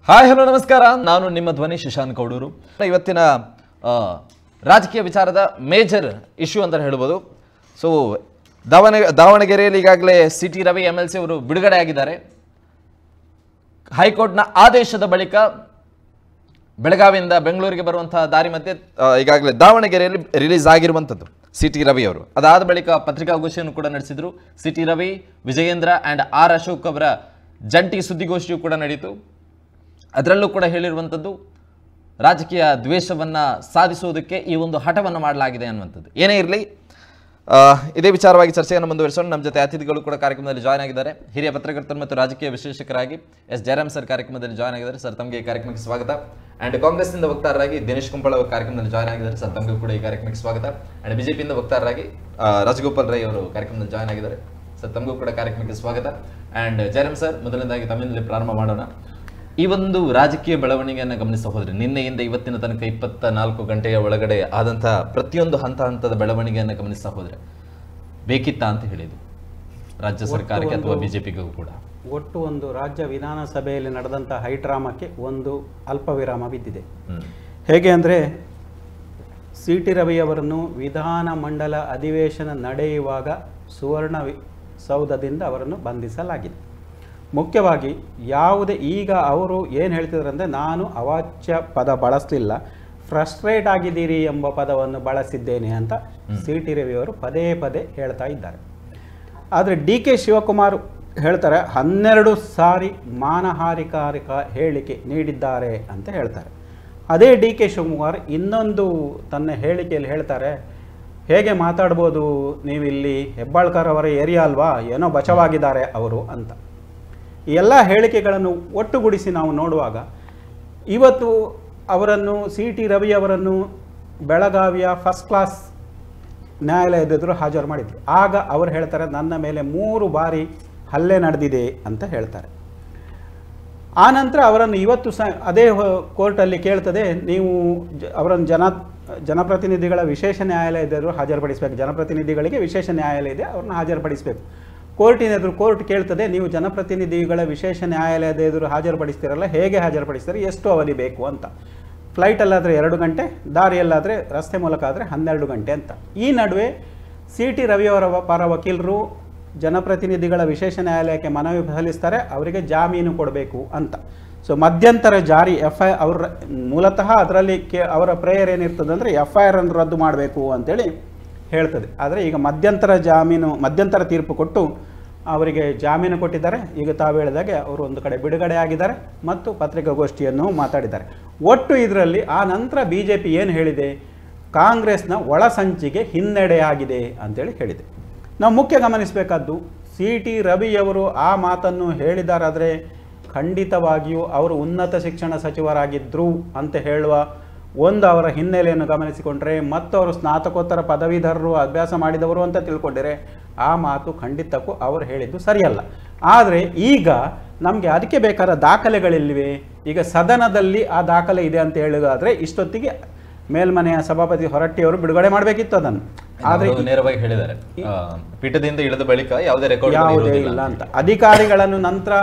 Hi hello ನಮಸ್ಕಾರ, ನಾನು ನಿಮ್ಮ ಧ್ವನಿ ಶಶಾಂಕ್ ಕೌಡೂರು. ಇವತ್ತಿನ ರಾಜಕೀಯ ವಿಚಾರದ ಮೇಜರ್ ಇಶ್ಯೂ ಅಂತ ಹೇಳ್ಬೋದು. ಸೊ ದಾವಣಗೆರೆಯಲ್ಲಿ ಈಗಾಗಲೇ ಸಿಟಿ ರವಿ MLC ಅವರು ಬಿಡುಗಡೆ ಆಗಿದ್ದಾರೆ. ಹೈಕೋರ್ಟ್ನ ಆದೇಶದ ಬಳಿಕ ಬೆಳಗಾವಿಯಿಂದ ಬೆಂಗಳೂರಿಗೆ ಬರುವಂತಹ ದಾರಿ ಮಧ್ಯೆ ಈಗಾಗಲೇ ದಾವಣಗೆರೆಯಲ್ಲಿ ರಿಲೀಸ್ ಆಗಿರುವಂಥದ್ದು ಸಿಟಿ ರವಿ ಅವರು. ಅದಾದ ಬಳಿಕ ಪತ್ರಿಕಾಗೋಷ್ಠಿಯನ್ನು ಕೂಡ ನಡೆಸಿದ್ರು. City Ravi, Vijayendra and R Ashok ಅವರ ಜಂಟಿ ಸುದ್ದಿಗೋಷ್ಠಿಯು ಕೂಡ ನಡೀತು. ಅದರಲ್ಲೂ ಕೂಡ ಹೇಳಿರುವಂಥದ್ದು ರಾಜಕೀಯ ದ್ವೇಷವನ್ನು ಸಾಧಿಸುವುದಕ್ಕೆ ಈ ಒಂದು ಹಠವನ್ನು ಮಾಡಲಾಗಿದೆ ಅನ್ನುವಂಥದ್ದು. ಏನೇ ಇರಲಿ, ಇದೇ ವಿಚಾರವಾಗಿ ಚರ್ಚೆಯನ್ನು ಮುಂದುವರಿಸೋಣ. ನಮ್ಮ ಜೊತೆ ಅತಿಥಿಗಳು ಕೂಡ ಕಾರ್ಯಕ್ರಮದಲ್ಲಿ ಜಾಯ್ನ್ ಆಗಿದ್ದಾರೆ. ಹಿರಿಯ ಪತ್ರಕರ್ತರು ಮತ್ತು ರಾಜಕೀಯ ವಿಶ್ಲೇಷಕರಾಗಿ S ಜಯರಾಮ್ ಸರ್ ಕಾರ್ಯಕ್ರಮದಲ್ಲಿ ಜಾಯ್ನ್ ಆಗಿದ್ದಾರೆ. ಸರ್, ತಮಗೆ ಈ ಕಾರ್ಯಕ್ರಮಕ್ಕೆ ಸ್ವಾಗತ. ಆ್ಯಂಡ್ ಕಾಂಗ್ರೆಸ್ನಿಂದ ವಕ್ತಾರರಾಗಿ ದಿನೇಶ್ ಕುಂಬಳ ಅವರು ಕಾರ್ಯಕ್ರಮದಲ್ಲಿ ಜಾಯ್ನ್ ಆಗಿದ್ದಾರೆ. ಸರ್, ತಮಗೂ ಕೂಡ ಈ ಕಾರ್ಯಕ್ರಮಕ್ಕೆ ಸ್ವಾಗತ. ಆ್ಯಂಡ್ ಬಿಜೆಪಿಯಿಂದ ವಕ್ತಾರರಾಗಿ ರಾಜಗೋಪಾಲ್ ರೈ ಅವರು ಕಾರ್ಯಕ್ರಮದಲ್ಲಿ ಜಾಯ್ನ್ ಆಗಿದ್ದಾರೆ. ಸರ್, ತಮಗೂ ಕೂಡ ಕಾರ್ಯಕ್ರಮಕ್ಕೆ ಸ್ವಾಗತ. ಆ್ಯಂಡ್ ಜಯರಾಮ್ ಸರ್, ಮೊದಲನೇದಾಗಿ ತಮ್ಮಿಂದಲೇ ಪ್ರಾರಂಭ ಮಾಡೋಣ. ಈ ಒಂದು ರಾಜಕೀಯ ಬೆಳವಣಿಗೆಯನ್ನು ಗಮನಿಸ ಹೋದ್ರೆ ನಿನ್ನೆಯಿಂದ ಇವತ್ತಿನ ತನಕ 24 ಗಂಟೆಯ ಒಳಗಡೆ ಆದಂತಹ ಪ್ರತಿಯೊಂದು ಹಂತದ ಬೆಳವಣಿಗೆಯನ್ನು ಗಮನಿಸ್ತಾ ಹೋದ್ರೆ ಬೇಕಿತ್ತಾ ಅಂತ ಹೇಳಿದ್ದು ರಾಜ್ಯ ಸರ್ಕಾರಕ್ಕೆ ಅಥವಾ ಬಿಜೆಪಿಗೂ ಕೂಡ? ಒಟ್ಟು ಒಂದು ರಾಜ್ಯ ವಿಧಾನಸಭೆಯಲ್ಲಿ ನಡೆದಂಥ ಹೈಡ್ರಾಮಕ್ಕೆ ಒಂದು ಅಲ್ಪ ವಿರಾಮ ಬಿದ್ದಿದೆ. ಹೇಗೆ ಅಂದರೆ, ಸಿಟಿ ರವಿಯವರನ್ನು ವಿಧಾನ ಮಂಡಲ ಅಧಿವೇಶನ ನಡೆಯುವಾಗ ಸುವರ್ಣ ಸೌಧದಿಂದ ಅವರನ್ನು ಬಂಧಿಸಲಾಗಿದೆ. ಮುಖ್ಯವಾಗಿ ಯಾವುದೇ ಈಗ ಅವರು ಏನು ಹೇಳ್ತಿದ್ದಾರೆ ಅಂದರೆ, ನಾನು ಅವಾಚ್ಯ ಪದ ಬಳಸಲಿಲ್ಲ, ಫ್ರಸ್ಟ್ರೇಟ್ ಆಗಿದ್ದೀರಿ ಎಂಬ ಪದವನ್ನು ಬಳಸಿದ್ದೇನೆ ಅಂತ ಸಿಟಿ ರವಿಯವರು ಪದೇ ಪದೇ ಹೇಳ್ತಾ ಇದ್ದಾರೆ. ಆದರೆ DK ಶಿವಕುಮಾರ್ ಹೇಳ್ತಾರೆ 12 ಸಾರಿ ಮಾನಹಾನಿಕಾರಕ ಹೇಳಿಕೆ ನೀಡಿದ್ದಾರೆ ಅಂತ ಹೇಳ್ತಾರೆ. ಅದೇ DK ಶಿವಕುಮಾರ್ ಇನ್ನೊಂದು ತನ್ನ ಹೇಳಿಕೆಯಲ್ಲಿ ಹೇಳ್ತಾರೆ, ಹೇಗೆ ಮಾತಾಡ್ಬೋದು ನೀವಿಲ್ಲಿ, ಹೆಬ್ಬಾಳ್ಕರ್ ಅವರ ಏರಿಯಾ ಅಲ್ವಾ, ಏನೋ ಬಚಾವಾಗಿದ್ದಾರೆ ಅವರು ಅಂತ. ಈ ಎಲ್ಲ ಹೇಳಿಕೆಗಳನ್ನು ಒಟ್ಟುಗೂಡಿಸಿ ನಾವು ನೋಡುವಾಗ ಇವತ್ತು ಅವರನ್ನು ಸಿಟಿ ರವಿಯವರನ್ನು ಬೆಳಗಾವಿಯ ಫಸ್ಟ್ ಕ್ಲಾಸ್ ನ್ಯಾಯಾಲಯದ ಎದುರು ಹಾಜರು ಮಾಡಿದರು. ಆಗ ಅವರು ಹೇಳ್ತಾರೆ, ನನ್ನ ಮೇಲೆ 3 ಬಾರಿ ಹಲ್ಲೆ ನಡೆದಿದೆ ಅಂತ ಹೇಳ್ತಾರೆ. ಆನಂತರ ಅವರನ್ನು ಇವತ್ತು ಅದೇ ಕೋರ್ಟಲ್ಲಿ ಕೇಳ್ತದೆ, ನೀವು ಅವರನ್ನು ಜನಪ್ರತಿನಿಧಿಗಳ ವಿಶೇಷ ನ್ಯಾಯಾಲಯದ ಎದುರು ಹಾಜರುಪಡಿಸಬೇಕು, ಜನಪ್ರತಿನಿಧಿಗಳಿಗೆ ವಿಶೇಷ ನ್ಯಾಯಾಲಯ ಇದೆ, ಅವ್ರನ್ನ ಹಾಜರುಪಡಿಸಬೇಕು. ಕೋರ್ಟಿನ ಎದುರು ಕೋರ್ಟ್ ಕೇಳ್ತದೆ, ನೀವು ಜನಪ್ರತಿನಿಧಿಗಳ ವಿಶೇಷ ನ್ಯಾಯಾಲಯದ ಎದುರು ಹಾಜರುಪಡಿಸ್ತೀರಲ್ಲ, ಹೇಗೆ ಹಾಜರುಪಡಿಸ್ತಾರೆ, ಎಷ್ಟು ಅವಧಿ ಬೇಕು ಅಂತ. ಫ್ಲೈಟಲ್ಲಾದರೆ 2 ಗಂಟೆ, ದಾರಿಯಲ್ಲಾದರೆ ರಸ್ತೆ ಮೂಲಕ ಆದರೆ 12 ಗಂಟೆ ಅಂತ. ಈ ನಡುವೆ ಸಿಟಿ ರವಿಯವರ ಪರ ವಕೀಲರು ಜನಪ್ರತಿನಿಧಿಗಳ ವಿಶೇಷ ನ್ಯಾಯಾಲಯಕ್ಕೆ ಮನವಿ ಸಲ್ಲಿಸ್ತಾರೆ, ಅವರಿಗೆ ಜಾಮೀನು ಕೊಡಬೇಕು ಅಂತ. ಸೊ ಮಧ್ಯಂತರ ಜಾರಿ ಅವ್ರ ಮೂಲತಃ ಅದರಲ್ಲಿ ಅವರ ಪ್ರೇಯರ್ ಏನಿರ್ತದೆ ಅಂದರೆ FIR ಅನ್ನು ರದ್ದು ಮಾಡಬೇಕು ಅಂತೇಳಿ ಹೇಳ್ತದೆ. ಆದರೆ ಈಗ ಮಧ್ಯಂತರ ತೀರ್ಪು ಕೊಟ್ಟು ಅವರಿಗೆ ಜಾಮೀನು ಕೊಟ್ಟಿದ್ದಾರೆ. ಈಗ ತಾವು ಹೇಳಿದಾಗೆ ಅವರು ಒಂದು ಕಡೆ ಬಿಡುಗಡೆ ಆಗಿದ್ದಾರೆ ಮತ್ತು ಪತ್ರಿಕಾಗೋಷ್ಠಿಯನ್ನು ಮಾತಾಡಿದ್ದಾರೆ. ಒಟ್ಟು ಇದರಲ್ಲಿ ಆ ನಂತರ BJP ಏನು ಹೇಳಿದೆ, ಕಾಂಗ್ರೆಸ್ನ ಒಳಸಂಚಿಗೆ ಹಿನ್ನಡೆಯಾಗಿದೆ ಅಂತೇಳಿ ಹೇಳಿದೆ. ನಾವು ಮುಖ್ಯ ಗಮನಿಸಬೇಕಾದ್ದು, ಸಿಟಿ ರವಿಯವರು ಆ ಮಾತನ್ನು ಹೇಳಿದಾರಾದರೆ ಖಂಡಿತವಾಗಿಯೂ ಅವರು ಉನ್ನತ ಶಿಕ್ಷಣ ಸಚಿವರಾಗಿದ್ದರು ಅಂತ ಹೇಳುವ ಅವರ ಹಿನ್ನೆಲೆಯನ್ನು ಗಮನಿಸಿಕೊಂಡ್ರೆ ಮತ್ತು ಅವರು ಸ್ನಾತಕೋತ್ತರ ಪದವೀಧರರು, ಅಭ್ಯಾಸ ಮಾಡಿದವರು ಅಂತ ತಿಳ್ಕೊಂಡ್ರೆ ಆ ಮಾತು ಖಂಡಿತಕ್ಕೂ ಅವರು ಹೇಳಿದ್ದು ಸರಿಯಲ್ಲ. ಆದರೆ ಈಗ ನಮಗೆ ಅದಕ್ಕೆ ಬೇಕಾದ ದಾಖಲೆಗಳಿಲ್ವೇ? ಈಗ ಸದನದಲ್ಲಿ ಆ ದಾಖಲೆ ಇದೆ ಅಂತ ಹೇಳೋದಾದರೆ ಇಷ್ಟೊತ್ತಿಗೆ ಮೇಲ್ಮನೆಯ ಸಭಾಪತಿ ಹೊರಟ್ಟಿಯವರು ಬಿಡುಗಡೆ ಮಾಡಬೇಕಿತ್ತು ಅದನ್ನು. ಆದರೆ ನೇರವಾಗಿ ಹೇಳಿದ್ದಾರೆ, ಪೀಠದಿಂದ ಇಳಿದ ಬಳಿಕ ಯಾವುದೇ ಇಲ್ಲ ಅಂತ. ಅಧಿಕಾರಿಗಳನ್ನು ನಂತರ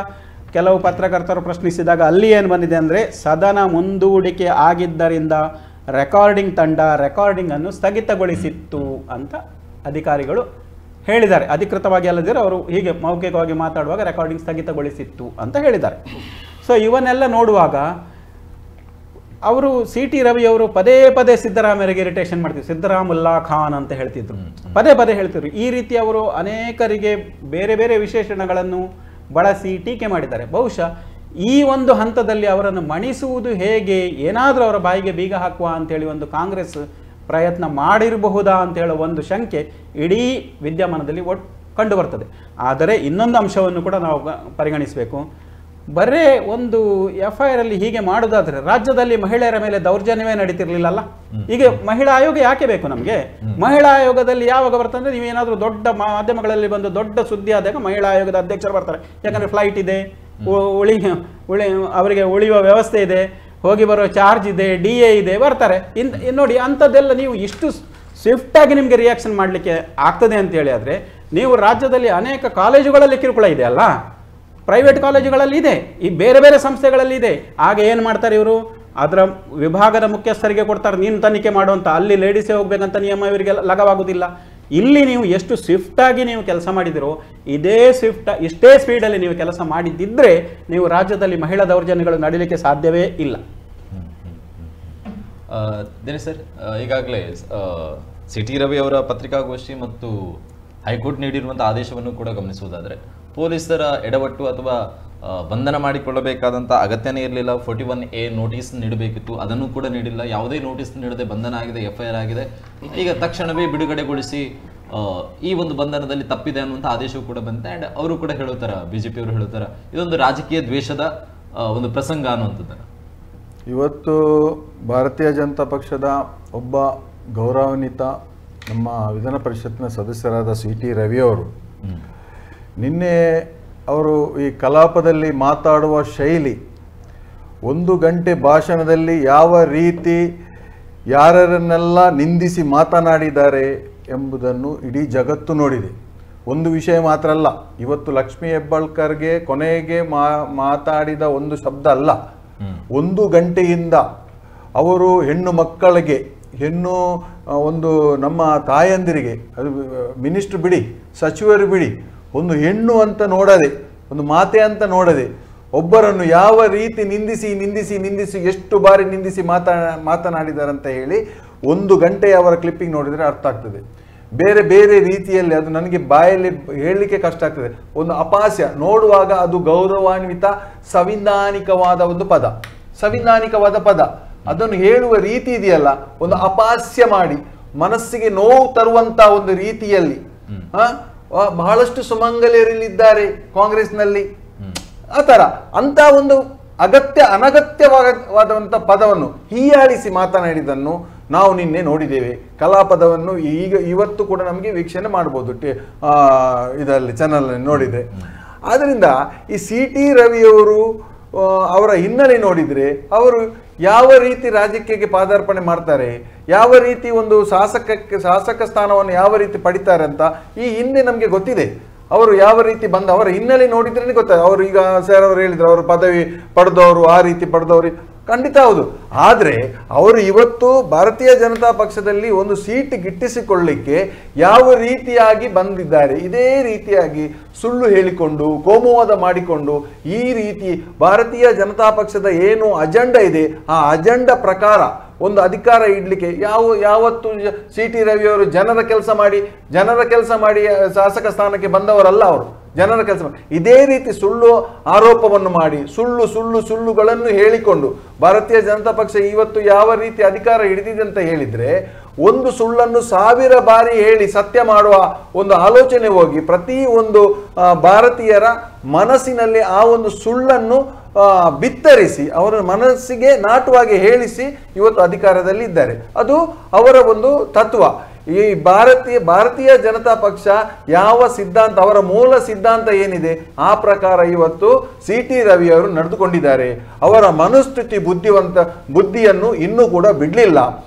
ಕೆಲವು ಪತ್ರಕರ್ತರು ಪ್ರಶ್ನಿಸಿದಾಗ ಅಲ್ಲಿ ಏನು ಬಂದಿದೆ ಅಂದರೆ, ಸದನ ಮುಂದೂಡಿಕೆ ಆಗಿದ್ದರಿಂದ ರೆಕಾರ್ಡಿಂಗ್ ತಂಡ ರೆಕಾರ್ಡಿಂಗನ್ನು ಸ್ಥಗಿತಗೊಳಿಸಿತ್ತು ಅಂತ ಅಧಿಕಾರಿಗಳು ಹೇಳಿದ್ದಾರೆ. ಅಧಿಕೃತವಾಗಿ ಅಲ್ಲದಿದ್ದರೆ ಅವರು ಹೀಗೆ ಮೌಖಿಕವಾಗಿ ಮಾತಾಡುವಾಗ ರೆಕಾರ್ಡಿಂಗ್ ಸ್ಥಗಿತಗೊಳಿಸಿತ್ತು ಅಂತ ಹೇಳಿದ್ದಾರೆ. ಸೊ ಇವನ್ನೆಲ್ಲ ನೋಡುವಾಗ ಅವರು ಸಿಟಿ ರವಿಯವರು ಪದೇ ಪದೇ ಸಿದ್ದರಾಮಯ್ಯರಿಗೆ ಇರಿಟೇಷನ್ ಮಾಡ್ತಿದ್ರು, ಸಿದ್ದರಾಮುಲ್ಲಾ ಖಾನ್ ಅಂತ ಹೇಳ್ತಿದ್ರು, ಪದೇ ಪದೇ ಹೇಳ್ತಿದ್ರು. ಈ ರೀತಿ ಅವರು ಅನೇಕರಿಗೆ ಬೇರೆ ಬೇರೆ ವಿಶೇಷಣಗಳನ್ನು ಬಳಸಿ ಟೀಕೆ ಮಾಡಿದ್ದಾರೆ. ಬಹುಶಃ ಈ ಒಂದು ಹಂತದಲ್ಲಿ ಅವರನ್ನು ಮಣಿಸುವುದು ಹೇಗೆ, ಏನಾದರೂ ಅವರ ಬಾಯಿಗೆ ಬೀಗ ಹಾಕುವ ಅಂತೇಳಿ ಒಂದು ಕಾಂಗ್ರೆಸ್ ಪ್ರಯತ್ನ ಮಾಡಿರಬಹುದಾ ಅಂತ ಹೇಳೋ ಒಂದು ಶಂಕೆ ಇಡೀ ವಿದ್ಯಮಾನದಲ್ಲಿ ಕಂಡು ಬರ್ತದೆ. ಆದರೆ ಇನ್ನೊಂದು ಅಂಶವನ್ನು ಕೂಡ ನಾವು ಪರಿಗಣಿಸಬೇಕು. ಬರೇ ಒಂದು FIR ಅಲ್ಲಿ ಹೀಗೆ ಮಾಡೋದಾದ್ರೆ ರಾಜ್ಯದಲ್ಲಿ ಮಹಿಳೆಯರ ಮೇಲೆ ದೌರ್ಜನ್ಯವೇ ನಡೀತಿರ್ಲಿಲ್ಲಲ್ಲ. ಈಗ ಮಹಿಳಾ ಆಯೋಗ ಯಾಕೆ ಬೇಕು ನಮಗೆ? ಮಹಿಳಾ ಆಯೋಗದಲ್ಲಿ ಯಾವಾಗ ಬರ್ತಂದ್ರೆ, ನೀವೇನಾದ್ರೂ ದೊಡ್ಡ ಮಾಧ್ಯಮಗಳಲ್ಲಿ ಬಂದು ದೊಡ್ಡ ಸುದ್ದಿ ಆದಾಗ ಮಹಿಳಾ ಆಯೋಗದ ಅಧ್ಯಕ್ಷರು ಬರ್ತಾರೆ. ಯಾಕಂದ್ರೆ ಫ್ಲೈಟ್ ಇದೆ, ಅವರಿಗೆ ಉಳಿಯುವ ವ್ಯವಸ್ಥೆ ಇದೆ, ಹೋಗಿ ಬರೋ ಚಾರ್ಜ್ ಇದೆ, DA ಇದೆ, ಬರ್ತಾರೆ. ನೋಡಿ, ಅಂಥದ್ದೆಲ್ಲ ನೀವು ಇಷ್ಟು ಸ್ವಿಫ್ಟಾಗಿ ನಿಮಗೆ ರಿಯಾಕ್ಷನ್ ಮಾಡಲಿಕ್ಕೆ ಆಗ್ತದೆ ಅಂತ ಹೇಳಿ ಆದರೆ, ನೀವು ರಾಜ್ಯದಲ್ಲಿ ಅನೇಕ ಕಾಲೇಜುಗಳಲ್ಲಿ ಕಿರುಕುಳ ಇದೆ ಅಲ್ಲ, ಪ್ರೈವೇಟ್ ಕಾಲೇಜುಗಳಲ್ಲಿ ಇದೆ, ಈ ಬೇರೆ ಬೇರೆ ಸಂಸ್ಥೆಗಳಲ್ಲಿ ಇದೆ. ಆಗ ಏನು ಮಾಡ್ತಾರೆ ಇವರು, ಅದರ ವಿಭಾಗದ ಮುಖ್ಯಸ್ಥರಿಗೆ ಕೊಡ್ತಾರೆ, ನೀನು ತನಿಖೆ ಮಾಡುವಂತ, ಅಲ್ಲಿ ಲೇಡೀಸೇ ಹೋಗ್ಬೇಕಂತ ನಿಯಮ ಇವರಿಗೆ ಲಗವಾಗುವುದಿಲ್ಲ. ಇಲ್ಲಿ ನೀವು ಎಷ್ಟು ಸ್ವಿಫ್ಟಾಗಿ ನೀವು ಕೆಲಸ ಮಾಡಿದಿರೋ, ಇಷ್ಟೇ ಸ್ಪೀಡಲ್ಲಿ ನೀವು ಕೆಲಸ ಮಾಡಿದ್ದಿದ್ರೆ ನೀವು ರಾಜ್ಯದಲ್ಲಿ ಮಹಿಳಾ ದೌರ್ಜನ್ಯಗಳು ನಡೀಲಿಕ್ಕೆ ಸಾಧ್ಯವೇ ಇಲ್ಲ. ದಿನೇಶ್ ಸರ್, ಈಗಾಗಲೇ ಸಿಟಿ ರವಿ ಅವರ ಪತ್ರಿಕಾಗೋಷ್ಠಿ ಮತ್ತು ಹೈಕೋರ್ಟ್ ನೀಡಿರುವಂತಹ ಆದೇಶವನ್ನು ಕೂಡ ಗಮನಿಸುವುದಾದರೆ, ಪೊಲೀಸರ ಎಡವಟ್ಟು ಅಥವಾ ಬಂಧನ ಮಾಡಿಕೊಳ್ಳಬೇಕಾದಂಥ ಅಗತ್ಯನೇ ಇರಲಿಲ್ಲ. 41A ನೋಟಿಸ್ ನೀಡಬೇಕಿತ್ತು, ಅದನ್ನು ಕೂಡ ನೀಡಿಲ್ಲ. ಯಾವುದೇ ನೋಟಿಸ್ ನೀಡದೆ ಬಂಧನ ಆಗಿದೆ, FIR ಆಗಿದೆ. ಈಗ ತಕ್ಷಣವೇ ಬಿಡುಗಡೆಗೊಳಿಸಿ ಈ ಒಂದು ಬಂಧನದಲ್ಲಿ ತಪ್ಪಿದೆ ಅನ್ನುವಂಥ ಆದೇಶವು ಕೂಡ ಬಂದಿದೆ. ಆ್ಯಂಡ್ ಅವರು ಕೂಡ ಹೇಳುತ್ತಾರೆ, BJP ಅವರು ಹೇಳುತ್ತಾರೆ, ಇದೊಂದು ರಾಜಕೀಯ ದ್ವೇಷದ ಒಂದು ಪ್ರಸಂಗ ಅನ್ನುವಂಥದ್ದನ್ನು. ಇವತ್ತು ಭಾರತೀಯ ಜನತಾ ಪಕ್ಷದ ಒಬ್ಬ ಗೌರವಾನ್ವಿತ ನಮ್ಮ ವಿಧಾನ ಪರಿಷತ್ನ ಸದಸ್ಯರಾದ CT ರವಿಯವರು ನಿನ್ನೆ ಅವರು ಈ ಕಲಾಪದಲ್ಲಿ ಮಾತಾಡುವ ಶೈಲಿ, 1 ಗಂಟೆ ಭಾಷಣದಲ್ಲಿ ಯಾವ ರೀತಿ ಯಾರನ್ನೆಲ್ಲ ನಿಂದಿಸಿ ಮಾತನಾಡಿದ್ದಾರೆ ಎಂಬುದನ್ನು ಇಡೀ ಜಗತ್ತು ನೋಡಿದೆ. ಒಂದು ವಿಷಯ ಮಾತ್ರ ಅಲ್ಲ, ಇವತ್ತು ಲಕ್ಷ್ಮೀ ಹೆಬ್ಬಾಳ್ಕರ್ಗೆ ಕೊನೆಗೆ ಮಾತಾಡಿದ ಒಂದು ಶಬ್ದ ಅಲ್ಲ, 1 ಗಂಟೆಯಿಂದ ಅವರು ಹೆಣ್ಣು ಮಕ್ಕಳಿಗೆ, ಒಂದು ನಮ್ಮ ತಾಯಂದಿರಿಗೆ, ಅದು ಮಿನಿಸ್ಟ್ರು ಬಿಡಿ, ಸಚಿವರು ಬಿಡಿ, ಒಂದು ಹೆಣ್ಣು ಅಂತ ನೋಡದೆ, ಒಂದು ಮಾತೆ ಅಂತ ನೋಡದೆ ಒಬ್ಬರನ್ನು ಯಾವ ರೀತಿ ನಿಂದಿಸಿ ಎಷ್ಟು ಬಾರಿ ನಿಂದಿಸಿ ಮಾತನಾಡಿದಾರಂತ ಹೇಳಿ 1 ಗಂಟೆ ಅವರ ಕ್ಲಿಪ್ಪಿಂಗ್ ನೋಡಿದರೆ ಅರ್ಥ ಆಗ್ತದೆ. ಬೇರೆ ಬೇರೆ ರೀತಿಯಲ್ಲಿ ಅದು ನನಗೆ ಬಾಯಲ್ಲಿ ಹೇಳಲಿಕ್ಕೆ ಕಷ್ಟ ಆಗ್ತದೆ. ಒಂದು ಅಪಹಾಸ್ಯ ನೋಡುವಾಗ ಅದು ಗೌರವಾನ್ವಿತ ಸಂವಿಧಾನಿಕವಾದ ಒಂದು ಪದ, ಸಂವಿಧಾನಿಕವಾದ ಪದ, ಅದನ್ನು ಹೇಳುವ ರೀತಿ ಇದೆಯಲ್ಲ, ಒಂದು ಅಪಹಾಸ್ಯ ಮಾಡಿ ಮನಸ್ಸಿಗೆ ನೋವು ತರುವಂತ ಒಂದು ರೀತಿಯಲ್ಲಿ ಬಹಳಷ್ಟು ಸುಮಂಗಲಿಯರಿದ್ದಾರೆ ಕಾಂಗ್ರೆಸ್ನಲ್ಲಿ. ಆ ತರ ಅಂತ ಒಂದು ಅನಗತ್ಯವಾದಂಥ ಪದವನ್ನು ಹೀಯಾಳಿಸಿ ಮಾತನಾಡಿದನ್ನು ನಾವು ನಿನ್ನೆ ನೋಡಿದ್ದೇವೆ. ಕಲಾಪದವನ್ನು ಇವತ್ತು ಕೂಡ ನಮಗೆ ವೀಕ್ಷಣೆ ಮಾಡ್ಬೋದು ಇದರಲ್ಲಿ ಚಾನಲ್ ನೋಡಿದ್ರೆ. ಆದ್ರಿಂದ ಈ CT ರವಿಯವರು ಅವರ ಹಿನ್ನೆಲೆ ನೋಡಿದ್ರೆ ಅವರು ಯಾವ ರೀತಿ ರಾಜಕೀಯಕ್ಕೆ ಪಾದಾರ್ಪಣೆ ಮಾಡ್ತಾರೆ, ಯಾವ ರೀತಿ ಒಂದು ಶಾಸಕ ಸ್ಥಾನವನ್ನು ಯಾವ ರೀತಿ ಪಡಿತಾರೆ ಅಂತ ಈ ಹಿಂದೆ ನಮಗೆ ಗೊತ್ತಿದೆ. ಅವರು ಯಾವ ರೀತಿ ಅವರ ಹಿನ್ನೆಲೆ ನೋಡಿದ್ರೇನೆ ಗೊತ್ತಾಗ. ಅವರು ಈಗ ಸರ್ ಅವರು ಹೇಳಿದ್ರು, ಅವರು ಪದವಿ ಪಡೆದವರು, ಆ ರೀತಿ ಪಡೆದವರು, ಖಂಡಿತ ಹೌದು. ಆದರೆ ಅವರು ಇವತ್ತು ಭಾರತೀಯ ಜನತಾ ಪಕ್ಷದಲ್ಲಿ ಒಂದು ಸೀಟ್ ಗಿಟ್ಟಿಸಿಕೊಳ್ಳಲಿಕ್ಕೆ ಯಾವ ರೀತಿಯಾಗಿ ಬಂದಿದ್ದಾರೆ, ಇದೇ ರೀತಿಯಾಗಿ ಸುಳ್ಳು ಹೇಳಿಕೊಂಡು ಕೋಮುವಾದ ಮಾಡಿಕೊಂಡು ಈ ರೀತಿ ಭಾರತೀಯ ಜನತಾ ಪಕ್ಷದ ಏನು ಅಜೆಂಡಾ ಇದೆ ಆ ಅಜೆಂಡಾ ಪ್ರಕಾರ ಒಂದು ಅಧಿಕಾರ ಇಡ್ಲಿಕ್ಕೆ ಯಾವತ್ತು CT ರವಿಯವರು ಜನರ ಕೆಲಸ ಮಾಡಿ ಶಾಸಕ ಸ್ಥಾನಕ್ಕೆ ಬಂದವರಲ್ಲ. ಅವರು ಜನರ ಕೆಲಸ ಮಾಡಿ ಇದೇ ರೀತಿ ಸುಳ್ಳು ಆರೋಪವನ್ನು ಮಾಡಿ ಸುಳ್ಳುಗಳನ್ನು ಹೇಳಿಕೊಂಡು ಭಾರತೀಯ ಜನತಾ ಪಕ್ಷ ಇವತ್ತು ಯಾವ ರೀತಿ ಅಧಿಕಾರ ಹಿಡಿದಿದೆ ಅಂತ ಹೇಳಿದ್ರೆ, ಒಂದು ಸುಳ್ಳನ್ನು 1000 ಬಾರಿ ಹೇಳಿ ಸತ್ಯ ಮಾಡುವ ಒಂದು ಆಲೋಚನೆ ಹೋಗಿ ಪ್ರತಿ ಒಂದು ಭಾರತೀಯರ ಮನಸ್ಸಿನಲ್ಲಿ ಆ ಒಂದು ಸುಳ್ಳನ್ನು ಬಿತ್ತರಿಸಿ ಅವರ ಮನಸ್ಸಿಗೆ ನಾಟುವಾಗಿ ಹೇಳಿಸಿ ಇವತ್ತು ಅಧಿಕಾರದಲ್ಲಿ ಇದ್ದಾರೆ. ಅದು ಅವರ ಒಂದು ತತ್ವ. ಈ ಭಾರತೀಯ ಜನತಾ ಪಕ್ಷ ಯಾವ ಸಿದ್ಧಾಂತ, ಅವರ ಮೂಲ ಸಿದ್ಧಾಂತ ಏನಿದೆ ಆ ಪ್ರಕಾರ ಇವತ್ತು CT ರವಿಯವರು ನಡೆದುಕೊಂಡಿದ್ದಾರೆ. ಅವರ ಮನುಸ್ಥಿತಿ ಬುದ್ಧಿಯನ್ನು ಇನ್ನೂ ಕೂಡ ಬಿಡಲಿಲ್ಲ.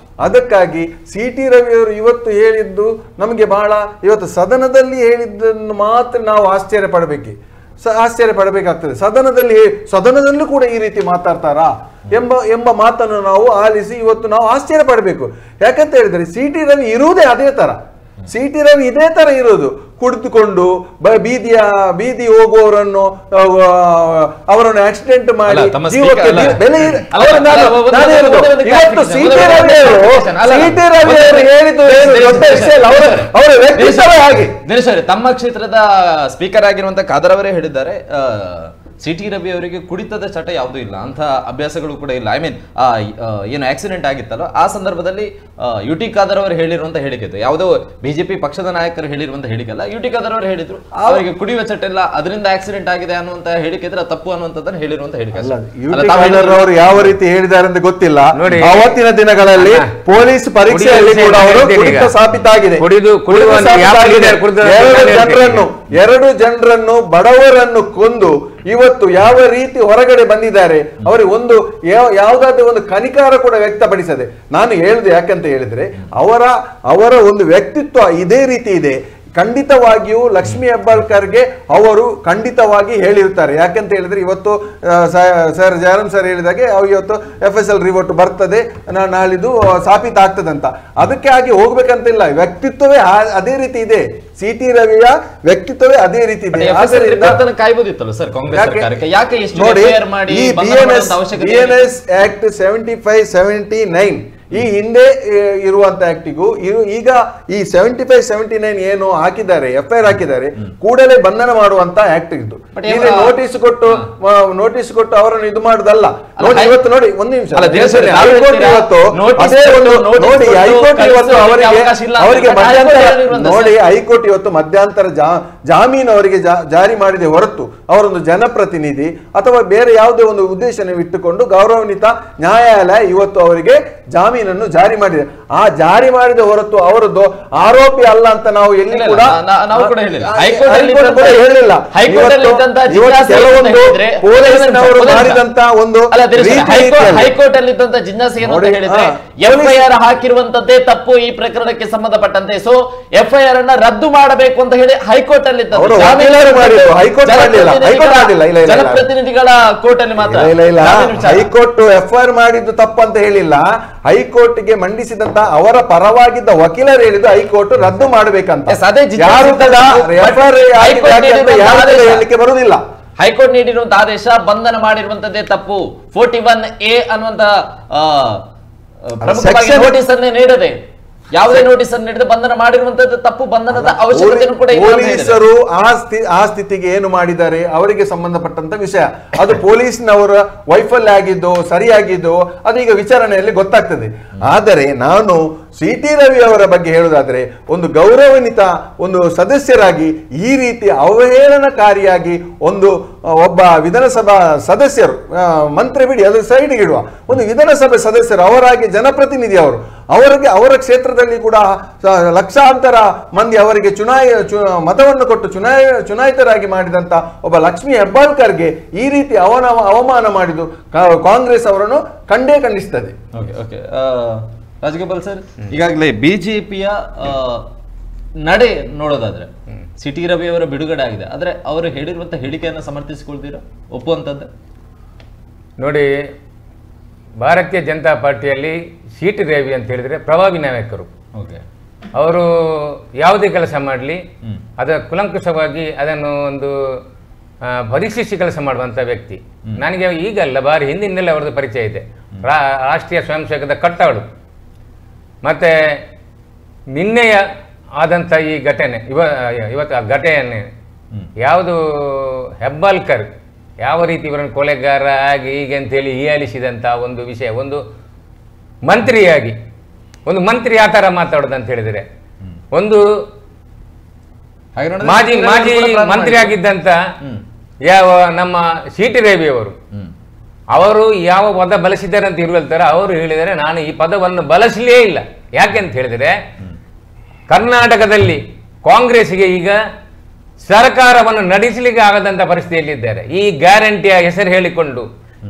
ಅದಕ್ಕಾಗಿ CT ರವಿಯವರು ಇವತ್ತು ಹೇಳಿದ್ದು ನಮಗೆ ಬಹಳ, ಇವತ್ತು ಸದನದಲ್ಲಿ ಹೇಳಿದ್ದನ್ನು ಮಾತ್ರ ನಾವು ಆಶ್ಚರ್ಯ ಪಡಬೇಕಾಗ್ತದೆ. ಸದನದಲ್ಲೂ ಕೂಡ ಈ ರೀತಿ ಮಾತಾಡ್ತಾರಾ ಎಂಬ ಮಾತನ್ನು ನಾವು ಆಲಿಸಿ ಇವತ್ತು ನಾವು ಆಶ್ಚರ್ಯ ಪಡಬೇಕು. ಯಾಕಂತ ಹೇಳಿದ್ರೆ CT ರವಿ ಇರುವುದೇ ಅದೇ ತರ. CT ರವಿ ಇದೇ ತರ ಇರೋದು, ಕುಳಿತುಕೊಂಡು ಬೀದಿ ಹೋಗುವವರನ್ನು ಅವರನ್ನು ಆಕ್ಸಿಡೆಂಟ್ ಮಾಡಿ ತಮ್ಮ ಕ್ಷೇತ್ರದ ಸ್ಪೀಕರ್ ಆಗಿರುವಂತಹ ಖಾದರ್ ಅವರೇ ಹೇಳಿದ್ದಾರೆ, CT ರವಿ ಅವರಿಗೆ ಕುಡಿತದ ಚಟ ಯಾವುದೂ ಇಲ್ಲ, ಅಂತ ಅಭ್ಯಾಸಗಳು ಕೂಡ ಇಲ್ಲ. ಐ ಮೀನ್ ಏನು ಆಕ್ಸಿಡೆಂಟ್ ಆಗಿತ್ತಲ್ಲ ಆ ಸಂದರ್ಭದಲ್ಲಿ UT ಖಾದರ್ ಅವರು ಹೇಳಿರುವಂತ ಹೇಳಿಕೆ, ಯಾವುದೋ BJP ಪಕ್ಷದ ನಾಯಕರು ಹೇಳಿರುವಂತ ಹೇಳಿಕೆ ಅಲ್ಲ, UT ಖಾದರ್ ಅವರು ಹೇಳಿದ್ರು ಅವರಿಗೆ ಕುಡಿಯುವ ಚಟ ಇಲ್ಲ, ಅದರಿಂದ ಆಕ್ಸಿಡೆಂಟ್ ಆಗಿದೆ ಅನ್ನುವಂತ ಹೇಳಿಕೆ ಇದ್ರೆ ತಪ್ಪು ಅನ್ನುವಂಥದ್ದನ್ನು ಹೇಳಿರುವಂತ ಹೇಳಿಕೆ. ಅವರು ಯಾವ ರೀತಿ ಹೇಳಿದ್ದಾರೆ ಅಂತ ಗೊತ್ತಿಲ್ಲ. ಅವತ್ತಿನ ದಿನಗಳಲ್ಲಿ ಪೊಲೀಸ್ ಪರೀಕ್ಷೆಯಲ್ಲಿ ಕೂಡ ಅವರು ಸಾಬೀತಾಗಿದೆ. 2 ಜನರನ್ನು ಬಡವರನ್ನು ಕೊಂದು ಇವತ್ತು ಯಾವ ರೀತಿ ಹೊರಗಡೆ ಬಂದಿದ್ದಾರೆ, ಅವರಿಗೆ ಯಾವುದಾದ್ರೂ ಒಂದು ಕನಿಕಾರ ಕೂಡ ವ್ಯಕ್ತಪಡಿಸದೆ. ನಾನು ಹೇಳಿದೆ ಯಾಕಂತ ಹೇಳಿದ್ರೆ ಅವರ ಒಂದು ವ್ಯಕ್ತಿತ್ವ ಇದೇ ರೀತಿ ಇದೆ. ಖಂಡಿತವಾಗಿಯೂ ಲಕ್ಷ್ಮೀ ಹೆಬ್ಬಾಳ್ಕರ್ಗೆ ಅವರು ಖಂಡಿತವಾಗಿ ಹೇಳಿರ್ತಾರೆ. ಯಾಕಂತ ಹೇಳಿದ್ರೆ ಇವತ್ತು ಸರ್ ಜಯರಾಮ್ ಸರ್ ಹೇಳಿದಾಗೆ ಇವತ್ತು FSL ರಿವೋಟ್ ಬರ್ತದೆ, ನಾಳಿದ್ದು ಸಾಬೀತಾಗ್ತದೆ ಅಂತ. ಅದಕ್ಕೆ ಆಗಿ ಹೋಗ್ಬೇಕಂತಿಲ್ಲ, ವ್ಯಕ್ತಿತ್ವವೇ ಅದೇ ರೀತಿ ಇದೆ. CT ರವಿಯ ವ್ಯಕ್ತಿತ್ವವೇ ಅದೇ ರೀತಿ ಇದೆ. ನೋಡಿ, ಈ BNS ಆಕ್ಟ್ 75-79 ಈ ಹಿಂದೆ ಇರುವಂತ ಆಕ್ಟಿಗೂ ಈಗ ಈ 75-79 ಏನು ಹಾಕಿದ್ದಾರೆ, FIR ಹಾಕಿದ್ದಾರೆ, ಕೂಡಲೇ ಬಂಧನ ಮಾಡುವಂತ ಆಕ್ಟ್ ಇದು. ನೋಟಿಸ್ ಕೊಟ್ಟು ಅವರನ್ನು ಇದು ಮಾಡುದಲ್ಲ. ನೋಡಿ ಇವತ್ತು ನೋಡಿ ಒಂದು ನಿಮಿಷ, ಹೈಕೋರ್ಟ್ ಇವತ್ತು ನೋಡಿ ಹೈಕೋರ್ಟ್ ಇವತ್ತು ಅವರಿಗೆ ನೋಡಿ ಹೈಕೋರ್ಟ್ ಇವತ್ತು ಮಧ್ಯಂತರ ಜಾಮೀನು ಅವರಿಗೆ ಜಾರಿ ಮಾಡಿದೆ ಹೊರತು ಅವರೊಂದು ಜನಪ್ರತಿನಿಧಿ ಅಥವಾ ಬೇರೆ ಯಾವುದೇ ಒಂದು ಉದ್ದೇಶನ ಇಟ್ಟುಕೊಂಡು ಗೌರವಾನ್ವಿತ ನ್ಯಾಯಾಲಯ ಇವತ್ತು ಅವರಿಗೆ ಜಾಮೀನನ್ನು ಜಾರಿ ಮಾಡಿದೆ. ಆ ಜಾರಿ ಮಾಡಿದ ಹೊರತು ಅವರದ್ದು ಆರೋಪಿ ಅಲ್ಲ ಅಂತ ನಾವು ಎಲ್ಲಿ ಕೂಡ ಹೇಳಿಲ್ಲ. ಕೆಲವೊಂದು ಪೊಲೀಸನವರು ಮಾಡಿದಂತ ಒಂದು ಹೈಕೋರ್ಟ್ ಅಲ್ಲಿ ಇದ್ದಂತ ಜಿಜ್ಞಾಸೆ ಏನು ಅಂತ ಹೇಳಿದ್ರೆ FIR ಹಾಕಿರುವಂತದ್ದೇ ತಪ್ಪು ಈ ಪ್ರಕರಣಕ್ಕೆ ಸಂಬಂಧಪಟ್ಟಂತೆ. ಸೊ FIR ಅನ್ನ ರದ್ದು ಮಾಡಬೇಕು ಅಂತ ಹೇಳಿ ಹೈಕೋರ್ಟ್ ಅಲ್ಲಿ ಜನಪ್ರತಿನಿಧಿಗಳ ಕೋರ್ಟ್ ಅಲ್ಲಿ ಮಾತ್ರ ಹೈಕೋರ್ಟ್ FIR ಮಾಡಿದ್ದು ತಪ್ಪು ಅಂತ ಹೇಳಿಲ್ಲ. ಹೈಕೋರ್ಟ್ಗೆ ಮಂಡಿಸಿದಂತ ಅವರ ಪರವಾಗಿದ್ದ ವಕೀಲರು ಹೇಳಿದ್ದು ಹೈಕೋರ್ಟ್ ರದ್ದು ಮಾಡಬೇಕಂತ. ಹೇಳಲಿಕ್ಕೆ ಬರುವುದಿಲ್ಲ. ಹೈಕೋರ್ಟ್ ನೀಡಿರುವಂತಹ ಆದೇಶ ಬಂಧನ ಮಾಡಿರುವಂತದ್ದೇ ತಪ್ಪು. 41A ಅನ್ನುವಂತ ಪ್ರಮುಖವಾಗಿ ನೋಟಿಸ್ ಅನ್ನೇ ನೀಡದೆ ಯಾವುದೇ ನೋಟಿಸ್ ಅನ್ನು ನೀಡದೆ ಬಂಧನ ಮಾಡಿರುವಂತದ್ದು ತಪ್ಪು. ಬಂಧನದ ಅವಶ್ಯಕತೆಯನ್ನು ಕೂಡ ಪೊಲೀಸರು ಆ ಸ್ಥಿತಿಗೆ ಏನು ಮಾಡಿದ್ದಾರೆ ಅವರಿಗೆ ಸಂಬಂಧಪಟ್ಟಂತ ವಿಷಯ. ಅದು ಪೊಲೀಸ್ನವರ ವೈಫಲ್ಯ ಆಗಿದ್ದು ಸರಿಯಾಗಿದ್ದು ಅದೀಗ ವಿಚಾರಣೆಯಲ್ಲಿ ಗೊತ್ತಾಗ್ತದೆ. ಆದರೆ ನಾನು CT ರವಿ ಅವರ ಬಗ್ಗೆ ಹೇಳುವುದಾದ್ರೆ, ಒಂದು ಗೌರವಾನ್ವಿತ ಒಂದು ಸದಸ್ಯರಾಗಿ ಈ ರೀತಿ ಅವಹೇಳನಕಾರಿಯಾಗಿ ಒಬ್ಬ ವಿಧಾನಸಭಾ ಸದಸ್ಯರು, ಮಂತ್ರಿ ಬಿಡಿ ಅದು ಸೈಡ್ಗೆ ಇಡುವ, ಒಂದು ವಿಧಾನಸಭೆ ಸದಸ್ಯರು ಅವರಾಗಿ ಜನಪ್ರತಿನಿಧಿ ಅವರ ಕ್ಷೇತ್ರದಲ್ಲಿ ಕೂಡ ಲಕ್ಷಾಂತರ ಮಂದಿ ಅವರಿಗೆ ಮತವನ್ನು ಕೊಟ್ಟು ಚುನಾಯಿತರಾಗಿ ಮಾಡಿದಂತ ಒಬ್ಬ ಲಕ್ಷ್ಮೀ ಹೆಬ್ಬಾಳ್ಕರ್ಗೆ ಈ ರೀತಿ ಅವಮಾನ ಮಾಡಿದ್ದು ಕಾಂಗ್ರೆಸ್ ಅವರನ್ನು ಖಂಡಿಸ್ತದೆ. ರಾಜಗೋಪಾಲ್ ಸರ್, ಈಗಾಗಲೇ ಬಿಜೆಪಿಯ ನಡೆ ನೋಡೋದಾದ್ರೆ CT ರವಿ ಅವರ ಬಿಡುಗಡೆ ಆಗಿದೆ, ಆದ್ರೆ ಅವರು ಹೇಳಿರುವಂತ ಹೇಳಿಕೆಯನ್ನು ಸಮರ್ಥಿಸಿಕೊಳ್ತೀರಾ, ಒಪ್ಪುವಂತದ್ದು? ನೋಡಿ, ಭಾರತೀಯ ಜನತಾ ಪಾರ್ಟಿಯಲ್ಲಿ CT ರವಿ ಅಂತ ಹೇಳಿದ್ರೆ ಪ್ರಭಾವಿ ನಾಯಕರು. ಅವರು ಯಾವುದೇ ಕೆಲಸ ಮಾಡಲಿ ಅದರ ಕುಲಂಕುಷವಾಗಿ ಅದನ್ನು ಒಂದು ಪರೀಕ್ಷಿಸಿ ಕೆಲಸ ಮಾಡುವಂಥ ವ್ಯಕ್ತಿ. ನನಗೆ ಈಗಲ್ಲ, ಬಾರಿ ಹಿಂದಿನೆಲ್ಲ ಅವರದ್ದು ಪರಿಚಯ ಇದೆ. ರಾಷ್ಟ್ರೀಯ ಸ್ವಯಂ ಸೇವಕದ ಕಟ್ಟಾಳು. ಮತ್ತು ನಿನ್ನೆಯ ಆದಂಥ ಈ ಘಟನೆ ಇವತ್ತು ಆ ಘಟನೆ ಯಾವುದು ಹೆಬ್ಬಾಳ್ಕರ್ ಯಾವ ರೀತಿ ಇವರನ್ನು ಕೊಲೆಗಾರ ಆಗಿ ಹೀಗೆ ಅಂತೇಳಿ ಹೀಯಾಳಿಸಿದಂಥ ಒಂದು ವಿಷಯ, ಒಂದು ಮಂತ್ರಿಯಾಗಿ ಒಂದು ಮಂತ್ರಿ ಆ ಥರ ಮಾತಾಡೋದು ಅಂತ ಹೇಳಿದರೆ, ಒಂದು ಮಾಜಿ ಮಂತ್ರಿ ಆಗಿದ್ದಂಥ ಯಾವ ನಮ್ಮ CT ರವಿ ಅವರು ಯಾವ ಪದ ಬಳಸಿದ್ದಾರೆ ಅಂತ ಇರುವಲ್ತಾರೆ ಅವರು ಹೇಳಿದರೆ ನಾನು ಈ ಪದವನ್ನು ಬಳಸಲೇ ಇಲ್ಲ. ಯಾಕೆಂತ ಹೇಳಿದರೆ ಕರ್ನಾಟಕದಲ್ಲಿ ಕಾಂಗ್ರೆಸ್ಗೆ ಈಗ ಸರ್ಕಾರವನ್ನು ನಡೆಸಲಿಕ್ಕೆ ಆಗದಂಥ ಪರಿಸ್ಥಿತಿಯಲ್ಲಿದ್ದಾರೆ. ಈ ಗ್ಯಾರಂಟಿಯ ಹೆಸರು ಹೇಳಿಕೊಂಡು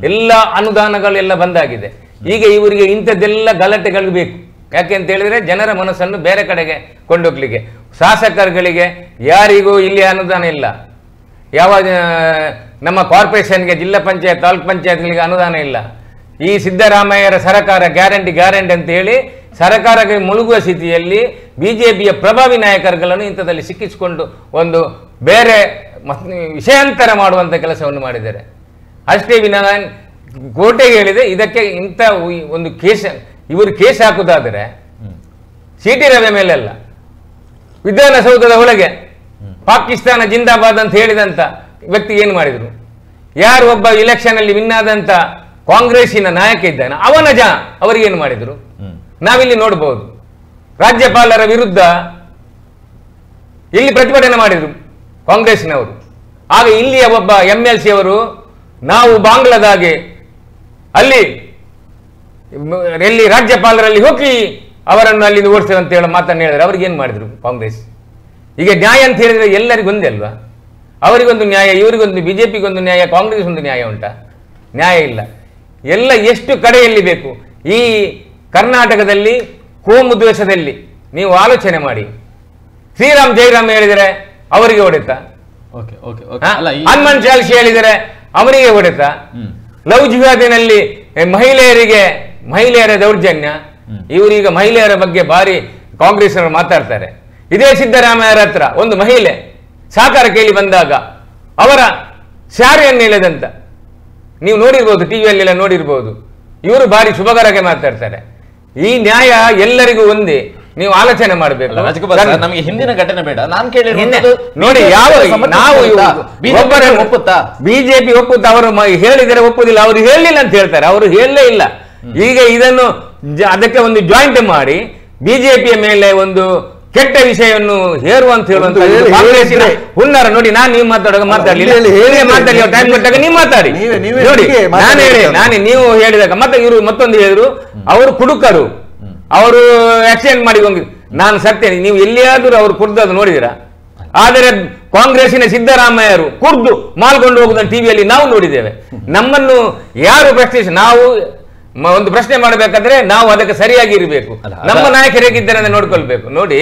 ಎಲ್ಲ ಅನುದಾನಗಳೆಲ್ಲ ಬಂದಾಗಿದೆ. ಈಗ ಇವರಿಗೆ ಇಂಥದ್ದೆಲ್ಲ ಗಲಾಟೆಗಳು ಬೇಕು. ಯಾಕೆ ಅಂತ ಹೇಳಿದರೆ ಜನರ ಮನಸ್ಸನ್ನು ಬೇರೆ ಕಡೆಗೆ ಕೊಂಡೋಗ್ಲಿಕ್ಕೆ. ಶಾಸಕರುಗಳಿಗೆ ಯಾರಿಗೂ ಇಲ್ಲಿ ಅನುದಾನ ಇಲ್ಲ. ಯಾವ ನಮ್ಮ ಕಾರ್ಪೊರೇಷನ್ಗೆ, ಜಿಲ್ಲಾ ಪಂಚಾಯತ್, ತಾಲೂಕ್ ಪಂಚಾಯತ್ಗಳಿಗೆ ಅನುದಾನ ಇಲ್ಲ. ಈ ಸಿದ್ದರಾಮಯ್ಯರ ಸರ್ಕಾರ ಗ್ಯಾರಂಟಿ ಅಂತ ಹೇಳಿ ಸರ್ಕಾರಕ್ಕೆ ಮುಳುಗುವ ಸ್ಥಿತಿಯಲ್ಲಿ ಬಿಜೆಪಿಯ ಪ್ರಭಾವಿ ನಾಯಕರುಗಳನ್ನು ಇಂಥದಲ್ಲಿ ಸಿಕ್ಕಿಸಿಕೊಂಡು ಒಂದು ಬೇರೆ ವಿಷಯಾಂತರ ಮಾಡುವಂಥ ಕೆಲಸವನ್ನು ಮಾಡಿದ್ದಾರೆ. ಅಷ್ಟೇ ವಿನಃ ಕೋರ್ಟಿಗೆ ಹೇಳಿದೆ ಇದಕ್ಕೆ ಇಂಥ ಒಂದು ಇವರು ಕೇಸ್ ಹಾಕುವುದಾದರೆ CT ರವಿ ಮೇಲೆಲ್ಲ ವಿಧಾನಸೌಧದ ಒಳಗೆ ಪಾಕಿಸ್ತಾನ ಜಿಂದಾಬಾದ್ ಅಂತ ಹೇಳಿದಂಥ ವ್ಯಕ್ತಿ ಏನು ಮಾಡಿದ್ರು? ಯಾರು ಒಬ್ಬ ಇಲೆಕ್ಷನ್ ಅಲ್ಲಿ ವಿನ್ ಆದಂತ ಕಾಂಗ್ರೆಸ್ಸಿನ ನಾಯಕ ಇದ್ದಾನೆ ಅವನ ಅವರಿಗೇನು ಮಾಡಿದ್ರು ನಾವಿಲ್ಲಿ ನೋಡಬಹುದು. ರಾಜ್ಯಪಾಲರ ವಿರುದ್ಧ ಇಲ್ಲಿ ಪ್ರತಿಭಟನೆ ಮಾಡಿದ್ರು ಕಾಂಗ್ರೆಸ್ನವರು. ಆಗ ಇಲ್ಲಿಯ ಒಬ್ಬ MLC ಅವರು ನಾವು ಬಾಂಗ್ಲಾದಾಗೆ ಅಲ್ಲಿ ರಾಜ್ಯಪಾಲರಲ್ಲಿ ಹೋಗಿ ಅವರನ್ನು ಅಲ್ಲಿ ಓಡಿಸ್ತೇವೆ ಅಂತ ಹೇಳಿ ಮಾತನ್ನು ಹೇಳಿದ್ರೆ ಅವ್ರಿಗೆ ಏನು ಮಾಡಿದ್ರು ಕಾಂಗ್ರೆಸ್? ಈಗ ನ್ಯಾಯ ಅಂತ ಹೇಳಿದ್ರೆ ಎಲ್ಲರಿಗೂ ಒಂದೇ ಅಲ್ವಾ? ಅವರಿಗೊಂದು ನ್ಯಾಯ, ಇವರಿಗೊಂದು, ಬಿಜೆಪಿಗೊಂದು ನ್ಯಾಯ, ಕಾಂಗ್ರೆಸ್ ಒಂದು ನ್ಯಾಯ ಉಂಟಾ? ನ್ಯಾಯ ಇಲ್ಲ. ಎಲ್ಲ ಎಷ್ಟು ಕಡೆಯಲ್ಲಿ ಬೇಕು. ಈ ಕರ್ನಾಟಕದಲ್ಲಿ ಕೋಮು ದ್ವೇಷದಲ್ಲಿ ನೀವು ಆಲೋಚನೆ ಮಾಡಿ. ಶ್ರೀರಾಮ್ ಜೈರಾಮ್ ಹೇಳಿದರೆ ಅವರಿಗೆ ಹೊಡೆತ, ಓಕೆ ಓಕೆ ಓಕೆ ಅಲ್ಲ ಹನುಮಾನ್ ಚಾಲಿಸಿ ಹೇಳಿದರೆ ಅವರಿಗೆ ಹೊಡೆತ, ಲವ್ ಜಿಹಾದಿನಲ್ಲಿ ಮಹಿಳೆಯರ ದೌರ್ಜನ್ಯ, ಇವರೀಗ ಮಹಿಳೆಯರ ಬಗ್ಗೆ ಬಾರಿ ಕಾಂಗ್ರೆಸ್ ಮಾತಾಡ್ತಾರೆ. ಇದೇ ಸಿದ್ದರಾಮಯ್ಯರ ಹತ್ರ ಒಂದು ಮಹಿಳೆ ಸಾಕಾರ ಕೇಳಿ ಬಂದಾಗ ಅವರ ಶಾರಿಯನ್ನು ಹೇಳಿದಂತ ನೀವು ನೋಡಿರ್ಬೋದು, ಟಿವಿಯಲ್ಲೆಲ್ಲ ನೋಡಿರ್ಬೋದು. ಇವರು ಬಾರಿ ಶುಭಕರಕ್ಕೆ ಮಾತಾಡ್ತಾರೆ. ಈ ನ್ಯಾಯ ಎಲ್ಲರಿಗೂ ಒಂದೇ, ನೀವು ಆಲೋಚನೆ ಮಾಡಬೇಕು. ನಮಗೆ ಹಿಂದಿನ ಘಟನೆ ಬೇಡ, ನಾನು ಕೇಳಿ ನೋಡಿ ಯಾವ ನಾವು ಬಿಜೆಪಿ ಒಪ್ಪುತ್ತಾ, ಅವರು ಹೇಳಿದರೆ ಒಪ್ಪುದಿಲ್ಲ, ಅವರು ಹೇಳಲಿಲ್ಲ ಅಂತ ಹೇಳ್ತಾರೆ, ಅವರು ಹೇಳಲೇ ಇಲ್ಲ. ಈಗ ಇದನ್ನು ಅದಕ್ಕೆ ಒಂದು ಜಾಯಿಂಟ್ ಮಾಡಿ ಬಿಜೆಪಿಯ ಮೇಲೆ ಒಂದು ಕೆಟ್ಟ ವಿಷಯವನ್ನು ಹೇರುವ ಅಂತ ಹೇಳುವಂತ ಕಾಂಗ್ರೆಸ್ಸಿನ ಹುನ್ನಾರ ನೋಡಿ. ನಾನು ನೀವು ಮಾತಾಡಲಿಲ್ಲ, ಟೈಮ್ ಕೊಟ್ಟಾಗ ನೀವು ಮಾತಾಡಿ ನೋಡಿ. ನಾನು ನೀವು ಹೇಳಿದಾಗ ಮತ್ತೆ ಇವರು ಮತ್ತೊಂದು ಹೇಳಿದ್ರು, ಅವರು ಕುಡುಕರು, ಅವರು ಆಕ್ಸಿಡೆಂಟ್ ಮಾಡಿ ಹೋಗಿದ್ರು. ನಾನು ಸತ್ಯ, ನೀವು ಎಲ್ಲಿಯಾದ್ರೂ ಅವರು ಕುಡ್ದದ್ದು ನೋಡಿದಿರಾ? ಆದರೆ ಕಾಂಗ್ರೆಸ್ಸಿನ ಸಿದ್ದರಾಮಯ್ಯರು ಕುಡ್ದು ಮಾಲ್ಕೊಂಡು ಹೋಗುದನ್ನು ಟಿವಿಯಲ್ಲಿ ನಾವು ನೋಡಿದ್ದೇವೆ. ನಮ್ಮನ್ನು ಯಾರು ಪ್ರಶ್ನಿಸಿ, ನಾವು ಒಂದು ಪ್ರಶ್ನೆ ಮಾಡಬೇಕಾದ್ರೆ ನಾವು ಅದಕ್ಕೆ ಸರಿಯಾಗಿ ಇರಬೇಕು. ನಮ್ಮ ನಾಯಕರು ಹೇಗಿದ್ದಾರೆ ಅಂತ ನೋಡ್ಕೊಳ್ಬೇಕು. ನೋಡಿ,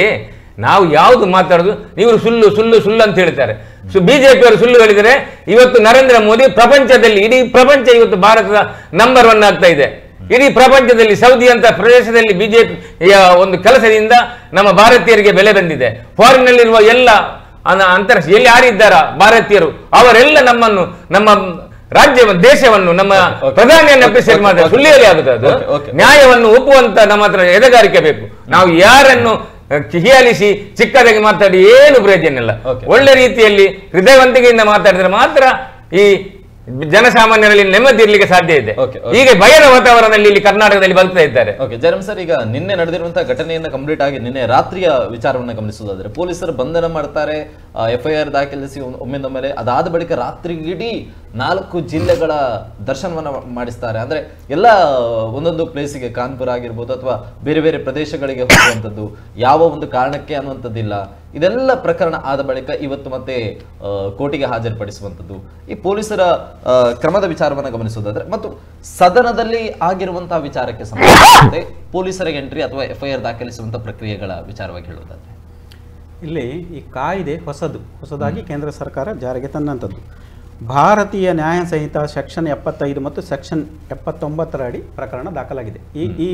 ನಾವು ಯಾವುದು ಮಾತಾಡೋದು, ನೀವು ಸುಳ್ಳು ಸುಳ್ಳು ಸುಳ್ಳು ಅಂತ ಹೇಳ್ತಾರೆ. ಬಿಜೆಪಿಯವರು ಸುಳ್ಳು ಹೇಳಿದರೆ ಇವತ್ತು ನರೇಂದ್ರ ಮೋದಿ ಪ್ರಪಂಚದಲ್ಲಿ, ಇಡೀ ಪ್ರಪಂಚ ಇವತ್ತು ಭಾರತದ ನಂಬರ್ 1 ಆಗ್ತಾ ಇದೆ. ಇಡೀ ಪ್ರಪಂಚದಲ್ಲಿ ಸೌದಿ ಅಂತ ಪ್ರದೇಶದಲ್ಲಿ ಬಿಜೆಪಿಯ ಒಂದು ಕೆಲಸದಿಂದ ನಮ್ಮ ಭಾರತೀಯರಿಗೆ ಬೆಲೆ ಬಂದಿದೆ. ಫಾರಿನ್ ನಲ್ಲಿರುವ ಎಲ್ಲ ಅಂತಾರಾಷ್ಟ್ರೀಯ ಎಲ್ಲಿ ಯಾರಿದ್ದಾರ ಭಾರತೀಯರು ಅವರೆಲ್ಲ ನಮ್ಮನ್ನು, ನಮ್ಮ ದೇಶವನ್ನು, ನಮ್ಮ ಪ್ರಧಾನಿಯನ್ನು ಅಪ್ರಿಸಿಯೇಟ್ ಮಾಡಿದ್ರೆ ಸುಳ್ಳಿಯಲ್ಲಿ ಆಗುತ್ತೆ. ಅದು ನ್ಯಾಯವನ್ನು ಒಪ್ಪುವಂತ ನಮ್ಮ ಹತ್ರ ಎದೆಗಾರಿಕೆ ಬೇಕು. ನಾವು ಯಾರನ್ನು ಹೀಯಾಲಿಸಿ ಚಿಕ್ಕದಾಗಿ ಮಾತಾಡಿ ಏನು ಪ್ರಯೋಜನ ಇಲ್ಲ. ಒಳ್ಳೆ ರೀತಿಯಲ್ಲಿ ಹೃದಯವಂತಿಕೆಯಿಂದ ಮಾತಾಡಿದ್ರೆ ಮಾತ್ರ ಈ ಜನಸಾಮಾನ್ಯರಲ್ಲಿ ನೆಮ್ಮದಿ ಇರಲಿಕ್ಕೆ ಸಾಧ್ಯ ಇದೆ. ಈಗ ಭಯದ ವಾತಾವರಣದಲ್ಲಿ ಇಲ್ಲಿ ಕರ್ನಾಟಕದಲ್ಲಿ ಬದುಕ್ತಾ ಇದ್ದಾರೆ. ಓಕೆ ಜಯರಾಮ್ ಸರ್, ಈಗ ನಿನ್ನೆ ನಡೆದಿರುವಂತಹ ಘಟನೆಯನ್ನು ಕಂಪ್ಲೀಟ್ ಆಗಿ ನಿನ್ನೆ ರಾತ್ರಿಯ ವಿಚಾರವನ್ನು ಗಮನಿಸುವುದಾದ್ರೆ, ಪೊಲೀಸರು ಬಂಧನ ಮಾಡ್ತಾರೆ, FIR ದಾಖಲಿಸಿ ಒಮ್ಮೆಂದೊಮ್ಮೆಲೆ, ಅದಾದ ಬಳಿಕ ರಾತ್ರಿಗಿಡೀ 4 ಜಿಲ್ಲೆಗಳ ದರ್ಶನವನ್ನ ಮಾಡಿಸ್ತಾರೆ. ಅಂದ್ರೆ ಎಲ್ಲ ಒಂದೊಂದು ಪ್ಲೇಸಿಗೆ, ಕಾನ್ಪುರ ಆಗಿರ್ಬೋದು ಅಥವಾ ಬೇರೆ ಬೇರೆ ಪ್ರದೇಶಗಳಿಗೆ ಹೋಗುವಂಥದ್ದು, ಯಾವ ಒಂದು ಕಾರಣಕ್ಕೆ ಅನ್ನುವಂಥದ್ದಿಲ್ಲ. ಇದೆಲ್ಲ ಪ್ರಕರಣ ಆದ ಬಳಿಕ ಇವತ್ತು ಮತ್ತೆ ಕೋರ್ಟಿಗೆ ಹಾಜರುಪಡಿಸುವಂಥದ್ದು, ಈ ಪೊಲೀಸರ ಕ್ರಮದ ವಿಚಾರವನ್ನು ಗಮನಿಸುವುದಾದ್ರೆ ಮತ್ತು ಸದನದಲ್ಲಿ ಆಗಿರುವಂತಹ ವಿಚಾರಕ್ಕೆ ಸಂಬಂಧಿಸಿದಂತೆ ಪೊಲೀಸರಿಗೆ ಎಂಟ್ರಿ ಅಥವಾ FIR ದಾಖಲಿಸುವಂತಹ ಪ್ರಕ್ರಿಯೆಗಳ ವಿಚಾರವಾಗಿ ಹೇಳುವುದಾದ್ರೆ, ಇಲ್ಲಿ ಈ ಕಾಯ್ದೆ ಹೊಸದಾಗಿ ಕೇಂದ್ರ ಸರ್ಕಾರ ಜಾರಿಗೆ ತಂದಂಥದ್ದು. ಭಾರತೀಯ ನ್ಯಾಯ ಸಂಹಿತಾ ಸೆಕ್ಷನ್ 75 ಮತ್ತು ಸೆಕ್ಷನ್ 79 ಅಡಿ ಪ್ರಕರಣ ದಾಖಲಾಗಿದೆ. ಈ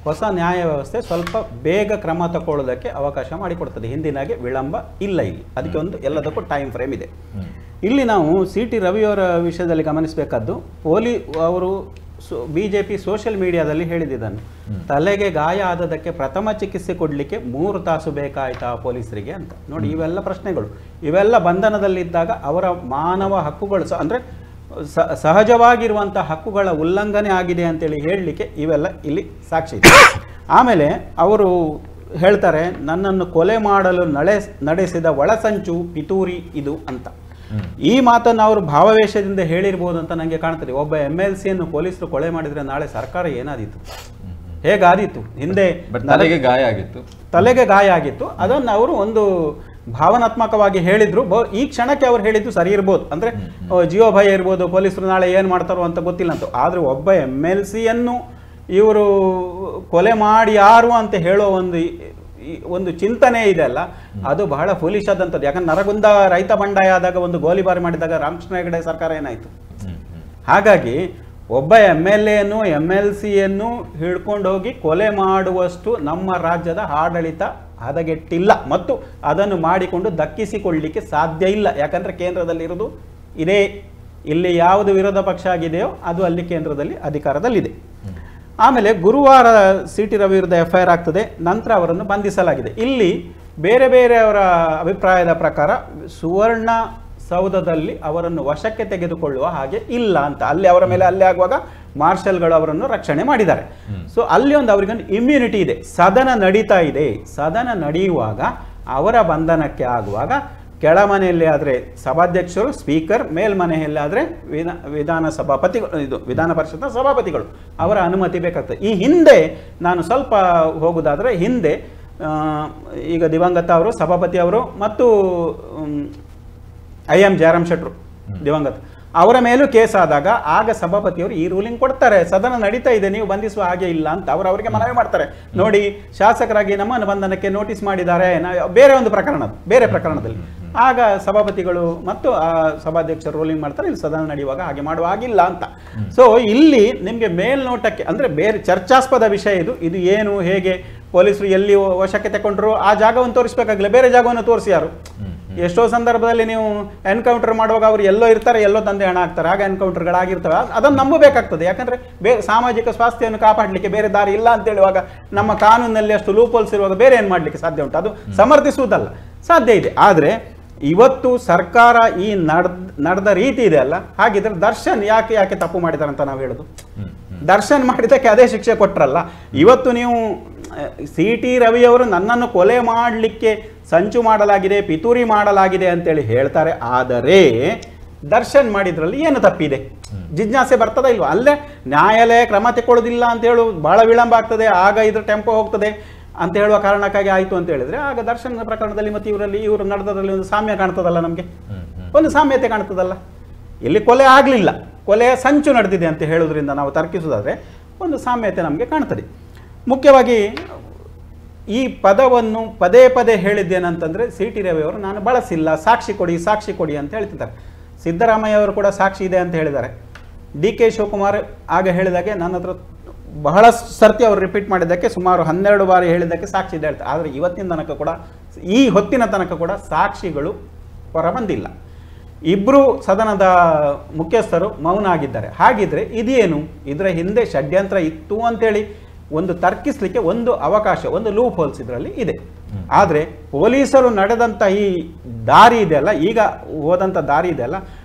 ಹೊಸ ನ್ಯಾಯ ವ್ಯವಸ್ಥೆ ಸ್ವಲ್ಪ ಬೇಗ ಕ್ರಮ ತಗೊಳ್ಳೋದಕ್ಕೆ ಅವಕಾಶ ಮಾಡಿಕೊಡ್ತದೆ. ಹಿಂದಿನಾಗೆ ವಿಳಂಬ ಇಲ್ಲ ಇಲ್ಲಿ. ಅದಕ್ಕೆ ಒಂದು ಎಲ್ಲದಕ್ಕೂ ಟೈಮ್ ಫ್ರೇಮ್ ಇದೆ. ಇಲ್ಲಿ ನಾವು CT ರವಿಯವರ ವಿಷಯದಲ್ಲಿ ಗಮನಿಸಬೇಕಾದ್ದು, ಅವರು BJP ಸೋಷಿಯಲ್ ಮೀಡಿಯಾದಲ್ಲಿ ಹೇಳಿದ್ದನ್ನು, ತಲೆಗೆ ಗಾಯ ಆದದಕ್ಕೆ ಪ್ರಥಮ ಚಿಕಿತ್ಸೆ ಕೊಡಲಿಕ್ಕೆ 3 ತಾಸು ಬೇಕಾಯ್ತಾ ಪೊಲೀಸರಿಗೆ ಅಂತ. ನೋಡಿ, ಇವೆಲ್ಲ ಪ್ರಶ್ನೆಗಳು, ಇವೆಲ್ಲ ಬಂಧನದಲ್ಲಿದ್ದಾಗ ಅವರ ಮಾನವ ಹಕ್ಕುಗಳು ಅಂದರೆ ಸಹಜವಾಗಿರುವಂಥ ಹಕ್ಕುಗಳ ಉಲ್ಲಂಘನೆ ಆಗಿದೆ ಅಂತೇಳಿ ಹೇಳಲಿಕ್ಕೆ ಇವೆಲ್ಲ ಇಲ್ಲಿ ಸಾಕ್ಷಿ ಇದೆ. ಆಮೇಲೆ ಅವರು ಹೇಳ್ತಾರೆ, ನನ್ನನ್ನು ಕೊಲೆ ಮಾಡಲು ನಡೆಸಿದ ಒಳಸಂಚು ಪಿತೂರಿ ಇದು ಅಂತ. ಈ ಮಾತನ್ನು ಅವರು ಭಾವಾವೇಶದಿಂದ ಹೇಳಿರ್ಬೋದು ಅಂತ ನನಗೆ ಕಾಣ್ತದೆ. ಒಬ್ಬ MLCಯನ್ನು ಪೊಲೀಸರು ಕೊಲೆ ಮಾಡಿದರೆ ನಾಳೆ ಸರ್ಕಾರ ಏನಾದೀತು, ಹೇಗಾದೀತು? ಹಿಂದೆ ತಲೆಗೆ ಗಾಯ ಆಗಿತ್ತು, ಅದನ್ನು ಅವರು ಒಂದು ಭಾವನಾತ್ಮಕವಾಗಿ ಹೇಳಿದ್ರು. ಈ ಕ್ಷಣಕ್ಕೆ ಅವ್ರು ಹೇಳಿದ್ದು ಸರಿ ಇರ್ಬೋದು, ಅಂದರೆ ಜೀವ ಭಯ ಇರ್ಬೋದು, ಪೊಲೀಸರು ನಾಳೆ ಏನು ಮಾಡ್ತಾರೋ ಅಂತ ಗೊತ್ತಿಲ್ಲ ಅಂತ. ಆದರೆ ಒಬ್ಬ MLCಯನ್ನು ಇವರು ಕೊಲೆ ಮಾಡಿ ಯಾರು ಅಂತ ಹೇಳೋ ಒಂದು ಚಿಂತನೆ ಇದೆಯಲ್ಲ, ಅದು ಬಹಳ ಫುಲಿಶ್ ಆದಂಥದ್ದು. ಯಾಕಂದ್ರೆ ನರಗುಂದ ರೈತ ಬಂಡಾಯ ಆದಾಗ ಒಂದು ಗೋಲಿಬಾರಿ ಮಾಡಿದಾಗ ರಾಮಕೃಷ್ಣ ಹೆಗಡೆ ಸರ್ಕಾರ ಏನಾಯಿತು. ಹಾಗಾಗಿ ಒಬ್ಬ MLAಯನ್ನು MLCಯನ್ನು ಹಿಡ್ಕೊಂಡು ಹೋಗಿ ಕೊಲೆ ಮಾಡುವಷ್ಟು ನಮ್ಮ ರಾಜ್ಯದ ಆಡಳಿತ ಹದಗೆಟ್ಟಿಲ್ಲ ಮತ್ತು ಅದನ್ನು ಮಾಡಿಕೊಂಡು ದಕ್ಕಿಸಿಕೊಳ್ಳಲಿಕ್ಕೆ ಸಾಧ್ಯ ಇಲ್ಲ. ಯಾಕಂದರೆ ಕೇಂದ್ರದಲ್ಲಿರೋದು ಇದೇ, ಇಲ್ಲಿ ಯಾವುದು ವಿರೋಧ ಪಕ್ಷ ಆಗಿದೆಯೋ ಅದು ಅಲ್ಲಿ ಕೇಂದ್ರದಲ್ಲಿ ಅಧಿಕಾರದಲ್ಲಿದೆ. ಆಮೇಲೆ ಗುರುವಾರ CT ರವಿ ವಿರುದ್ಧ FIR ಆಗ್ತದೆ, ನಂತರ ಅವರನ್ನು ಬಂಧಿಸಲಾಗಿದೆ. ಇಲ್ಲಿ ಬೇರೆ ಬೇರೆಯವರ ಅಭಿಪ್ರಾಯದ ಪ್ರಕಾರ ಸುವರ್ಣ ಸೌಧದಲ್ಲಿ ಅವರನ್ನು ವಶಕ್ಕೆ ತೆಗೆದುಕೊಳ್ಳುವ ಹಾಗೆ ಇಲ್ಲ ಅಂತ. ಅಲ್ಲಿ ಅವರ ಮೇಲೆ ಅಲ್ಲೇ ಆಗುವಾಗ ಮಾರ್ಷಲ್ಗಳು ಅವರನ್ನು ರಕ್ಷಣೆ ಮಾಡಿದ್ದಾರೆ. ಸೊ ಅಲ್ಲಿ ಒಂದು ಅವರಿಗೊಂದು ಇಮ್ಯುನಿಟಿ ಇದೆ. ಸದನ ನಡೀತಾ ಇದೆ, ಸದನ ನಡೆಯುವಾಗ ಅವರ ಬಂಧನಕ್ಕೆ ಆಗುವಾಗ ಕೆಳಮನೆಯಲ್ಲಿ ಆದರೆ ಸಭಾಧ್ಯಕ್ಷರು, ಸ್ಪೀಕರ್, ಮೇಲ್ಮನೆಯಲ್ಲಿ ಆದರೆ ವಿಧಾನ ಪರಿಷತ್ನ ಸಭಾಪತಿಗಳು ಅವರ ಅನುಮತಿ ಬೇಕಾಗ್ತದೆ. ಈ ಹಿಂದೆ ನಾನು ಸ್ವಲ್ಪ ಹೋಗುವುದಾದರೆ, ಹಿಂದೆ ಈಗ ದಿವಂಗತ ಅವರು, ಸಭಾಪತಿ ಅವರು ಮತ್ತು IM ಜಯರಾಮ್ ಶೆಟ್ಟರು ದಿವಂಗತ, ಅವರ ಮೇಲೂ ಕೇಸ್ ಆದಾಗ ಆಗ ಸಭಾಪತಿಯವರು ಈ ರೂಲಿಂಗ್ ಕೊಡ್ತಾರೆ, ಸದನ ನಡೀತಾ ಇದೆ, ನೀವು ಬಂಧಿಸುವ ಹಾಗೆ ಇಲ್ಲ ಅಂತ ಅವರಿಗೆ ಮನವಿ ಮಾಡ್ತಾರೆ. ನೋಡಿ, ಶಾಸಕರಾಗಿ ನಮ್ಮನ್ನು ಬಂಧನಕ್ಕೆ ನೋಟಿಸ್ ಮಾಡಿದ್ದಾರೆ, ಬೇರೆ ಒಂದು ಬೇರೆ ಪ್ರಕರಣದಲ್ಲಿ, ಆಗ ಸಭಾಪತಿಗಳು ಮತ್ತು ಸಭಾಧ್ಯಕ್ಷರು ರೂಲಿಂಗ್ ಮಾಡ್ತಾರೆ, ಇಲ್ಲಿ ಸದನ ನಡೆಯುವಾಗ ಹಾಗೆ ಮಾಡುವ ಹಾಗಿಲ್ಲ ಅಂತ. ಸೊ ಇಲ್ಲಿ ನಿಮಗೆ ಮೇಲ್ನೋಟಕ್ಕೆ ಅಂದ್ರೆ ಬೇರೆ ಚರ್ಚಾಸ್ಪದ ವಿಷಯ ಇದು ಏನು ಹೇಗೆ ಪೊಲೀಸರು ಎಲ್ಲಿ ವಶಕ್ಕೆ ತಗೊಂಡ್ರು ಆ ಜಾಗವನ್ನು ತೋರಿಸಬೇಕಾಗಿಲ್ಲ, ಬೇರೆ ಜಾಗವನ್ನು ತೋರಿಸಿ ಯಾರು. ಎಷ್ಟೋ ಸಂದರ್ಭದಲ್ಲಿ ನೀವು ಎನ್ಕೌಂಟರ್ ಮಾಡುವಾಗ ಅವರು ಎಲ್ಲೋ ಇರ್ತಾರೆ, ಎಲ್ಲೋ ತಂದೆ ಹಣ ಹಾಕ್ತಾರೆ, ಆಗ ಎನ್ಕೌಂಟರ್ಗಳಾಗಿರ್ತವೆ. ಅದನ್ನು ನಂಬಬೇಕಾಗ್ತದೆ, ಯಾಕಂದ್ರೆ ಸಾಮಾಜಿಕ ಸ್ವಾಸ್ಥ್ಯವನ್ನು ಕಾಪಾಡಲಿಕ್ಕೆ ಬೇರೆ ದಾರಿ ಇಲ್ಲ ಅಂತ ಹೇಳುವಾಗ, ನಮ್ಮ ಕಾನೂನಲ್ಲಿ ಅಷ್ಟು ಲೂಪೋಲ್ಸ್ ಇರುವಾಗ ಬೇರೆ ಏನು ಮಾಡಲಿಕ್ಕೆ ಸಾಧ್ಯ ಉಂಟು? ಅದು ಸಮರ್ಥಿಸುವುದಲ್ಲ, ಸಾಧ್ಯ ಇದೆ. ಆದರೆ ಇವತ್ತು ಸರ್ಕಾರ ಈ ನಡೆದ ರೀತಿ ಇದೆ ಅಲ್ಲ, ಹಾಗಿದ್ರೆ ದರ್ಶನ್ ಯಾಕೆ ತಪ್ಪು ಮಾಡಿದ್ದಾರೆ ಅಂತ ನಾವು ಹೇಳೋದು? ದರ್ಶನ್ ಮಾಡಿದ್ದಕ್ಕೆ ಅದೇ ಶಿಕ್ಷೆ ಕೊಟ್ರಲ್ಲ. ಇವತ್ತು ನೀವು CT ರವಿಯವರು ನನ್ನನ್ನು ಕೊಲೆ ಮಾಡಲಿಕ್ಕೆ ಸಂಚು ಮಾಡಲಾಗಿದೆ, ಪಿತೂರಿ ಮಾಡಲಾಗಿದೆ ಅಂತೇಳಿ ಹೇಳ್ತಾರೆ. ಆದರೆ ದರ್ಶನ್ ಮಾಡಿದ್ರಲ್ಲಿ ಏನು ತಪ್ಪಿದೆ? ಜಿಜ್ಞಾಸೆ ಬರ್ತದ ಇಲ್ವಾ? ಅಲ್ಲೇ ನ್ಯಾಯಾಲಯ ಕ್ರಮ ತಗೊಳ್ಳೋದಿಲ್ಲ ಅಂತ ಹೇಳು ಬಹಳ ವಿಳಂಬ ಆಗ್ತದೆ, ಆಗ ಇದ್ರ ಟೆಂಪೋ ಹೋಗ್ತದೆ ಅಂತ ಹೇಳುವ ಕಾರಣಕ್ಕಾಗಿ ಆಯಿತು ಅಂತ ಹೇಳಿದ್ರೆ, ಆಗ ದರ್ಶನ ಪ್ರಕರಣದಲ್ಲಿ ಮತ್ತು ಇವರು ನಡೆದರಲ್ಲಿ ಒಂದು ಸಾಮ್ಯ ಕಾಣ್ತದಲ್ಲ, ನಮಗೆ ಒಂದು ಸಾಮ್ಯತೆ ಕಾಣ್ತದಲ್ಲ. ಇಲ್ಲಿ ಕೊಲೆ ಆಗಲಿಲ್ಲ, ಕೊಲೆಯ ಸಂಚು ನಡೆದಿದೆ ಅಂತ ಹೇಳೋದ್ರಿಂದ ನಾವು ತರ್ಕಿಸೋದಾದರೆ ಒಂದು ಸಾಮ್ಯತೆ ನಮಗೆ ಕಾಣ್ತದೆ. ಮುಖ್ಯವಾಗಿ ಈ ಪದವನ್ನು ಪದೇ ಪದೇ ಹೇಳಿದ್ದೇನಂತಂದರೆ, CT ರವಿಯವರು ನಾನು ಬಳಸಿಲ್ಲ, ಸಾಕ್ಷಿ ಕೊಡಿ ಅಂತ ಹೇಳ್ತಿದ್ದಾರೆ. ಸಿದ್ದರಾಮಯ್ಯ ಅವರು ಕೂಡ ಸಾಕ್ಷಿ ಇದೆ ಅಂತ ಹೇಳಿದ್ದಾರೆ. DK ಶಿವಕುಮಾರ್ ಆಗ ಹೇಳಿದಾಗೆ ನನ್ನ ಹತ್ರ ಬಹಳ ಸರ್ತಿ ಅವರು ರಿಪೀಟ್ ಮಾಡಿದ್ದಕ್ಕೆ ಸುಮಾರು 12 ಬಾರಿ ಹೇಳಿದ್ದಕ್ಕೆ ಸಾಕ್ಷಿ ಇದೆ ಹೇಳ್ತಾರೆ. ಆದರೆ ಇವತ್ತಿನ ತನಕ ಕೂಡ, ಈ ಹೊತ್ತಿನ ತನಕ ಕೂಡ ಸಾಕ್ಷಿಗಳು ಹೊರ ಬಂದಿಲ್ಲ. ಇಬ್ಬರು ಸದನದ ಮುಖ್ಯಸ್ಥರು ಮೌನ ಆಗಿದ್ದಾರೆ. ಹಾಗಿದ್ರೆ ಇದೇನು? ಇದರ ಹಿಂದೆ ಷಡ್ಯಂತ್ರ ಇತ್ತು ಅಂತೇಳಿ ಒಂದು ತರ್ಕಿಸಲಿಕ್ಕೆ ಒಂದು ಅವಕಾಶ, ಒಂದು ಲೂಪ್ ಹೋಲ್ಸ್ ಇದರಲ್ಲಿ ಇದೆ. ಆದರೆ ಪೊಲೀಸರು ನಡೆದಂಥ ಈ ದಾರಿ ಇದೆಯಲ್ಲ, ಈಗ ಹೋದಂಥ ದಾರಿ ಇದೆಯಲ್ಲ,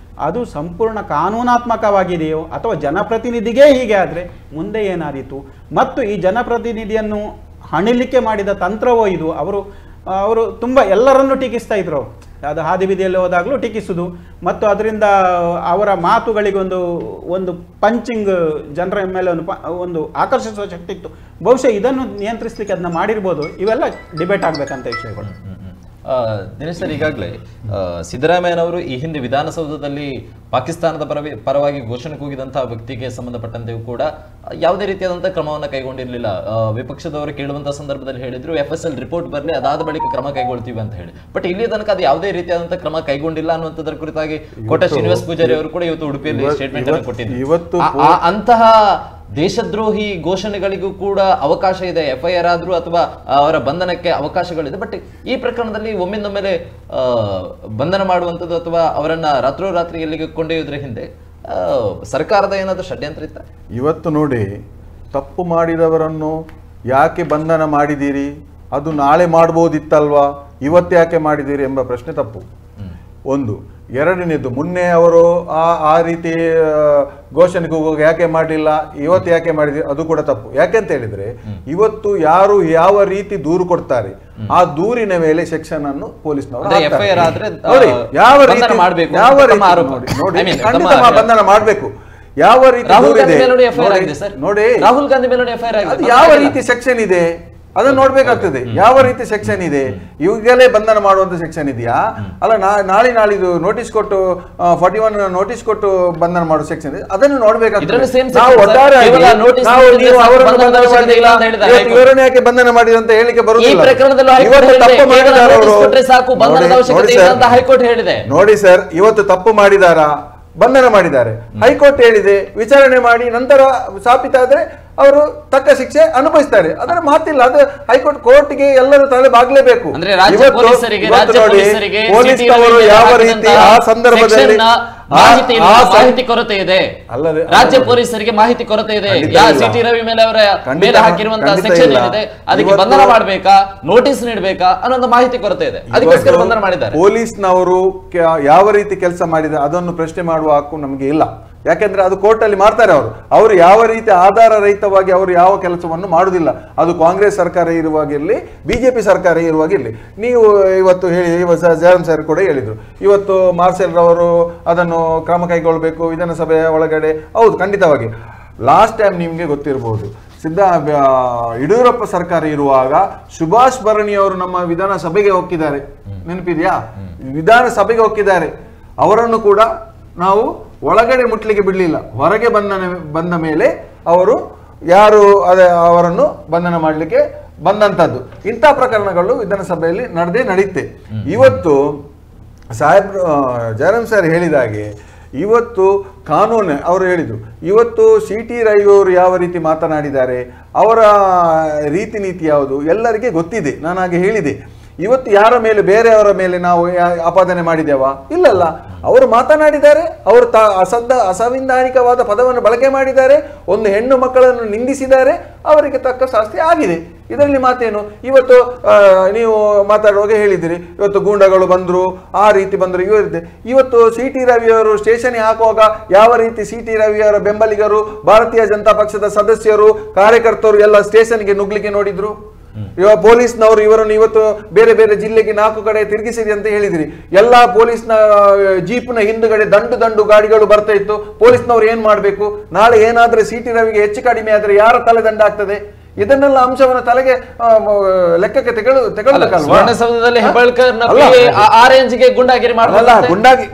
ಅದು ಸಂಪೂರ್ಣ ಕಾನೂನಾತ್ಮಕವಾಗಿದೆಯೋ ಅಥವಾ ಜನಪ್ರತಿನಿಧಿಗೆ ಹೀಗೆ ಆದರೆ ಮುಂದೆ ಏನಾದೀತು? ಮತ್ತು ಈ ಜನಪ್ರತಿನಿಧಿಯನ್ನು ಹಣಿಲಿಕ್ಕೆ ಮಾಡಿದ ತಂತ್ರವೋ ಇದು? ಅವರು ತುಂಬ ಎಲ್ಲರನ್ನೂ ಟೀಕಿಸ್ತಾ ಇದ್ರು. ಅದು ಹಾದಿ ಬೀದಿಯಲ್ಲಿ ಹೋದಾಗಲೂ ಟೀಕಿಸುವುದು, ಮತ್ತು ಅದರಿಂದ ಅವರ ಮಾತುಗಳಿಗೆ ಒಂದು ಪಂಚಿಂಗ್ ಜನರ ಮೇಲೆ ಒಂದು ಆಕರ್ಷಿಸುವ ಶಕ್ತಿ ಇತ್ತು. ಬಹುಶಃ ಇದನ್ನು ನಿಯಂತ್ರಿಸಲಿಕ್ಕೆ ಅದನ್ನ ಮಾಡಿರ್ಬೋದು. ಇವೆಲ್ಲ ಡಿಬೇಟ್ ಆಗಬೇಕಂತ ವಿಷಯಗಳು. ದಿನೇಶ್ ಸರ್, ಈಗಾಗಲೇ ಸಿದ್ದರಾಮಯ್ಯನವರು ಈ ಹಿಂದೆ ವಿಧಾನಸೌಧದಲ್ಲಿ ಪಾಕಿಸ್ತಾನದ ಪರವಾಗಿ ಘೋಷಣೆ ಕೂಗಿದಂತಹ ವ್ಯಕ್ತಿಗೆ ಸಂಬಂಧಪಟ್ಟಂತೆಯೂ ಕೂಡ ಯಾವುದೇ ರೀತಿಯಾದಂತಹ ಕ್ರಮವನ್ನು ಕೈಗೊಂಡಿರಲಿಲ್ಲ. ವಿಪಕ್ಷದವರು ಕೇಳುವಂತಹ ಸಂದರ್ಭದಲ್ಲಿ ಹೇಳಿದ್ರು FSL ರಿಪೋರ್ಟ್ ಬರಲಿ, ಅದಾದ ಬಳಿಕ ಕ್ರಮ ಕೈಗೊಳ್ತೀವಿ ಅಂತ ಹೇಳಿ. ಬಟ್ ಇಲ್ಲಿ ತನಕ ಅದು ಯಾವುದೇ ರೀತಿಯಾದಂತಹ ಕ್ರಮ ಕೈಗೊಂಡಿಲ್ಲ ಅನ್ನುವಂಥದ್ರ ಕುರಿತಾಗಿ ಕೋಟ ಶ್ರೀನಿವಾಸ್ ಪೂಜಾರಿ ಅವರು ಕೂಡ ಇವತ್ತು ಉಡುಪಿಯಲ್ಲಿ ಸ್ಟೇಟ್ಮೆಂಟ್ ಅನ್ನು ಕೊಟ್ಟಿದ್ರು. ಅಂತಹ ದೇಶದ್ರೋಹಿ ಘೋಷಣೆಗಳಿಗೂ ಕೂಡ ಅವಕಾಶ ಇದೆ, FIR ಆದ್ರೂ ಅಥವಾ ಅವರ ಬಂಧನಕ್ಕೆ ಅವಕಾಶಗಳಿದೆ. ಬಟ್ ಈ ಪ್ರಕರಣದಲ್ಲಿ ಒಮ್ಮಿಂದೊಮ್ಮೆಲೆ ಬಂಧನ ಮಾಡುವಂಥದ್ದು ಅಥವಾ ಅವರನ್ನ ರಾತ್ರೋರಾತ್ರಿ ಎಲ್ಲಿಗೆ ಕೊಂಡೊಯ್ಯೋದ್ರ ಹಿಂದೆ ಸರ್ಕಾರದ ಏನಾದರೂ ಷಡ್ಯಂತ್ರ ಇತ್ತ? ಇವತ್ತು ನೋಡಿ, ತಪ್ಪು ಮಾಡಿದವರನ್ನು ಯಾಕೆ ಬಂಧನ ಮಾಡಿದ್ದೀರಿ, ಅದು ನಾಳೆ ಮಾಡ್ಬೋದಿತ್ತಲ್ವಾ, ಇವತ್ತು ಯಾಕೆ ಮಾಡಿದ್ದೀರಿ ಎಂಬ ಪ್ರಶ್ನೆ ತಪ್ಪು. ಒಂದು. ಎರಡನೇದು, ಮುನ್ನೆ ಅವರು ಆ ರೀತಿ ಘೋಷಣೆಗೆ ಹೋಗುವಾಗ ಯಾಕೆ ಮಾಡಲಿಲ್ಲ, ಇವತ್ತು ಯಾಕೆ ಮಾಡಿದ್ರಿ, ಅದು ಕೂಡ ತಪ್ಪು. ಯಾಕೆಂತ ಹೇಳಿದ್ರೆ, ಇವತ್ತು ಯಾರು ಯಾವ ರೀತಿ ದೂರು ಕೊಡ್ತಾರೆ ಆ ದೂರಿನ ಮೇಲೆ ಸೆಕ್ಷನ್ ಅನ್ನು ಪೊಲೀಸ್ನವರು ಯಾವ ರೀತಿ ಬಂಧನ ಮಾಡಬೇಕು, ಯಾವ ರೀತಿ ನೋಡಿ, ರಾಹುಲ್ ಗಾಂಧಿ ಮೇಲೆ ಯಾವ ರೀತಿ ಸೆಕ್ಷನ್ ಇದೆ ಅದನ್ನ ನೋಡ್ಬೇಕಾಗ್ತದೆ. ಯಾವ ರೀತಿ ಸೆಕ್ಷನ್ ಇದೆ, ಇವಾಗಲೇ ಬಂಧನ ಮಾಡುವಂತ ಸೆಕ್ಷನ್ ಇದೆಯಾ, ಅಲ್ಲ ನಾಳಿದು ನೋಟಿಸ್ ಕೊಟ್ಟು 41 ನೋಟಿಸ್ ಕೊಟ್ಟು ಬಂಧನ ಮಾಡೋ ಸೆಕ್ಷನ್ ಇದೆ, ಅದನ್ನು ನೋಡ್ಬೇಕಾಗ್ತದೆ. ಇವರನ್ನ ಯಾಕೆ ಬಂಧನ ಮಾಡಿದ ಅಂತ ಹೇಳಿಕೆ ಬರುವುದಿಲ್ಲ. ನೋಡಿ ಸರ್, ಇವತ್ತು ತಪ್ಪು ಮಾಡಿದಾರಾ, ಬಂಧನ ಮಾಡಿದ್ದಾರೆ, ಹೈಕೋರ್ಟ್ ಹೇಳಿದೆ, ವಿಚಾರಣೆ ಮಾಡಿ ನಂತರ ಸಾಬೀತಾದ್ರೆ ಅವರು ತಕ್ಕ ಶಿಕ್ಷೆ ಅನುಭವಿಸ್ತಾರೆ. ಅದರ ಮಾತಿಲ್ಲ, ಅದು ಹೈಕೋರ್ಟ್ ಕೋರ್ಟ್ಗೆ ಎಲ್ಲರೂ ತಲೆ ಬಾಗ್ಲೇಬೇಕು. ಪೊಲೀಸ್ನವರು ಯಾವ ರೀತಿ ಆ ಸಂದರ್ಭದಲ್ಲಿ ಮಾಹಿತಿ ಕೊರತೆ ಇದೆ, ರಾಜ್ಯ ಪೊಲೀಸರಿಗೆ ಮಾಹಿತಿ ಕೊರತೆ ಇದೆ. CT ರವಿ ಮೇಲೆ ಅವರ ಮೇಲೆ ಹಾಕಿರುವಂತಹ ಸೆಕ್ಷನ್ ಏನಿದೆ ಅದಕ್ಕೆ ಬಂಧನ ಮಾಡಬೇಕಾ, ನೋಟಿಸ್ ನೀಡಬೇಕಾ ಅನ್ನೋ ಮಾಹಿತಿ ಕೊರತೆ ಇದೆ, ಅದಕ್ಕೋಸ್ಕರ ಬಂಧನ ಮಾಡಿದ್ದಾರೆ. ಪೊಲೀಸ್ನವರು ಯಾವ ರೀತಿ ಕೆಲಸ ಮಾಡಿದ ಅದನ್ನು ಪ್ರಶ್ನೆ ಮಾಡುವ ಹಕ್ಕು ನಮಗೆ ಇಲ್ಲ. ಯಾಕೆಂದ್ರೆ ಅದು ಕೋರ್ಟ್ ಅಲ್ಲಿ ಮಾಡ್ತಾರೆ. ಅವರು ಯಾವ ರೀತಿ ಆಧಾರ ರಹಿತವಾಗಿ ಅವರು ಯಾವ ಕೆಲಸವನ್ನು ಮಾಡುವುದಿಲ್ಲ. ಅದು ಕಾಂಗ್ರೆಸ್ ಸರ್ಕಾರ ಇರುವಾಗಿರಲಿ, BJP ಸರ್ಕಾರ ಇರುವಾಗಿರಲಿ. ನೀವು ಇವತ್ತು ಹೇಳಿ, ಜಯರಾಮ್ ಸರ್ ಕೂಡ ಹೇಳಿದ್ರು, ಇವತ್ತು ಮಾರ್ಷಲ್ ರವರು ಅದನ್ನು ಕ್ರಮ ಕೈಗೊಳ್ಳಬೇಕು ವಿಧಾನಸಭೆಯ ಒಳಗಡೆ. ಹೌದು, ಖಂಡಿತವಾಗಿ. ಲಾಸ್ಟ್ ಟೈಮ್ ನಿಮ್ಗೆ ಗೊತ್ತಿರಬಹುದು, ಯಡಿಯೂರಪ್ಪ ಸರ್ಕಾರ ಇರುವಾಗ ಸುಭಾಷ್ ಭರಣಿ ಅವರು ನಮ್ಮ ವಿಧಾನಸಭೆಗೆ ಹೋಗಿದ್ದಾರೆ, ನೆನಪಿದೆಯಾ? ವಿಧಾನಸಭೆಗೆ ಹೋಗಿದ್ದಾರೆ. ಅವರನ್ನು ಕೂಡ ನಾವು ಒಳಗಡೆ ಮುಟ್ಲಿಕ್ಕೆ ಬಿಡಲಿಲ್ಲ. ಹೊರಗೆ ಬಂದ ಮೇಲೆ ಅವರು ಯಾರು ಅವರನ್ನು ಬಂಧನ ಮಾಡಲಿಕ್ಕೆ ಬಂದಂಥದ್ದು. ಇಂಥ ಪ್ರಕರಣಗಳು ವಿಧಾನಸಭೆಯಲ್ಲಿ ನಡೀತೆ. ಇವತ್ತು ಸಾಹೇಬ್ ಜಯರಾಮ್ ಸರ್ ಹೇಳಿದ ಹಾಗೆ ಇವತ್ತು ಕಾನೂನು ಅವರು ಹೇಳಿದರು, ಇವತ್ತು CT ರವಿ ಅವರು ಯಾವ ರೀತಿ ಮಾತನಾಡಿದ್ದಾರೆ, ಅವರ ರೀತಿ ನೀತಿ ಯಾವುದು ಎಲ್ಲರಿಗೆ ಗೊತ್ತಿದೆ. ನಾನು ಹಾಗೆ ಹೇಳಿದೆ. ಇವತ್ತು ಯಾರ ಮೇಲೆ ಬೇರೆಯವರ ಮೇಲೆ ನಾವು ಆಪಾದನೆ ಮಾಡಿದ್ದೇವಾ? ಇಲ್ಲಲ್ಲ. ಅವರು ಮಾತನಾಡಿದ್ದಾರೆ, ಅವರು ಅಸಂವಿಧಾನಿಕವಾದ ಪದವನ್ನು ಬಳಕೆ ಮಾಡಿದ್ದಾರೆ, ಒಂದು ಹೆಣ್ಣು ಮಕ್ಕಳನ್ನು ನಿಂದಿಸಿದ್ದಾರೆ, ಅವರಿಗೆ ತಕ್ಕ ಶಾಸ್ತಿ ಆಗಿದೆ. ಇದರಲ್ಲಿ ಮಾತೇನು? ಇವತ್ತು ನೀವು ಮಾತಾಡುವಾಗ ಹೇಳಿದಿರಿ, ಇವತ್ತು ಗೂಂಡಗಳು ಬಂದರು, ಆ ರೀತಿ ಬಂದರು, ಇವತ್ತು CT ರವಿಯವರು ಸ್ಟೇಷನ್ಗೆ ಹಾಕುವಾಗ ಯಾವ ರೀತಿ CT ರವಿಯವರ ಬೆಂಬಲಿಗರು, ಭಾರತೀಯ ಜನತಾ ಪಕ್ಷದ ಸದಸ್ಯರು, ಕಾರ್ಯಕರ್ತರು ಎಲ್ಲ ಸ್ಟೇಷನ್ಗೆ ನುಗ್ಲಿಕ್ಕೆ ನೋಡಿದ್ರು. ಇವಾಗ ಪೊಲೀಸ್ನವರು ಇವರನ್ನು ಇವತ್ತು ಬೇರೆ ಬೇರೆ ಜಿಲ್ಲೆಗೆ 4 ಕಡೆ ತಿರುಗಿಸಿರಿ ಅಂತ ಹೇಳಿದಿರಿ. ಎಲ್ಲಾ ಪೊಲೀಸ್ನ ಜೀಪ್ನ ಹಿಂದುಗಡೆ ದಂಡು ಗಾಡಿಗಳು ಬರ್ತಾ ಇತ್ತು. ಪೊಲೀಸ್ನವರು ಏನ್ ಮಾಡ್ಬೇಕು? ನಾಳೆ ಏನಾದ್ರೆ CT ರವಿಗೆ ಹೆಚ್ಚು ಕಡಿಮೆ ಆದ್ರೆ ಯಾರ ತಲೆ ದಂಡ ಆಗ್ತದೆ? ಇದನ್ನೆಲ್ಲ ಅಂಶವನ್ನು ತಲೆಗೆ ಲೆಕ್ಕಕ್ಕೆ ಸುವರ್ಣಸೌಧದಲ್ಲಿ ಹೆಬ್ಬಾಳ್ಕರ್ನ ಆರೆಂಜ್ಗೆ ಗುಂಡಾಗಿರಿ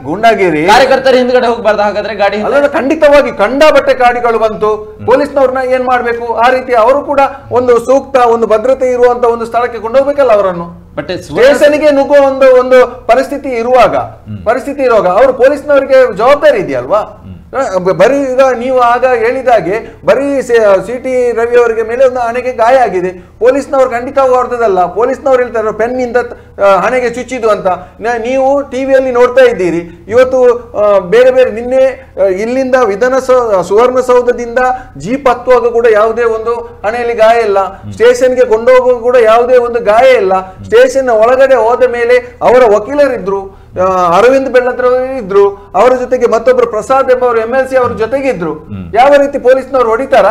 ಗುಂಡಾಗಿರಿ ಕಾರ್ಯಕರ್ತರ ಹಿಂದ್ಗಡೆ ಹೋಗ್ಬಾರ್ದು. ಹಾಗಾದ್ರೆ ಗಾಡಿ ಖಂಡಿತವಾಗಿ ಕಂಡಾಬಟ್ಟೆ ಗಾಡಿಗಳು ಬಂತು. ಪೊಲೀಸ್ನವ್ರನ್ನ ಏನ್ ಮಾಡ್ಬೇಕು? ಆ ರೀತಿ ಅವರು ಕೂಡ ಒಂದು ಸೂಕ್ತ ಒಂದು ಭದ್ರತೆ ಇರುವಂತ ಒಂದು ಸ್ಥಳಕ್ಕೆ ಕೊಂಡೋಗ್ಬೇಕಲ್ಲ ಅವರನ್ನು. ಸ್ಟೇಷನ್ಗೆ ನುಗ್ಗುವ ಒಂದು ಪರಿಸ್ಥಿತಿ ಇರುವಾಗ ಅವರು ಪೊಲೀಸ್ನವರಿಗೆ ಜವಾಬ್ದಾರಿ ಇದೆಯಲ್ವಾ? ಬರೀ ಈಗ ನೀವು ಆಗ ಹೇಳಿದಾಗೆ ಬರೀ CT ರವಿ ಅವರಿಗೆ ಮೇಲೆ ಒಂದು ಹಣೆಗೆ ಗಾಯ ಆಗಿದೆ. ಪೊಲೀಸ್ನವರು ಖಂಡಿತವಾಗಿ ಹೊರದಲ್ಲ. ಪೊಲೀಸ್ನವ್ರು ಹೇಳ್ತಾರೆ ಪೆನ್ನಿಂದ ಹಣೆಗೆ ಚುಚ್ಚಿದು ಅಂತ. ನೀವು ಟಿವಿಯಲ್ಲಿ ನೋಡ್ತಾ ಇದ್ದೀರಿ. ಇವತ್ತು ಬೇರೆ ಬೇರೆ ನಿನ್ನೆ ಇಲ್ಲಿಂದ ಸುವರ್ಣಸೌಧದಿಂದ ಜೀಪ್ ಹತ್ತುವಾಗ ಕೂಡ ಯಾವುದೇ ಒಂದು ಹಣೆಯಲ್ಲಿ ಗಾಯ ಇಲ್ಲ. ಸ್ಟೇಷನ್ಗೆ ಕೊಂಡೋಗುವಾಗ ಕೂಡ ಯಾವುದೇ ಒಂದು ಗಾಯ ಇಲ್ಲ. ಸ್ಟೇಷನ್ ಒಳಗಡೆ ಹೋದ ಮೇಲೆ ಅವರ ವಕೀಲರಿದ್ರು, ಅರವಿಂದ್ ಬೆಳ್ಳತ್ರ ಇದ್ರು, ಅವರ ಜೊತೆಗೆ ಮತ್ತೊಬ್ರು ಪ್ರಸಾದ್ ಎಂಬವರು MLC ಅವ್ರ ಜೊತೆಗೆ ಇದ್ರು. ಯಾವ ರೀತಿ ಪೊಲೀಸ್ನವ್ರು ಹೊಡಿತಾರ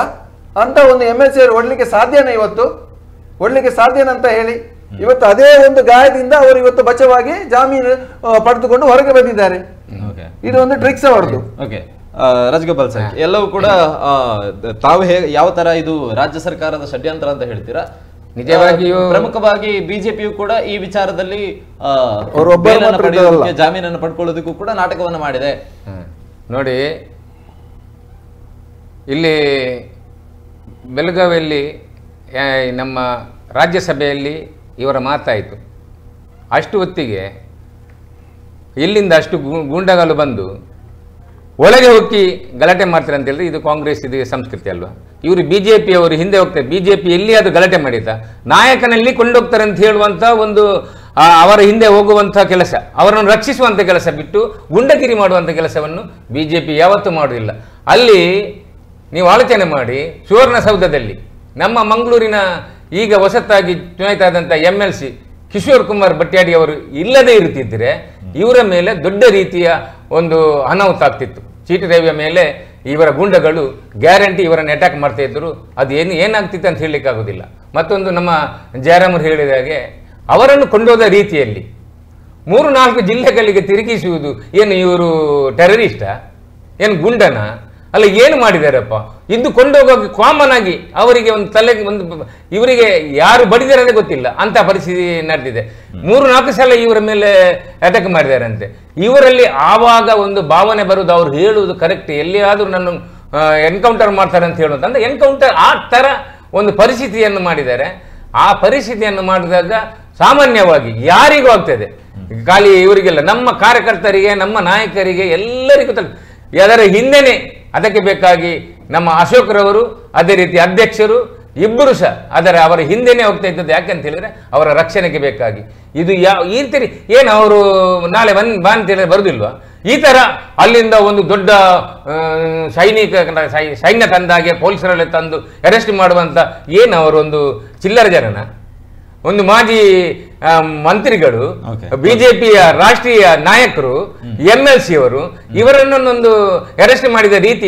ಅಂತ ಒಂದು MLC ಅವರು ಹೊಡ್ಲಿಕ್ಕೆ ಸಾಧ್ಯನಾ? ಹೊಡ್ಲಿಕ್ಕೆ ಸಾಧ್ಯನಂತ ಹೇಳಿ. ಇವತ್ತು ಅದೇ ಒಂದು ಗಾಯದಿಂದ ಅವರು ಇವತ್ತು ಬಚಾವಾಗಿ ಜಾಮೀನು ಪಡೆದುಕೊಂಡು ಹೊರಗೆ ಬಂದಿದ್ದಾರೆ. ಇದು ಒಂದು ಟ್ರಿಕ್ಸ್ ಅವರದ್ದು. ರಾಜಗೋಪಾಲ್ ಸರ್, ಎಲ್ಲವೂ ಕೂಡ ತಾವು ಯಾವ ತರ ಇದು ರಾಜ್ಯ ಸರ್ಕಾರದ ಷಡ್ಯಂತ್ರ ಅಂತ ಹೇಳ್ತೀರಾ? ನಿಜವಾಗಿಯೂ ಪ್ರಮುಖವಾಗಿ ಬಿಜೆಪಿಯು ಕೂಡ ಈ ವಿಚಾರದಲ್ಲಿ ಜಾಮೀನನ್ನು ಪಡ್ಕೊಳ್ಳೋದಕ್ಕೂ ಕೂಡ ನಾಟಕವನ್ನು ಮಾಡಿದೆ. ನೋಡಿ, ಇಲ್ಲಿ ಬೆಳಗಾವಿಯಲ್ಲಿ ನಮ್ಮ ರಾಜ್ಯಸಭೆಯಲ್ಲಿ ಇವರ ಮಾತಾಯಿತು. ಅಷ್ಟು ಹೊತ್ತಿಗೆ ಇಲ್ಲಿಂದ ಅಷ್ಟು ಗೂಂಡಗಳು ಬಂದು ಒಳಗೆ ಹೋಗಿ ಗಲಾಟೆ ಮಾಡ್ತಾರೆ ಅಂತ ಹೇಳಿದ್ರೆ ಇದು ಕಾಂಗ್ರೆಸ್ ಇದು ಸಂಸ್ಕೃತಿ ಅಲ್ವಾ? ಇವರು BJP ಅವರು ಹಿಂದೆ ಹೋಗ್ತಾರೆ. BJP ಎಲ್ಲಿ ಅದು ಗಲಾಟೆ ಮಾಡಿದ ನಾಯಕನಲ್ಲಿ ಕೊಂಡೋಗ್ತಾರೆ ಅಂತ ಹೇಳುವಂಥ ಒಂದು ಅವರ ಹಿಂದೆ ಹೋಗುವಂಥ ಕೆಲಸ, ಅವರನ್ನು ರಕ್ಷಿಸುವಂಥ ಕೆಲಸ ಬಿಟ್ಟು ಗುಂಡಗಿರಿ ಮಾಡುವಂಥ ಕೆಲಸವನ್ನು BJP ಯಾವತ್ತೂ ಮಾಡುವುದಿಲ್ಲ. ಅಲ್ಲಿ ನೀವು ಆಲೋಚನೆ ಮಾಡಿ, ಸುವರ್ಣಸೌಧದಲ್ಲಿ ನಮ್ಮ ಮಂಗಳೂರಿನ ಈಗ ಹೊಸತಾಗಿ ಚುನಾಯಿತಾದಂಥ MLC ಕಿಶೋರ್ ಕುಮಾರ್ ಬಟ್ಯಾಡಿ ಅವರು ಇಲ್ಲದೇ ಇರುತ್ತಿದ್ದರೆ ಇವರ ಮೇಲೆ ದೊಡ್ಡ ರೀತಿಯ ಒಂದು ಅನಾಹುತ ಆಗ್ತಿತ್ತು. CT ರವಿಯ ಮೇಲೆ ಇವರ ಗುಂಡಗಳು ಗ್ಯಾರಂಟಿ ಇವರನ್ನು ಅಟ್ಯಾಕ್ ಮಾಡ್ತಾ ಇದ್ದರು. ಅದು ಏನಾಗ್ತಿತ್ತು ಅಂತ ಹೇಳಲಿಕ್ಕಾಗೋದಿಲ್ಲ. ಮತ್ತೊಂದು ನಮ್ಮ ಜಯರಾಮರು ಹೇಳಿದ ಹಾಗೆ ಅವರನ್ನು ಕೊಂಡೋದ ರೀತಿಯಲ್ಲಿ 3-4 ಜಿಲ್ಲೆಗಳಿಗೆ ತಿರುಗಿಸುವುದು ಏನು ಇವರು ಟೆರರಿಸ್ಟಾ? ಏನು ಗುಂಡನ? ಅಲ್ಲ, ಏನು ಮಾಡಿದಾರಪ್ಪ? ಇದು ಕೊಂಡೋಗೋಕೆ ಕಾಮನ್ ಆಗಿ ಅವರಿಗೆ ಒಂದು ತಲೆಗೆ ಒಂದು ಇವರಿಗೆ ಯಾರು ಬಡಿದಾರೆ ಗೊತ್ತಿಲ್ಲ ಅಂತ ಪರಿಸ್ಥಿತಿ ನಡೆದಿದೆ. 3-4 ಸಲ ಇವರ ಮೇಲೆ ಅಟ್ಯಾಕ್ ಮಾಡಿದಾರಂತೆ. ಇವರಲ್ಲಿ ಆವಾಗ ಒಂದು ಭಾವನೆ ಬರುವುದು, ಅವ್ರು ಹೇಳುವುದು ಕರೆಕ್ಟ್, ಎಲ್ಲಿಯಾದರೂ ನನ್ನ ಎನ್ಕೌಂಟರ್ ಮಾಡ್ತಾರೆ ಅಂತ ಹೇಳುವಂತ ಅಂದ್ರೆ ಎನ್ಕೌಂಟರ್ ಆ ಥರ ಒಂದು ಪರಿಸ್ಥಿತಿಯನ್ನು ಮಾಡಿದ್ದಾರೆ. ಆ ಪರಿಸ್ಥಿತಿಯನ್ನು ಮಾಡಿದಾಗ ಸಾಮಾನ್ಯವಾಗಿ ಯಾರಿಗೂ ಆಗ್ತದೆ, ಖಾಲಿ ಇವರಿಗೆಲ್ಲ, ನಮ್ಮ ಕಾರ್ಯಕರ್ತರಿಗೆ, ನಮ್ಮ ನಾಯಕರಿಗೆ, ಎಲ್ಲರಿಗೂ ಅದರ ಹಿಂದೆನೆ ಅದಕ್ಕೆ ಬೇಕಾಗಿ ನಮ್ಮ ಅಶೋಕ್ರವರು, ಅದೇ ರೀತಿ ಅಧ್ಯಕ್ಷರು ಇಬ್ಬರು ಸಹ ಅವರ ಹಿಂದೆನೇ ಹೋಗ್ತಾ ಇದ್ದದ್ದು. ಯಾಕಂತ ಹೇಳಿದ್ರೆ ಅವರ ರಕ್ಷಣೆಗೆ ಬೇಕಾಗಿ. ಇದು ಈ ರೀತಿ ಏನು ಅವರು ನಾಳೆ ಬಾ ಅಂತ ಹೇಳಿದ್ರೆ ಬರುದಿಲ್ವಾ? ಈ ತರ ಅಲ್ಲಿಂದ ಒಂದು ದೊಡ್ಡ ಸೈನ್ಯ ತಂದಾಗೆ ಪೊಲೀಸರಲ್ಲಿ ತಂದು ಅರೆಸ್ಟ್ ಮಾಡುವಂತ ಏನು ಅವರೊಂದು ಚಿಲ್ಲರೆ ಜನನ? ಒಂದು ಮಾಜಿ ಮಂತ್ರಿಗಳು, ಬಿಜೆಪಿಯ ರಾಷ್ಟ್ರೀಯ ನಾಯಕರು, MLC ಅವರು ಇವರನ್ನೊಂದು ಅರೆಸ್ಟ್ ಮಾಡಿದ ರೀತಿ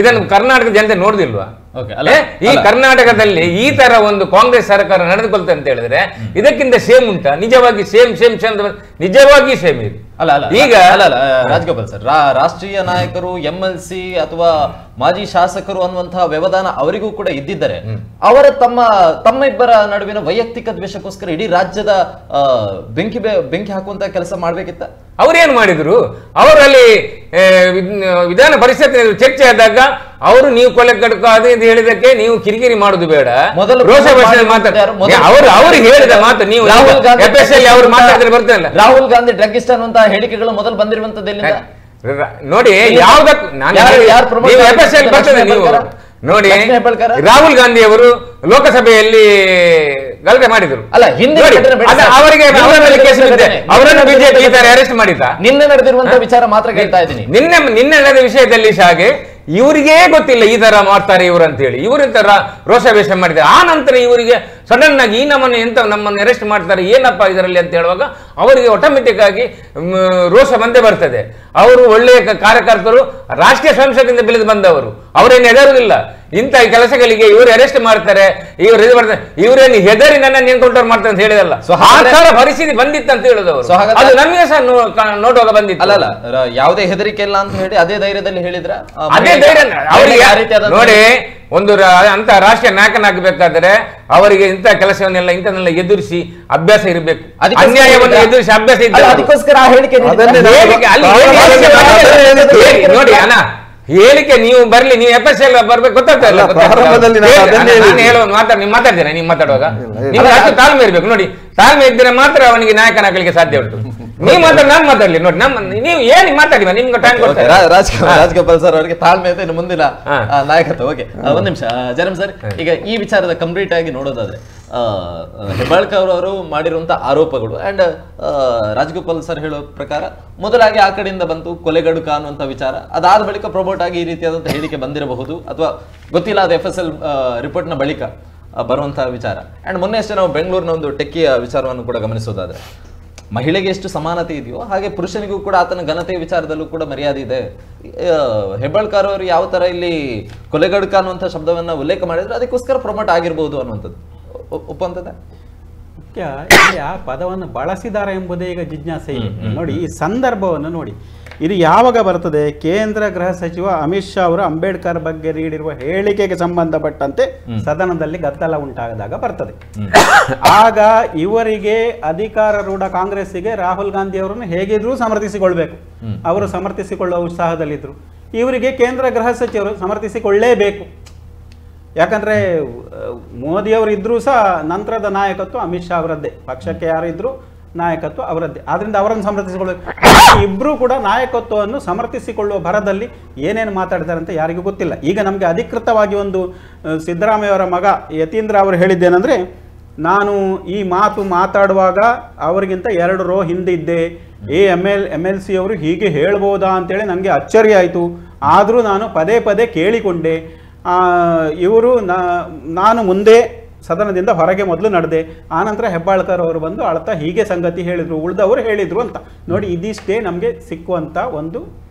ಇದನ್ನು ಕರ್ನಾಟಕದ ಜನತೆ ನೋಡುದಿಲ್ವಾ? ಈ ಕರ್ನಾಟಕದಲ್ಲಿ ಈ ತರ ಒಂದು ಕಾಂಗ್ರೆಸ್ ಸರ್ಕಾರ ನಡೆದುಕೊಳ್ತದೆ ಅಂತ ಹೇಳಿದ್ರೆ ಇದಕ್ಕಿಂತ ಸೇಮ್ ಉಂಟಾ? ನಿಜವಾಗಿ ಸೇಮ್ ನಿಜವಾಗಿ ಸೇಮ್ ಇದು ಈಗ ರಾಜಗೋಪಾಲ್ ಸರ್, ರಾಷ್ಟ್ರೀಯ ನಾಯಕರು, MLC ಅಥವಾ ಮಾಜಿ ಶಾಸಕರು ಅನ್ನುವಂತಹ ವ್ಯವಧಾನ ಅವರಿಗೂ ಕೂಡ ಇದ್ದಿದ್ದರೆ ಅವರ ತಮ್ಮ ಇಬ್ಬರ ನಡುವಿನ ವೈಯಕ್ತಿಕ ದ್ವೇಷಕ್ಕೋಸ್ಕರ ಇಡೀ ರಾಜ್ಯದ ಬೆಂಕಿ ಹಾಕುವಂತ ಕೆಲಸ ಮಾಡ್ಬೇಕಿತ್ತ? ಅವ್ರೇನು ಮಾಡಿದ್ರು? ಅವರಲ್ಲಿ ವಿಧಾನ ಪರಿಷತ್ ಚರ್ಚೆ ಆದಾಗ ಅವರು ನೀವು ಕೊಲೆ ಕಡ್ಕೋ ಅದು ಇದು ಹೇಳಿದಕ್ಕೆ ನೀವು ಕಿರಿಕಿರಿ ಮಾಡುದು ಬೇಡ, ಮೊದಲು ರೋಷ ಅವರು ಹೇಳಿದ ಮಾತು ನೀವು ಅವ್ರು ಮಾತಾಡಿದ್ರೆ ಬರ್ತಲ್ಲ. ರಾಹುಲ್ ಗಾಂಧಿ ಡ್ರಗ್ಗಿಸ್ಟ್ ಅನ್ನುವಂತ ಹೇಳಿಕೆಗಳು ಮೊದಲು ಬಂದಿರುವಂತದ್ದು ಎಲ್ಲಿಂದ ನೋಡಿ? ಯಾವ್ದಕ್ಕೂ ನೋಡಿ, ರಾಹುಲ್ ಗಾಂಧಿ ಅವರು ಲೋಕಸಭೆಯಲ್ಲಿ ಗಲಾಟೆ ಮಾಡಿದ್ರು ಅಲ್ಲ, ಹಿಂದೆ ಅವರಿಗೆ ಅವರನ್ನು ಬಿಜೆಪಿ ಈ ತರ ಅರೆಸ್ಟ್ ಮಾಡಿದ್ದ. ನಿನ್ನೆ ನಡೆದಿರುವಂತಹ ವಿಚಾರ ಮಾತ್ರ ಕೇಳ್ತಾ ಇದ್ದೀನಿ. ನಿನ್ನೆ ನಡೆದ ವಿಷಯದಲ್ಲಿ ಹಾಗೆ ಇವರಿಗೇ ಗೊತ್ತಿಲ್ಲ ಈ ತರ ಮಾಡ್ತಾರೆ ಇವರು ಅಂತ ಹೇಳಿ ಇವರು ತರ ರೋಷಾವೇಶ ಮಾಡಿದ್ದಾರೆ. ಆ ನಂತರ ಇವರಿಗೆ ಸಡನ್ ಆಗಿ ಈ ನಮ್ಮನ್ನು ಅರೆಸ್ಟ್ ಮಾಡ್ತಾರೆ ಏನಪ್ಪ ಇದರಲ್ಲಿ ಅಂತ ಹೇಳುವಾಗ ಅವರಿಗೆ ಆಟೋಮೆಟಿಕ್ ಆಗಿ ರೋಷ ಬಂದೇ ಬರ್ತದೆ. ಅವರು ಒಳ್ಳೆಯ ಕಾರ್ಯಕರ್ತರು, ರಾಷ್ಟ್ರೀಯ ಸಂಸದಿಂದ ಬೆಳೆದು ಬಂದವರು, ಅವರೇನು ಹೆದರುವುದಿಲ್ಲ. ಇಂಥ ಕೆಲಸಗಳಿಗೆ ಇವರು ಅರೆಸ್ಟ್ ಮಾಡ್ತಾರೆ, ಇವರು ಇದು ಮಾಡ್ತಾರೆ, ಇವರೇನು ಹೆದರಿ ನನ್ನ ನಿಂತ್ಕೊಂಡವ್ರು ಮಾಡ್ತಾರೆ ಅಂತ ಹೇಳಿದಲ್ಲ. ಆ ತರ ಪರಿಸ್ಥಿತಿ ಬಂದಿತ್ತು ಅಂತ ಹೇಳುದವರು, ಅದು ನಮಗೆ ಸಹ ನೋಡುವಾಗ ಬಂದಿತ್ತು. ಅಲ್ಲ ಯಾವುದೇ ಹೆದರಿಕೆ ಇಲ್ಲ ಅಂತ ಹೇಳಿ ಅದೇ ಧೈರ್ಯದಲ್ಲಿ ಹೇಳಿದ್ರ? ಅದೇ ಧೈರ್ಯ ಅವರಿಗೆ ನೋಡಿ. ಒಂದು ಅಂತ ರಾಷ್ಟ್ರೀಯ ನಾಯಕನಾಗಬೇಕಾದ್ರೆ ಅವರಿಗೆ ಇಂಥ ಕೆಲಸವನ್ನೆಲ್ಲ ಇಂಥನ್ನೆಲ್ಲ ಎದುರಿಸಿ ಅಭ್ಯಾಸ ಇರಬೇಕು, ಅನ್ಯಾಯವನ್ನು ಎದುರಿಸಿ ಅಭ್ಯಾಸ ಇದ್ದರೆ ಅದಕ್ಕೋಸ್ಕರ ಆ ಹೇಳಿಕೆ ನೋಡಿ ಅಣ್ಣ, ಹೇಳಿಕೆ ನೀವು ಬರ್ಲಿ, ನೀವು FSL ಬರ್ಬೇಕು ಗೊತ್ತಾಗ್ತಲ್ಲ. ನಾನು ಹೇಳುವ ಮಾತಾಡ್ತೇನೆ, ನೀವು ಮಾತಾಡುವಾಗ ನಿಮ್ಗೆ ಅಷ್ಟು ತಾಳ್ಮೆ ಇರ್ಬೇಕು. ನೋಡಿ, ತಾಳ್ಮೆ ಇದ್ದರೆ ಮಾತ್ರ ಅವನಿಗೆ ನಾಯಕನಾಗಲಿಕ್ಕೆ ಸಾಧ್ಯ ಉಂಟು. ನೀವು ಮಾತಾಡಿ, ನಾನು ಮಾತಾಡ್ಲಿ. ನೋಡಿ, ನೀವು ಏನು ಮಾತಾಡಿ, ನಿಮ್ಗೆ ಟೈಮ್ ಕೊಡ್ತಾರೆ. ರಾಜ್ಗೋಪಾಲ್ ಸರ್ ಅವರಿಗೆ ತಾಳ್ಮೆ ಇದೆ, ಇನ್ನು ಮುಂದಿನ ನಾಯಕತ್ವ. ಓಕೆ, ಒಂದ್ ನಿಮಿಷ ಜರಂ ಸರ್, ಈಗ ಈ ವಿಚಾರದ ಕಂಪ್ಲೀಟ್ ಆಗಿ ನೋಡೋದಾದ್ರೆ ಹೆಬ್ಬಾಳ್ಕರ್ ಅವರು ಮಾಡಿರುವಂತ ಆರೋಪಗಳು ಅಂಡ್ ರಾಜ್ಗೋಪಾಲ್ ಸರ್ ಹೇಳೋ ಪ್ರಕಾರ ಮೊದಲಾಗಿ ಆ ಕಡೆಯಿಂದ ಬಂತು ಕೊಲೆಗಡುಕ ಅನ್ನುವಂತ ವಿಚಾರ, ಅದಾದ ಬಳಿಕ ಪ್ರೊಮೋಟ್ ಆಗಿ ಈ ರೀತಿಯಾದಂತಹ ಹೇಳಿಕೆ ಬಂದಿರಬಹುದು ಅಥವಾ ಗೊತ್ತಿಲ್ಲ, ಅದು FSL ರಿಪೋರ್ಟ್ ನ ಬಳಿಕ ಬರುವಂತಹ ವಿಚಾರ. ಅಂಡ್ ಮೊನ್ನೆ ಅಷ್ಟೇ ನಾವು ಬೆಂಗಳೂರಿನ ಒಂದು ಟೆಕ್ಕಿಯ ವಿಚಾರವನ್ನು ಕೂಡ ಗಮನಿಸೋದಾದ್ರೆ ಮಹಿಳೆಗೆ ಎಷ್ಟು ಸಮಾನತೆ ಇದೆಯೋ ಹಾಗೆ ಪುರುಷನಿಗೂ ಕೂಡ ಆತನ ಘನತೆಯ ವಿಚಾರದಲ್ಲೂ ಕೂಡ ಮರ್ಯಾದೆ ಇದೆ. ಹೆಬ್ಬಾಳ್ಕರ್ ಅವರು ಯಾವ ತರ ಇಲ್ಲಿ ಕೊಲೆಗಡುಕ ಅನ್ನುವಂಥ ಶಬ್ದವನ್ನ ಉಲ್ಲೇಖ ಮಾಡಿದ್ರೆ ಅದಕ್ಕೋಸ್ಕರ ಪ್ರೊಮೋಟ್ ಆಗಿರ್ಬೋದು ಅನ್ನುವಂಥದ್ದು ಒಪ್ಪಂತದ ಮುಖ್ಯ. ಇಲ್ಲಿ ಆ ಪದವನ್ನು ಬಳಸಿದ್ದಾರೆ ಎಂಬುದೇ ಈಗ ಜಿಜ್ಞಾಸೆ ಇದೆ. ನೋಡಿ, ಈ ಸಂದರ್ಭವನ್ನು ನೋಡಿ, ಇದು ಯಾವಾಗ ಬರ್ತದೆ? ಕೇಂದ್ರ ಗೃಹ ಸಚಿವ ಅಮಿತ್ ಶಾ ಅವರು ಅಂಬೇಡ್ಕರ್ ಬಗ್ಗೆ ನೀಡಿರುವ ಹೇಳಿಕೆಗೆ ಸಂಬಂಧಪಟ್ಟಂತೆ ಸದನದಲ್ಲಿ ಗದ್ದಲ ಉಂಟಾದಾಗ ಬರ್ತದೆ. ಆಗ ಇವರಿಗೆ ಅಧಿಕಾರಾರೂಢ ಕಾಂಗ್ರೆಸ್ಸಿಗೆ ರಾಹುಲ್ ಗಾಂಧಿ ಅವರನ್ನು ಹೇಗಿದ್ರೂ ಸಮರ್ಥಿಸಿಕೊಳ್ಬೇಕು. ಅವರು ಸಮರ್ಥಿಸಿಕೊಳ್ಳುವ ಉತ್ಸಾಹದಲ್ಲಿದ್ದರು. ಇವರಿಗೆ ಕೇಂದ್ರ ಗೃಹ ಸಚಿವರು ಸಮರ್ಥಿಸಿಕೊಳ್ಳೇಬೇಕು. ಯಾಕಂದರೆ ಮೋದಿಯವರು ಇದ್ರೂ ಸಹ ನಂತರದ ನಾಯಕತ್ವ ಅಮಿತ್ ಶಾ ಅವರದ್ದೇ, ಪಕ್ಷಕ್ಕೆ ಯಾರಿದ್ರು ನಾಯಕತ್ವ ಅವರದ್ದೇ. ಆದ್ದರಿಂದ ಅವರನ್ನು ಸಮರ್ಥಿಸಿಕೊಳ್ಳಬೇಕು. ಇಬ್ಬರೂ ಕೂಡ ನಾಯಕತ್ವವನ್ನು ಸಮರ್ಥಿಸಿಕೊಳ್ಳುವ ಭರದಲ್ಲಿ ಏನೇನು ಮಾತಾಡ್ತಾರೆ ಅಂತ ಯಾರಿಗೂ ಗೊತ್ತಿಲ್ಲ. ಈಗ ನಮಗೆ ಅಧಿಕೃತವಾಗಿ ಒಂದು ಸಿದ್ದರಾಮಯ್ಯ ಅವರ ಮಗ ಯತೀಂದ್ರ ಅವರು ಹೇಳಿದ್ದೇನೆಂದರೆ, ನಾನು ಈ ಮಾತು ಮಾತಾಡುವಾಗ ಅವರಿಗಿಂತ 2 ರೋ ಹಿಂದಿದ್ದೆ, MLC ಅವರು ಹೀಗೆ ಹೇಳ್ಬೋದಾ ಅಂತೇಳಿ ನನಗೆ ಅಚ್ಚರಿ ಆಯಿತು. ಆದರೂ ನಾನು ಪದೇ ಪದೇ ಕೇಳಿಕೊಂಡೆ. ಇವರು ನಾನು ಮುಂದೆ ಸದನದಿಂದ ಹೊರಗೆ ಮೊದಲು ನಡೆದೆ, ಆನಂತರ ಹೆಬ್ಬಾಳ್ಕರ್ ಅವರು ಬಂದು ಅಳ್ತಾ ಹೀಗೆ ಸಂಗತಿ ಹೇಳಿದರು, ಉಳಿದವರು ಹೇಳಿದರು ಅಂತ. ನೋಡಿ, ಇದಿಷ್ಟೇ ನಮಗೆ ಸಿಕ್ಕುವಂಥ ಒಂದು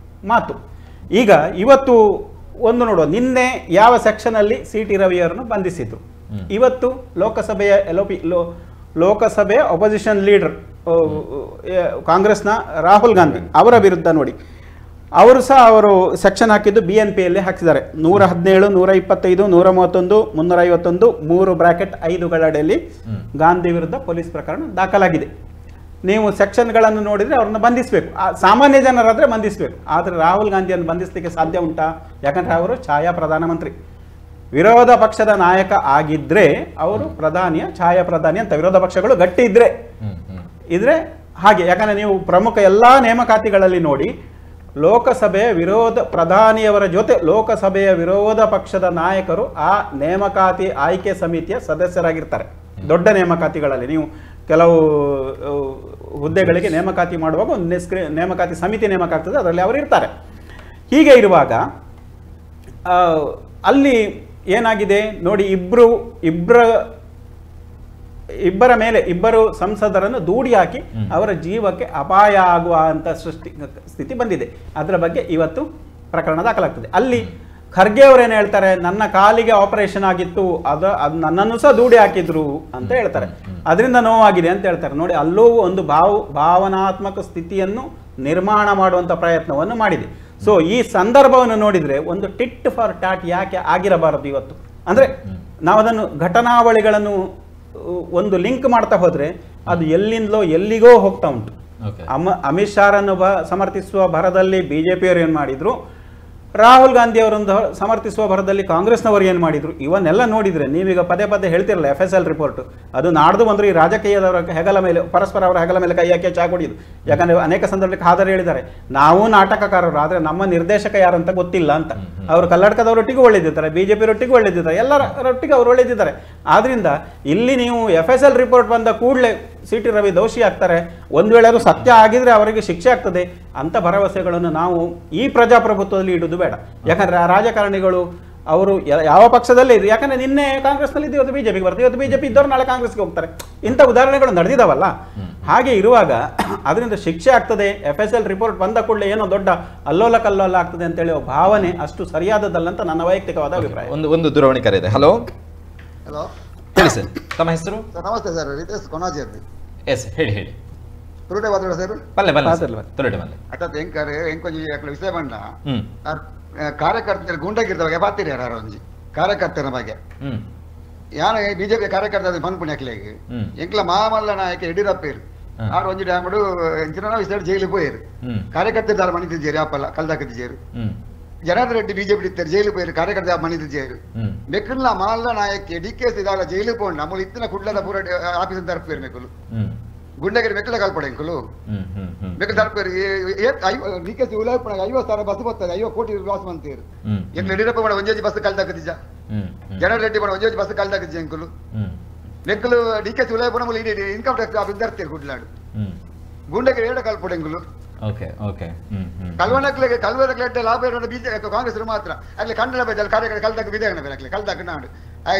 ಮಾತು. ಈಗ ಇವತ್ತು ಒಂದು ನೋಡುವ, ನಿನ್ನೆ ಯಾವ ಸೆಕ್ಷನಲ್ಲಿ CT ರವಿಯವರನ್ನು ಬಂಧಿಸಿದ್ರು. ಇವತ್ತು ಲೋಕಸಭೆಯ ಅಪೋಸಿಷನ್ ಲೀಡರ್ ಕಾಂಗ್ರೆಸ್ನ ರಾಹುಲ್ ಗಾಂಧಿ ಅವರ ವಿರುದ್ಧ ನೋಡಿ, ಅವರು ಸಹ ಅವರು ಸೆಕ್ಷನ್ ಹಾಕಿದ್ದು BNPಯಲ್ಲಿ ಹಾಕಿದ್ದಾರೆ. 117, 125, 131, 351, 3 ಅಡಿಯಲ್ಲಿ ಗಾಂಧಿ ವಿರುದ್ಧ ಪೊಲೀಸ್ ಪ್ರಕರಣ ದಾಖಲಾಗಿದೆ. ನೀವು ಸೆಕ್ಷನ್ಗಳನ್ನು ನೋಡಿದರೆ ಅವ್ರನ್ನ ಬಂಧಿಸಬೇಕು. ಸಾಮಾನ್ಯ ಜನರಾದರೆ ಬಂಧಿಸಬೇಕು, ಆದರೆ ರಾಹುಲ್ ಗಾಂಧಿಯನ್ನು ಬಂಧಿಸಲಿಕ್ಕೆ ಸಾಧ್ಯ ಉಂಟಾ? ಯಾಕಂದರೆ ಅವರು ಛಾಯಾ ಪ್ರಧಾನಮಂತ್ರಿ, ವಿರೋಧ ಪಕ್ಷದ ನಾಯಕ ಆಗಿದ್ದರೆ ಅವರು ಪ್ರಧಾನಿಯ ಛಾಯಾ ಪ್ರಧಾನಿ ಅಂತ. ವಿರೋಧ ಪಕ್ಷಗಳು ಗಟ್ಟಿ ಇದ್ರೆ ಹಾಗೆ. ಯಾಕಂದರೆ ನೀವು ಪ್ರಮುಖ ಎಲ್ಲ ನೇಮಕಾತಿಗಳಲ್ಲಿ ನೋಡಿ, ಲೋಕಸಭೆಯ ಪ್ರಧಾನಿಯವರ ಜೊತೆ ಲೋಕಸಭೆಯ ವಿರೋಧ ಪಕ್ಷದ ನಾಯಕರು ಆ ನೇಮಕಾತಿ ಆಯ್ಕೆ ಸಮಿತಿಯ ಸದಸ್ಯರಾಗಿರ್ತಾರೆ. ದೊಡ್ಡ ನೇಮಕಾತಿಗಳಲ್ಲಿ ನೀವು ಕೆಲವು ಹುದ್ದೆಗಳಿಗೆ ನೇಮಕಾತಿ ಮಾಡುವಾಗ ಒಂದು ನೇಮಕಾತಿ ಸಮಿತಿ ನೇಮಕ ಆಗ್ತದೆ, ಅದರಲ್ಲಿ ಅವರು ಇರ್ತಾರೆ. ಹೀಗೆ ಇರುವಾಗ ಅಲ್ಲಿ ಏನಾಗಿದೆ ನೋಡಿ, ಇಬ್ಬರ ಮೇಲೆ ಇಬ್ಬರು ಸಂಸದರನ್ನು ದೂಡಿ ಹಾಕಿ ಅವರ ಜೀವಕ್ಕೆ ಅಪಾಯ ಆಗುವ ಅಂತ ಸ್ಥಿತಿ ಬಂದಿದೆ. ಅದರ ಬಗ್ಗೆ ಇವತ್ತು ಪ್ರಕರಣ ದಾಖಲಾಗ್ತದೆ. ಅಲ್ಲಿ ಖರ್ಗೆ ಅವರೇನು ಹೇಳ್ತಾರೆ, ನನ್ನ ಕಾಲಿಗೆ ಆಪರೇಷನ್ ಆಗಿತ್ತು, ಅದು ನನ್ನನ್ನು ಸಹ ದೂಡಿ ಹಾಕಿದ್ರು ಅಂತ ಹೇಳ್ತಾರೆ, ಅದರಿಂದ ನೋವಾಗಿದೆ ಅಂತ ಹೇಳ್ತಾರೆ. ನೋಡಿ, ಅಲ್ಲೂ ಒಂದು ಭಾವನಾತ್ಮಕ ಸ್ಥಿತಿಯನ್ನು ನಿರ್ಮಾಣ ಮಾಡುವಂಥ ಪ್ರಯತ್ನವನ್ನು ಮಾಡಿದೆ. ಸೊ ಈ ಸಂದರ್ಭವನ್ನು ನೋಡಿದರೆ ಒಂದು ಟಿಟ್ ಫಾರ್ ಟಾಟ್ ಯಾಕೆ ಆಗಿರಬಾರದು ಇವತ್ತು? ಅಂದರೆ ನಾವು ಅದನ್ನು ಘಟನಾವಳಿಗಳನ್ನು ಒಂದು ಲಿಂಕ್ ಮಾಡ್ತಾ ಹೋದರೆ ಅದು ಎಲ್ಲಿಂದಲೋ ಎಲ್ಲಿಗೋ ಹೋಗ್ತಾ ಉಂಟು. Okay. ಅಮಿತ್ ಶಾರನ್ನು ಸಮರ್ಥಿಸುವ ಭರದಲ್ಲಿ ಬಿಜೆಪಿಯವರು ಏನು ಮಾಡಿದ್ರು, ರಾಹುಲ್ ಗಾಂಧಿ ಅವರನ್ನು ಸಮರ್ಥಿಸುವ ಭರದಲ್ಲಿ ಕಾಂಗ್ರೆಸ್ನವರು ಏನು ಮಾಡಿದ್ರು, ಇವನ್ನೆಲ್ಲ ನೋಡಿದ್ರೆ ನೀವೀಗ ಪದೇ ಪದೇ ಹೇಳ್ತಿರಲ್ಲ FSL ರಿಪೋರ್ಟ್, ಅದು ನಾಡ್ದು ಬಂದ್ರು ಈ ರಾಜಕೀಯದವರ ಹೆಗಲ ಮೇಲೆ ಪರಸ್ಪರ ಅವರ ಹೆಗಲ ಮೇಲೆ ಕೈ ಹಾಕಿ ಚಾ ಕುಡಿಯುದು. ಯಾಕಂದ್ರೆ ಅನೇಕ ಸಂದರ್ಭದಲ್ಲಿ ಖಾದರ್ ಹೇಳಿದ್ದಾರೆ, ನಾವು ನಾಟಕಕಾರರು ಆದ್ರೆ ನಮ್ಮ ನಿರ್ದೇಶಕ ಯಾರು ಅಂತ ಗೊತ್ತಿಲ್ಲ ಅಂತ. ಅವರು ಕರ್ನಾಟಕದವರೊಟ್ಟಿಗೂ ಒಳ್ಳೆದಿದ್ದಾರೆ, ಬಿಜೆಪಿಯವರೊಟ್ಟಿಗೂ ಒಳ್ಳೆದಿದ್ದಾರೆ, ಎಲ್ಲರೊಟ್ಟಿಗೆ ಅವರು ಒಳ್ಳೆದಿದ್ದಾರೆ. ಆದ್ರಿಂದ ಇಲ್ಲಿ ನೀವು FSL ರಿಪೋರ್ಟ್ ಬಂದ ಕೂಡಲೇ CT ರವಿ ದೋಷಿ ಆಗ್ತಾರೆ, ಒಂದು ವೇಳೆ ಅದು ಸತ್ಯ ಆಗಿದ್ರೆ ಅವರಿಗೆ ಶಿಕ್ಷೆ ಆಗ್ತದೆ ಅಂತ ಭರವಸೆಗಳನ್ನು ನಾವು ಈ ಪ್ರಜಾಪ್ರಭುತ್ವದಲ್ಲಿ ಇಡುವುದು ಬೇಡ. ಯಾಕಂದ್ರೆ ಆ ರಾಜಕಾರಣಿಗಳು ಅವರು ಯಾವ ಪಕ್ಷದಲ್ಲೇ ಇದ್ರು, ಯಾಕಂದ್ರೆ ನಿನ್ನೆ ಕಾಂಗ್ರೆಸ್ನಲ್ಲಿ ಇವತ್ತು ಬಿಜೆಪಿಗೆ ಬರ್ತಾರೆ, ಇವತ್ತು ಬಿಜೆಪಿ ಇದ್ದವರು ನಾಳೆ ಕಾಂಗ್ರೆಸ್ಗೆ ಹೋಗ್ತಾರೆ. ಇಂಥ ಉದಾಹರಣೆಗಳು ನಡೆದಿದ್ದಾವಲ್ಲ. ಹಾಗೆ ಇರುವಾಗ ಅದರಿಂದ ಶಿಕ್ಷೆ ಆಗ್ತದೆ, FSL ರಿಪೋರ್ಟ್ ಬಂದ ಕೂಡಲೇ ಏನೋ ದೊಡ್ಡ ಅಲ್ಲೋಲ ಕಲ್ಲೋಲ ಆಗ್ತದೆ ಅಂತ ಹೇಳಿ ಭಾವನೆ ಅಷ್ಟು ಸರಿಯಾದದ್ದಲ್ಲ ಅಂತ ನನ್ನ ವೈಯಕ್ತಿಕವಾದ ಅಭಿಪ್ರಾಯ. ಒಂದು ದೂರವಾಣಿ ಕರೆ ಇದೆ. ಹಲೋ ಹಲೋ, ಹೇಳಿ ಸರ್, ತಮ್ಮ ಹೆಸರು? ಸರ್ ನಮಸ್ತೆ ಸರ್, ರಿತೇಶ್ ಕೊನಾಜಿ ಅಂತ. ಎಸ್, ಹೇಳಿ. ತುರುಟೆ ಮಾತಾಡೋ ಸರ್. ಪಲ್ಲೆ ತೊರಟೆ ಮಲ್ಲೆ ಅಟ್ಟದ ಎಂಕೊಂಜಿ ವಿಷಯ ಬಂಡ ಕಾರ್ಯಕರ್ತರ ಗುಂಡಾಗಿರ್ದವಾಗ ಬಾತಿರಿ ಯಾರು ಒಂಜಿ ಕಾರ್ಯಕರ್ತರ ಬಗ್ಗೆ ಯಾನ ಬಿಜೆಪಿ ಕಾರ್ಯಕರ್ತ ಬಂದ್ಪುಣಿ ಹಾಕ್ಲಿಗೆ ಎಂಕ್ಲ ಮಾಮಲ್ಲ ನಾಯಕ ಯಡಿಯೂರಪ್ಪ ಆರು ಒಂಜಿ ಡ್ಯಾಮಡು ಎಂಚಿನ ವಿಷಯ ಜೈಲಿಗೆ ಪೋಯರು ಕಾರ್ಯಕರ್ತರ ದಾರ ಮಣಿತಿದ್ದೀರಿ ಆಪಲ್ಲ ಕಲ್ದಾಕಿದ್ದೀರು. ಜನಾರ್ದನ್ ರೆಡ್ಡಿ ಬಿಜೆಪಿ ಇರ್ತಾರೆ ಜೈಲಿಗೆ ಪೋಯರು ಕಾರ್ಯಕರ್ತ ಮಣಿತಿದ್ದೀರು. ಮೆಕ್ಕಲ್ಲ ಮಾಲ್ಲ ನಾಯಕ DKS ಇದಾಲ ಜೈಲಿಗೆ ಪೋಂಡ ನಮ್ಮಲ್ಲಿ ಇತ್ತಿನ ಕುಡ್ಲದ ಪೂರ ಆಫೀಸ್ ತರಪೇರು ಮೆಕ್ಕಲು ಗುಂಡಗಿರಿ ಮೆಕ್ಕಲ ಕಲ್ಪಡೆ ಎಂಕಲು ಮೆಕ್ಕಲು ತರಪೇರು DKS ಉಲಾಪಣ 50 ಸಾವಿರ ಬಸ್ ಬರ್ತದೆ, 50 ಕೋಟಿ ಲಾಸ್ ಬಂತೀರು. ಎಂಕ್ ಯಡಿಯೂರಪ್ಪ ಮಾಡ ಒಂಜಿ ಬಸ್ ಕಲ್ದಾಕದಿಜ, ಜನಾರ್ದನ್ ರೆಡ್ಡಿ ಮಾಡ ಒಂಜಿ ಬಸ್ ಕಲ್ದಾಕದಿಜ ಎಂಕಲು ಲೆಕ್ಕಲು DKS ಉಲಾಪಣ ಇನ್ಕಮ್ ಟ್ಯಾಕ್ಸ್ ಆಫೀಸ್ ತರ್ತೀರು ಕುಡ್ಲಾಡು ಗುಂಡಗಿರಿ ಏಡ ಕಲ್ಪಡೆ ಎಂಕಲು ಕಲ್ವನಕ್ಲೆಗೆ ಕಲ್ವನಕ್ಲೆ ಲಾಭ ಇರೋದು ಬಿಜೆಪಿ ಕಾಂಗ್ರೆಸ್ ಮಾತ್ರ ಅಲ್ಲಿ ಕನ್ನಡ ಬೈದಲ್ಲಿ ಕಾರ್ಯಕರ್ತ ಕಲ್ದಾಗ ವಿಧೇಯನ ಬೇರೆ ಕಲ್ದಾಗ ನಾಡು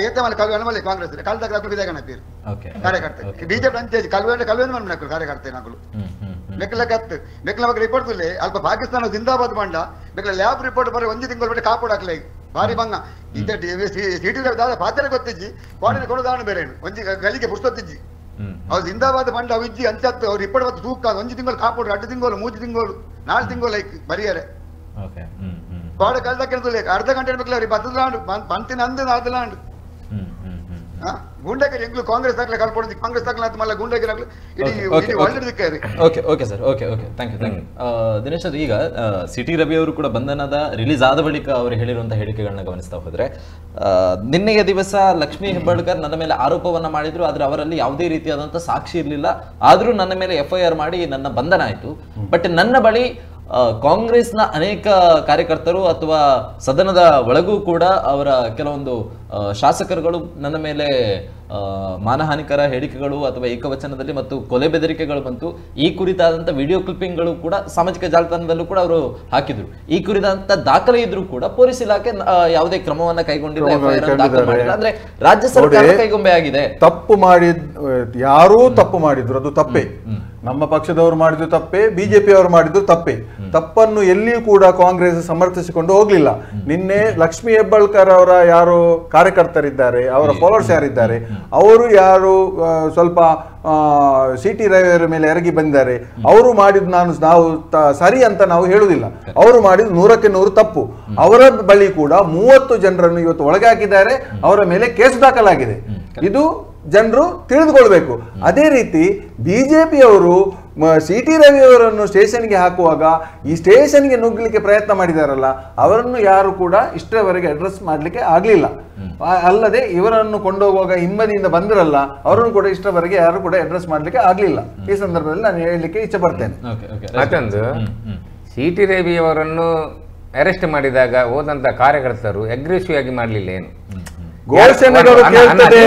ಎತ್ತ ಮೇಲೆ ಕಲ್ವನ ಕಾಂಗ್ರೆಸ್ ಕಲ್ದಾಗ ವಿಧೇಯನ ಪೇರು ಕಾರ್ಯಕರ್ತ ಬಿಜೆಪಿ ಅಂಚೆ ಕಲ್ವೇನ ಮಣ್ಣು ಕಾರ್ಯಕರ್ತ ನಾಗಲು ಮೆಕ್ಕಲ ಕತ್ತು ಮೆಕ್ಕಲ ಬಗ್ಗೆ ರಿಪೋರ್ಟ್ ಅಲ್ಪ ಪಾಕಿಸ್ತಾನ ಜಿಂದಾಬಾದ್ ಬಂಡ ಮೆಕ್ಕಲ ಲ್ಯಾಬ್ ರಿಪೋರ್ಟ್ ಬರೀ ಒಂಜಿ ತಿಂಗಳು ಬಿಟ್ಟು ಕಾಪಾಡಕ್ಲೆ ಭಾರಿ ಬಂಗ ಸಿಟಿ ಪಾತ್ರ ಗೊತ್ತಿಜ್ಜಿ ಕೋಣೆ ಕೊಡೋದಾಣ ಬೇರೆ ಒಂಜಿ ಗಲಿಗೆ ಪುಸ್ತೊತ್ತಿಜ್ಜಿ ಅವ್ರು ಜಿಂದಾಬಾದ್ ಬಂಡ ಅವು ಇಜ್ಜಿ ಅಂಚತ್ತು ಅವ್ರು ಇಪ್ಪತ್ತು ತೂಕ ಒಂಜಿ ತಿಂಗಳು ಕಾಪಾಡ್ರು 2 ತಿಂಗಳು 3 ತಿಂಗಳು 4 ತಿಂಗಳು ಲೈಕ್ ಬರಿಯಾರೆ ಕೋಡೆ ಕಲ್ದಕ್ಕೆ ಅರ್ಧ ಗಂಟೆ ಬೇಕಲ್ಲ ಅವ್ರಿಗೆ ಬದಲಾಂಡು ಪಂತಿನ ಅಂದ ಅದಲಾಂಡು ಗುಂಡಗಿರಿ ಎಂಗ್ಲು ಕಾಂಗ್ರೆಸ್ ದಾಖಲೆ ಕಲ್ಪೊಂಡು ಕಾಂಗ್ರೆಸ್ ದಾಖಲೆ ಅಂತ ಮಲ್ಲ ಗುಂಡಗಿರಿ ಆಗ್ಲಿ ಇಡೀ ವರ್ಲ್ಡ್ ದಿಕ್ಕಾರಿ. Okay sir, okay thank you. Dinesh ಅದು ಈಗ CT ರವಿ ಅವರು ಕೂಡ ಬಂಧನದ ರಿಲೀಸ್ ಆದ ಬಳಿಕ ಅವರು ಹೇಳಿರುವಂತಹ ಹೇಳಿಕೆಗಳನ್ನ ಗಮನಿಸ್ತಾ ಹೋದ್ರೆ, ನಿನ್ನೆಯ ದಿವಸ ಲಕ್ಷ್ಮೀ ಹೆಬ್ಬಾಳ್ಕರ್ ನನ್ನ ಮೇಲೆ ಆರೋಪವನ್ನ ಮಾಡಿದ್ರು, ಆದ್ರೆ ಅವರಲ್ಲಿ ಯಾವುದೇ ರೀತಿಯಾದಂತಹ ಸಾಕ್ಷಿ ಇರಲಿಲ್ಲ, ಆದ್ರೂ ನನ್ನ ಮೇಲೆ FIR ಮಾಡಿ ನನ್ನ ಬಂಧನ ಆಯ್ತು. ಬಟ್ ನನ್ನ ಬಳಿ ಕಾಂಗ್ರೆಸ್ನ ಅನೇಕ ಕಾರ್ಯಕರ್ತರು ಅಥವಾ ಸದನದ ಒಳಗೂ ಕೂಡ ಅವರ ಕೆಲವೊಂದು ಶಾಸಕರುಗಳು ನನ್ನ ಮೇಲೆ ಮಾನಹಾನಿಕರ ಹೇಳಿಕೆಗಳು ಅಥವಾ ಏಕವಚನದಲ್ಲಿ ಮತ್ತು ಕೊಲೆ ಬೆದರಿಕೆಗಳು ಬಂತು. ಈ ಕುರಿತಾದಂಥ ವಿಡಿಯೋ ಕ್ಲಿಪ್ಪಿಂಗ್ಗಳು ಕೂಡ ಸಾಮಾಜಿಕ ಜಾಲತಾಣದಲ್ಲೂ ಕೂಡ ಅವರು ಹಾಕಿದ್ರು. ಈ ಕುರಿತಾದಂಥ ದಾಖಲೆ ಇದ್ರೂ ಕೂಡ ಪೊಲೀಸ್ ಇಲಾಖೆ ಯಾವುದೇ ಕ್ರಮವನ್ನ ಕೈಗೊಂಡಿಲ್ಲ, ದಾಖಲೆ ಮಾಡಿಲ್ಲ. ಅಂದ್ರೆ ರಾಜ್ಯ ಸರ್ಕಾರ ಕೈಗೊಂಬೆ ಆಗಿದೆ. ತಪ್ಪು ಯಾರೂ ತಪ್ಪು ಮಾಡಿದ್ರು ಅದು ತಪ್ಪೇ, ನಮ್ಮ ಪಕ್ಷದವರು ಮಾಡಿದ್ರು ತಪ್ಪೇ, ಬಿಜೆಪಿ ಅವರು ಮಾಡಿದ್ರು ತಪ್ಪೇ. ತಪ್ಪನ್ನು ಎಲ್ಲಿಯೂ ಕೂಡ ಕಾಂಗ್ರೆಸ್ ಸಮರ್ಥಿಸಿಕೊಂಡು ಹೋಗ್ಲಿಲ್ಲ. ನಿನ್ನೆ ಲಕ್ಷ್ಮೀ ಹೆಬ್ಬಾಳ್ಕರ್ ಅವರ ಯಾರು ಕಾರ್ಯಕರ್ತರಿದ್ದಾರೆ, ಅವರ ಫಾಲೋವರ್ಸ್ ಯಾರಿದ್ದಾರೆ, ಅವರು ಯಾರು ಸ್ವಲ್ಪ CT ರವಿಯವರ ಮೇಲೆ ಎರಗಿ ಬಂದಿದ್ದಾರೆ, ಅವರು ಮಾಡಿದ್ ನಾವು ಸರಿ ಅಂತ ನಾವು ಹೇಳುವುದಿಲ್ಲ. ಅವರು ಮಾಡಿದ್ 100ಕ್ಕೆ 100 ತಪ್ಪು. ಅವರ ಬಳಿ ಕೂಡ 30 ಜನರನ್ನು ಇವತ್ತು ಒಳಗೆ ಹಾಕಿದ್ದಾರೆ, ಅವರ ಮೇಲೆ ಕೇಸು ದಾಖಲಾಗಿದೆ. ಇದು ಜನರು ತಿಳಿದುಕೊಳ್ಬೇಕು. ಅದೇ ರೀತಿ ಬಿಜೆಪಿಯವರು CT ರವಿಯವರನ್ನು ಸ್ಟೇಷನ್ಗೆ ಹಾಕುವಾಗ ಈ ಸ್ಟೇಷನ್ಗೆ ನುಗ್ಗಲಿಕ್ಕೆ ಪ್ರಯತ್ನ ಮಾಡಿದಾರಲ್ಲ, ಅವರನ್ನು ಯಾರು ಕೂಡ ಇಷ್ಟರವರೆಗೆ ಅಡ್ರೆಸ್ ಮಾಡ್ಲಿಕ್ಕೆ ಆಗ್ಲಿಲ್ಲ. ಅಲ್ಲದೆ ಇವರನ್ನು ಕೊಂಡೋಗುವಾಗ ಹಿಂಬದಿಯಿಂದ ಬಂದಿರಲ್ಲ, ಅವರನ್ನು ಕೂಡ ಇಷ್ಟರವರೆಗೆ ಯಾರು ಕೂಡ ಅಡ್ರೆಸ್ ಮಾಡ್ಲಿಕ್ಕೆ ಆಗ್ಲಿಲ್ಲ. ಈ ಸಂದರ್ಭದಲ್ಲಿ ನಾನು ಹೇಳಲಿಕ್ಕೆ ಇಚ್ಛೆ ಪಡ್ತೇನೆ. ಮತ್ತೊಂದು CT ರವಿಯವರನ್ನು ಅರೆಸ್ಟ್ ಮಾಡಿದಾಗ ಹೋದಂತ ಕಾರ್ಯಕರ್ತರು ಅಗ್ರೆಸಿವ್ ಆಗಿ ಮಾಡಲಿಲ್ಲ ಏನು ಘೋಷಣೆಗಳು ಕೇಳ್ತದೆ.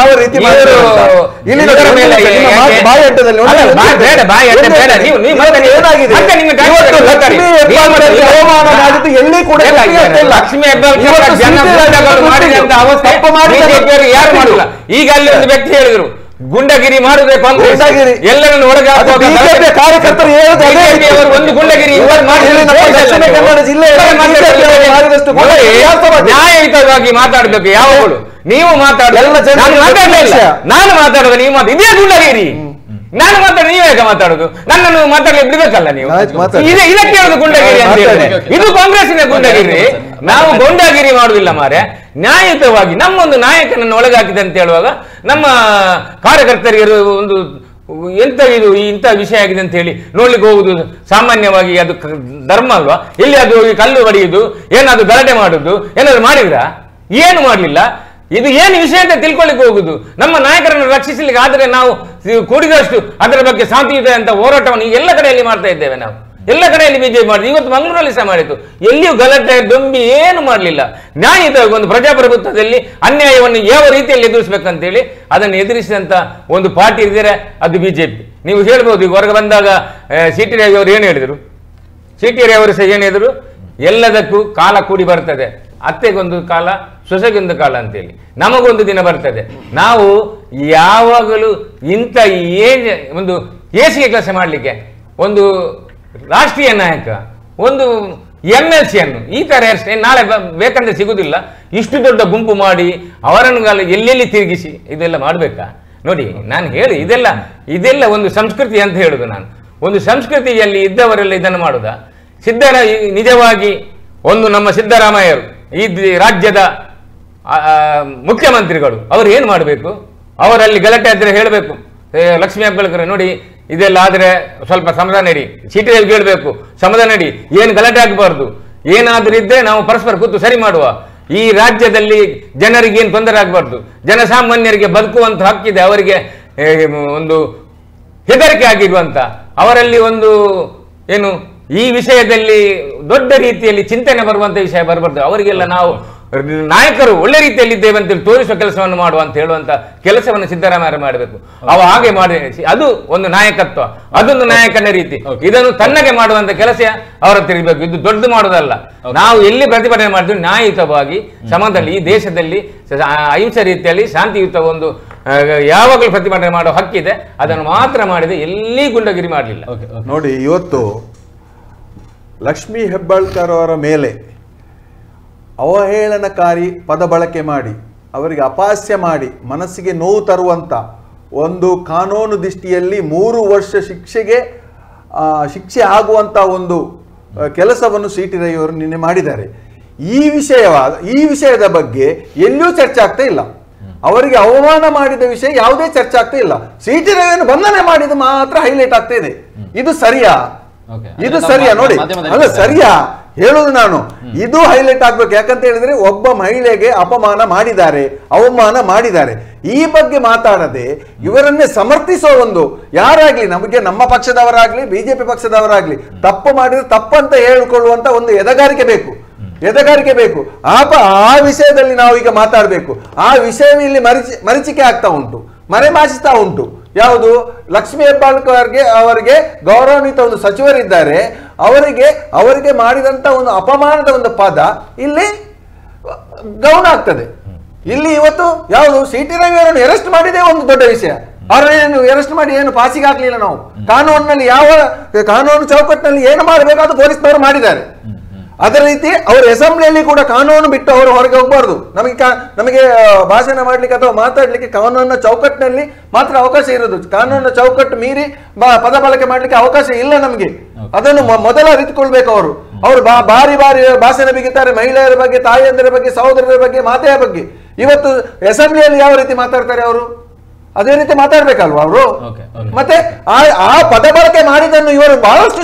ಯಾವ ರೀತಿ ಎಲ್ಲಿ ಕೂಡ ಲಕ್ಷ್ಮೀ ಯಾರು ಮಾಡಿಲ್ಲ. ಈಗ ಅಲ್ಲಿ ಒಂದು ವ್ಯಕ್ತಿ ಹೇಳಿದ್ರು ಗುಂಡಗಿರಿ ಮಾಡುವುದೇ ಕಾಂಗ್ರೆಸ್, ಎಲ್ಲರನ್ನು ಒಳಗೆ ಕಾರ್ಯಕರ್ತರು ಒಂದು ಗುಂಡಗಿರಿ ನ್ಯಾಯಯುತವಾಗಿ ಮಾತಾಡಬೇಕು. ಯಾವಾಗಲೂ ನೀವು ಮಾತಾಡೋದು ನಾನು ಮಾತಾಡಲಿಲ್ಲ, ನಾನು ಮಾತಾಡೋದು ನೀವು ಇದೇ ಗುಂಡಗಿರಿ ನಾನು ಮಾತಾಡ ನೀವ್ ಹೇಗೆ ಮಾತಾಡುದು? ನನ್ನನ್ನು ಮಾತಾಡ್ಲಿಕ್ಕೆ ಬಿಡ್ಬೇಕಲ್ಲ ನೀವು. ಆಯ್ತು, ಮಾತಾಡಿ. ಇದಕ್ಕೆ ಹೇಳುದು ಗುಂಡಗಿರಿ ಅಂತ ಹೇಳಿದ್ರೆ ಇದು ಕಾಂಗ್ರೆಸ್ಸಿನ ಗುಂಡಗಿರಿ. ನಾವು ಗುಂಡಗಿರಿ ಮಾಡುದಿಲ್ಲ ಮಾರೆ, ನ್ಯಾಯಯುತವಾಗಿ ನಮ್ಮೊಂದು ನಾಯಕನನ್ನು ಒಳಗಾಕಿದೆ ಅಂತ ಹೇಳುವಾಗ ನಮ್ಮ ಕಾರ್ಯಕರ್ತರಿಗೆ ಒಂದು ಎಂತ ಇದು ಇಂಥ ವಿಷಯ ಆಗಿದೆ ಅಂತ ಹೇಳಿ ನೋಡ್ಲಿಕ್ಕೆ ಹೋಗುದು ಸಾಮಾನ್ಯವಾಗಿ ಅದು ಧರ್ಮ ಅಲ್ವಾ? ಎಲ್ಲಿ ಅದು ಕಲ್ಲು ಹೊಡೆಯುದು, ಏನಾದ್ರು ಗಲಾಟೆ ಮಾಡುದು, ಏನಾದ್ರು ಮಾಡಿದ್ರ? ಏನು ಮಾಡ್ಲಿಲ್ಲ. ಇದು ಏನು ವಿಷಯ ಅಂತ ತಿಳ್ಕೊಳ್ಳಿಕ್ಕೆ ಹೋಗುದು. ನಮ್ಮ ನಾಯಕರನ್ನು ರಕ್ಷಿಸಲಿಕ್ಕೆ ಆದ್ರೆ ನಾವು ಕೂಡಿದಷ್ಟು ಅದರ ಬಗ್ಗೆ ಶಾಂತಿಯುತ ಅಂತ ಹೋರಾಟವನ್ನು ಎಲ್ಲ ಕಡೆಯಲ್ಲಿ ಮಾಡ್ತಾ ಇದ್ದೇವೆ. ನಾವು ಎಲ್ಲ ಕಡೆಯಲ್ಲಿ ಬಿಜೆಪಿ ಮಾಡಿದ್ವಿ, ಇವತ್ತು ಮಂಗಳೂರಲ್ಲಿ ಸಹ ಮಾಡಿತ್ತು. ಎಲ್ಲಿಯೂ ಗಲಾಟೆ ದೊಂಬಿ ಏನು ಮಾಡಲಿಲ್ಲ. ನ್ಯಾಯಯುತವಾಗಿ ಒಂದು ಪ್ರಜಾಪ್ರಭುತ್ವದಲ್ಲಿ ಅನ್ಯಾಯವನ್ನು ಯಾವ ರೀತಿಯಲ್ಲಿ ಎದುರಿಸಬೇಕಂತೇಳಿ ಅದನ್ನು ಎದುರಿಸಿದಂತ ಒಂದು ಪಾರ್ಟಿ ಇದ್ದರೆ ಅದು ಬಿಜೆಪಿ. ನೀವು ಹೇಳ್ಬೋದು, ಈಗ ಹೊರಗೆ ಬಂದಾಗ ಸಿ.ಟಿ. ರವಿ ಅವರು ಏನು ಹೇಳಿದರು? ಸಿ.ಟಿ. ರವಿ ಅವರು ಸಹ ಏನು ಹೇಳಿದರು? ಎಲ್ಲದಕ್ಕೂ ಕಾಲ ಕೂಡಿ ಬರ್ತದೆ, ಅತ್ತೆಗೊಂದು ಕಾಲ ಸೊಸೆಗೊಂದು ಕಾಲ ಅಂತೇಳಿ. ನಮಗೊಂದು ದಿನ ಬರ್ತದೆ. ನಾವು ಯಾವಾಗಲೂ ಇಂಥ ಒಂದು ಹೇಸಿಗೆ ಕೆಲಸ ಮಾಡಲಿಕ್ಕೆ ಒಂದು ರಾಷ್ಟ್ರೀಯ ನಾಯಕ, ಒಂದು MLC ಅನ್ನು ಈ ತರ ನಾಳೆ ಬೇಕಂದ್ರೆ ಸಿಗುದಿಲ್ಲ. ಇಷ್ಟು ದೊಡ್ಡ ಗುಂಪು ಮಾಡಿ ಅವರನ್ನು ಎಲ್ಲೆಲ್ಲಿ ತಿರುಗಿಸಿ ಇದೆಲ್ಲ ಮಾಡಬೇಕಾ? ನೋಡಿ, ನಾನು ಹೇಳಿ ಇದೆಲ್ಲ ಒಂದು ಸಂಸ್ಕೃತಿ ಅಂತ ಹೇಳುದು. ನಾನು ಒಂದು ಸಂಸ್ಕೃತಿಯಲ್ಲಿ ಇದ್ದವರೆಲ್ಲ ಇದನ್ನು ಮಾಡುದ? ನಿಜವಾಗಿ ಒಂದು ನಮ್ಮ ಸಿದ್ದರಾಮಯ್ಯರು ಈ ರಾಜ್ಯದ ಮುಖ್ಯಮಂತ್ರಿಗಳು ಅವರು ಏನು ಮಾಡಬೇಕು? ಅವರಲ್ಲಿ ಗಲಾಟೆ ಆದ್ರೆ ಹೇಳಬೇಕು, ಲಕ್ಷ್ಮೀ ಹೆಬ್ಬಾಳ್ಕರ್ ನೋಡಿ ಇದೆಲ್ಲ ಆದ್ರೆ ಸ್ವಲ್ಪ ಸಮಾಧಾನ ನಡಿ, ಸಿ.ಟಿ. ರವಿ ಕೇಳಬೇಕು ಸಮಾಧಾನ ನಡಿ, ಏನು ಗಲಾಟೆ ಆಗಬಾರ್ದು, ಏನಾದ್ರೂ ಇದ್ದರೆ ನಾವು ಪರಸ್ಪರ ಕೂತು ಸರಿ ಮಾಡುವ. ಈ ರಾಜ್ಯದಲ್ಲಿ ಜನರಿಗೆ ಏನು ತೊಂದರೆ ಆಗಬಾರ್ದು, ಜನಸಾಮಾನ್ಯರಿಗೆ ಬದುಕುವಂತ ಹಕ್ಕಿದೆ, ಅವರಿಗೆ ಒಂದು ಹೆದರಿಕೆ ಆಗಿರುವಂತ ಅವರಲ್ಲಿ ಒಂದು ಏನು ಈ ವಿಷಯದಲ್ಲಿ ದೊಡ್ಡ ರೀತಿಯಲ್ಲಿ ಚಿಂತನೆ ಬರುವಂತ ವಿಷಯ ಬರಬಾರ್ದು. ಅವರಿಗೆಲ್ಲ ನಾವು ನಾಯಕರು ಒಳ್ಳೆ ರೀತಿಯಲ್ಲಿ ಇದ್ದೇವೆ ಅಂತೇಳಿ ತೋರಿಸುವ ಕೆಲಸವನ್ನು ಮಾಡುವ ಅಂತ ಹೇಳುವಂತ ಕೆಲಸವನ್ನು ಸಿದ್ದರಾಮಯ್ಯ ಮಾಡಬೇಕು. ಅವ ಹಾಗೆ ಮಾಡಿ ಅದು ಒಂದು ನಾಯಕತ್ವ, ಅದೊಂದು ನಾಯಕನ ರೀತಿ. ಇದನ್ನು ತನ್ನಗೆ ಮಾಡುವಂತ ಕೆಲಸ ಅವರ ತಿರುಗಬೇಕು. ಇದು ದೊಡ್ಡ ಮಾಡುವುದಲ್ಲ. ನಾವು ಎಲ್ಲಿ ಪ್ರತಿಭಟನೆ ಮಾಡಿದ್ವಿ ನ್ಯಾಯಯುತವಾಗಿ ಸಮಾಜದಲ್ಲಿ, ಈ ದೇಶದಲ್ಲಿ ಅಹಿಂಸೆ ರೀತಿಯಲ್ಲಿ ಶಾಂತಿಯುತ ಒಂದು ಯಾವಾಗಲೂ ಪ್ರತಿಭಟನೆ ಮಾಡೋ ಹಕ್ಕಿದೆ. ಅದನ್ನು ಮಾತ್ರ ಮಾಡಿದೆ, ಎಲ್ಲಿ ಗುಂಡಗಿರಿ ಮಾಡಲಿಲ್ಲ. ನೋಡಿ, ಇವತ್ತು ಲಕ್ಷ್ಮೀ ಹೆಬ್ಬಾಳ್ಕರ್ ಅವರ ಮೇಲೆ ಅವಹೇಳನಕಾರಿ ಪದ ಬಳಕೆ ಮಾಡಿ, ಅವರಿಗೆ ಅಪಹಾಸ್ಯ ಮಾಡಿ, ಮನಸ್ಸಿಗೆ ನೋವು ತರುವಂಥ ಒಂದು ಕಾನೂನು ದೃಷ್ಟಿಯಲ್ಲಿ 3 ವರ್ಷ ಶಿಕ್ಷೆ ಆಗುವಂಥ ಒಂದು ಕೆಲಸವನ್ನು ಸಿ.ಟಿ. ರವಿ ಅವರು ನಿನ್ನೆ ಮಾಡಿದ್ದಾರೆ. ಈ ವಿಷಯದ ಬಗ್ಗೆ ಎಲ್ಲಿಯೂ ಚರ್ಚೆ ಆಗ್ತಾ ಇಲ್ಲ. ಅವರಿಗೆ ಅವಮಾನ ಮಾಡಿದ ವಿಷಯ ಯಾವುದೇ ಚರ್ಚೆ ಆಗ್ತಾ ಇಲ್ಲ. ಸಿ.ಟಿ. ರವಿಯನ್ನು ಬಂಧನೆ ಮಾಡಿದ್ದು ಮಾತ್ರ ಹೈಲೈಟ್ ಆಗ್ತಾ ಇದೆ. ಇದು ಸರಿಯಾ? ಇದು ಸರಿಯಾ? ನೋಡಿ, ಅಲ್ಲ ಸರಿಯಾ ಹೇಳುದು ನಾನು, ಇದು ಹೈಲೈಟ್ ಆಗ್ಬೇಕು. ಯಾಕಂತ ಹೇಳಿದ್ರೆ ಒಬ್ಬ ಮಹಿಳೆಗೆ ಅಪಮಾನ ಮಾಡಿದ್ದಾರೆ, ಅವಮಾನ ಮಾಡಿದ್ದಾರೆ. ಈ ಬಗ್ಗೆ ಮಾತಾಡದೆ ಇವರನ್ನೇ ಸಮರ್ಥಿಸೋ ಒಂದು ಯಾರಾಗ್ಲಿ, ನಮಗೆ ನಮ್ಮ ಪಕ್ಷದವರಾಗ್ಲಿ ಬಿಜೆಪಿ ಪಕ್ಷದವರಾಗ್ಲಿ ತಪ್ಪು ಮಾಡಿದ್ರೆ ತಪ್ಪಂತ ಹೇಳಿಕೊಳ್ಳುವಂತ ಒಂದು ಎದೆಗಾರಿಕೆ ಬೇಕು. ಆ ವಿಷಯದಲ್ಲಿ ನಾವು ಈಗ ಮಾತಾಡಬೇಕು. ಆ ವಿಷಯ ಇಲ್ಲಿ ಮರೀಚಿಕೆ ಆಗ್ತಾ ಉಂಟು, ಮರೆಮಾಚಿಸ್ತಾ ಉಂಟು. ಯಾವುದು? ಲಕ್ಷ್ಮೀ ಹೆಬ್ಬಾಳ್ಕರ್ಗೆ ಅವರಿಗೆ ಗೌರವಾನ್ವಿತ ಒಂದು ಸಚಿವರಿದ್ದಾರೆ, ಅವರಿಗೆ ಮಾಡಿದಂತ ಒಂದು ಅಪಮಾನದ ಒಂದು ಪದ ಇಲ್ಲಿ ಗೌಣ ಆಗ್ತದೆ. ಇಲ್ಲಿ ಇವತ್ತು ಯಾವುದು ಸಿ.ಟಿ. ರವಿ ಅವರನ್ನು ಅರೆಸ್ಟ್ ಮಾಡಿದೆ ಒಂದು ದೊಡ್ಡ ವಿಷಯ. ಅವರನ್ನು ಅರೆಸ್ಟ್ ಮಾಡಿ ಏನು ಪಾಸಿಗೆ ಹಾಕ್ಲಿಲ್ಲ. ನಾವು ಕಾನೂನಿನಲ್ಲಿ ಯಾವ ಕಾನೂನು ಚೌಕಟ್ಟಿನಲ್ಲಿ ಏನು ಮಾಡಬೇಕು ಅದು ಪೊಲೀಸ್ನವರು ಮಾಡಿದ್ದಾರೆ. ಅದೇ ರೀತಿ ಅವರು ಅಸೆಂಬ್ಲಿಯಲ್ಲಿ ಕೂಡ ಕಾನೂನು ಬಿಟ್ಟು ಅವರು ಹೊರಗೆ ಹೋಗಬಾರ್ದು. ನಮಗೆ ಭಾಷಣ ಮಾಡ್ಲಿಕ್ಕೆ ಅಥವಾ ಮಾತಾಡ್ಲಿಕ್ಕೆ ಕಾನೂನಿನ ಚೌಕಟ್ಟಿನಲ್ಲಿ ಮಾತ್ರ ಅವಕಾಶ ಇರೋದು. ಕಾನೂನಿನ ಚೌಕಟ್ಟು ಮೀರಿ ಪದ ಬಳಕೆ ಮಾಡ್ಲಿಕ್ಕೆ ಅವಕಾಶ ಇಲ್ಲ ನಮಗೆ. ಅದನ್ನು ಮೊದಲ ಅರಿತುಕೊಳ್ಬೇಕು. ಅವರು ಬಾರಿ ಭಾಷಣ ಬಿಗಿತಾರೆ, ಮಹಿಳೆಯರ ಬಗ್ಗೆ, ತಾಯಿಯಂದಿರ ಬಗ್ಗೆ, ಸಹೋದರರ ಬಗ್ಗೆ, ಮಾತೆಯ ಬಗ್ಗೆ. ಇವತ್ತು ಅಸೆಂಬ್ಲಿಯಲ್ಲಿ ಯಾವ ರೀತಿ ಮಾತಾಡ್ತಾರೆ ಅವರು, ಅದೇ ರೀತಿ ಮಾತಾಡ್ಬೇಕಲ್ವಾ ಅವರು? ಮತ್ತೆ ಆ ಪದ ಬಳಕೆ ಮಾಡಿದನ್ನು ಇವರು ಬಹಳಷ್ಟು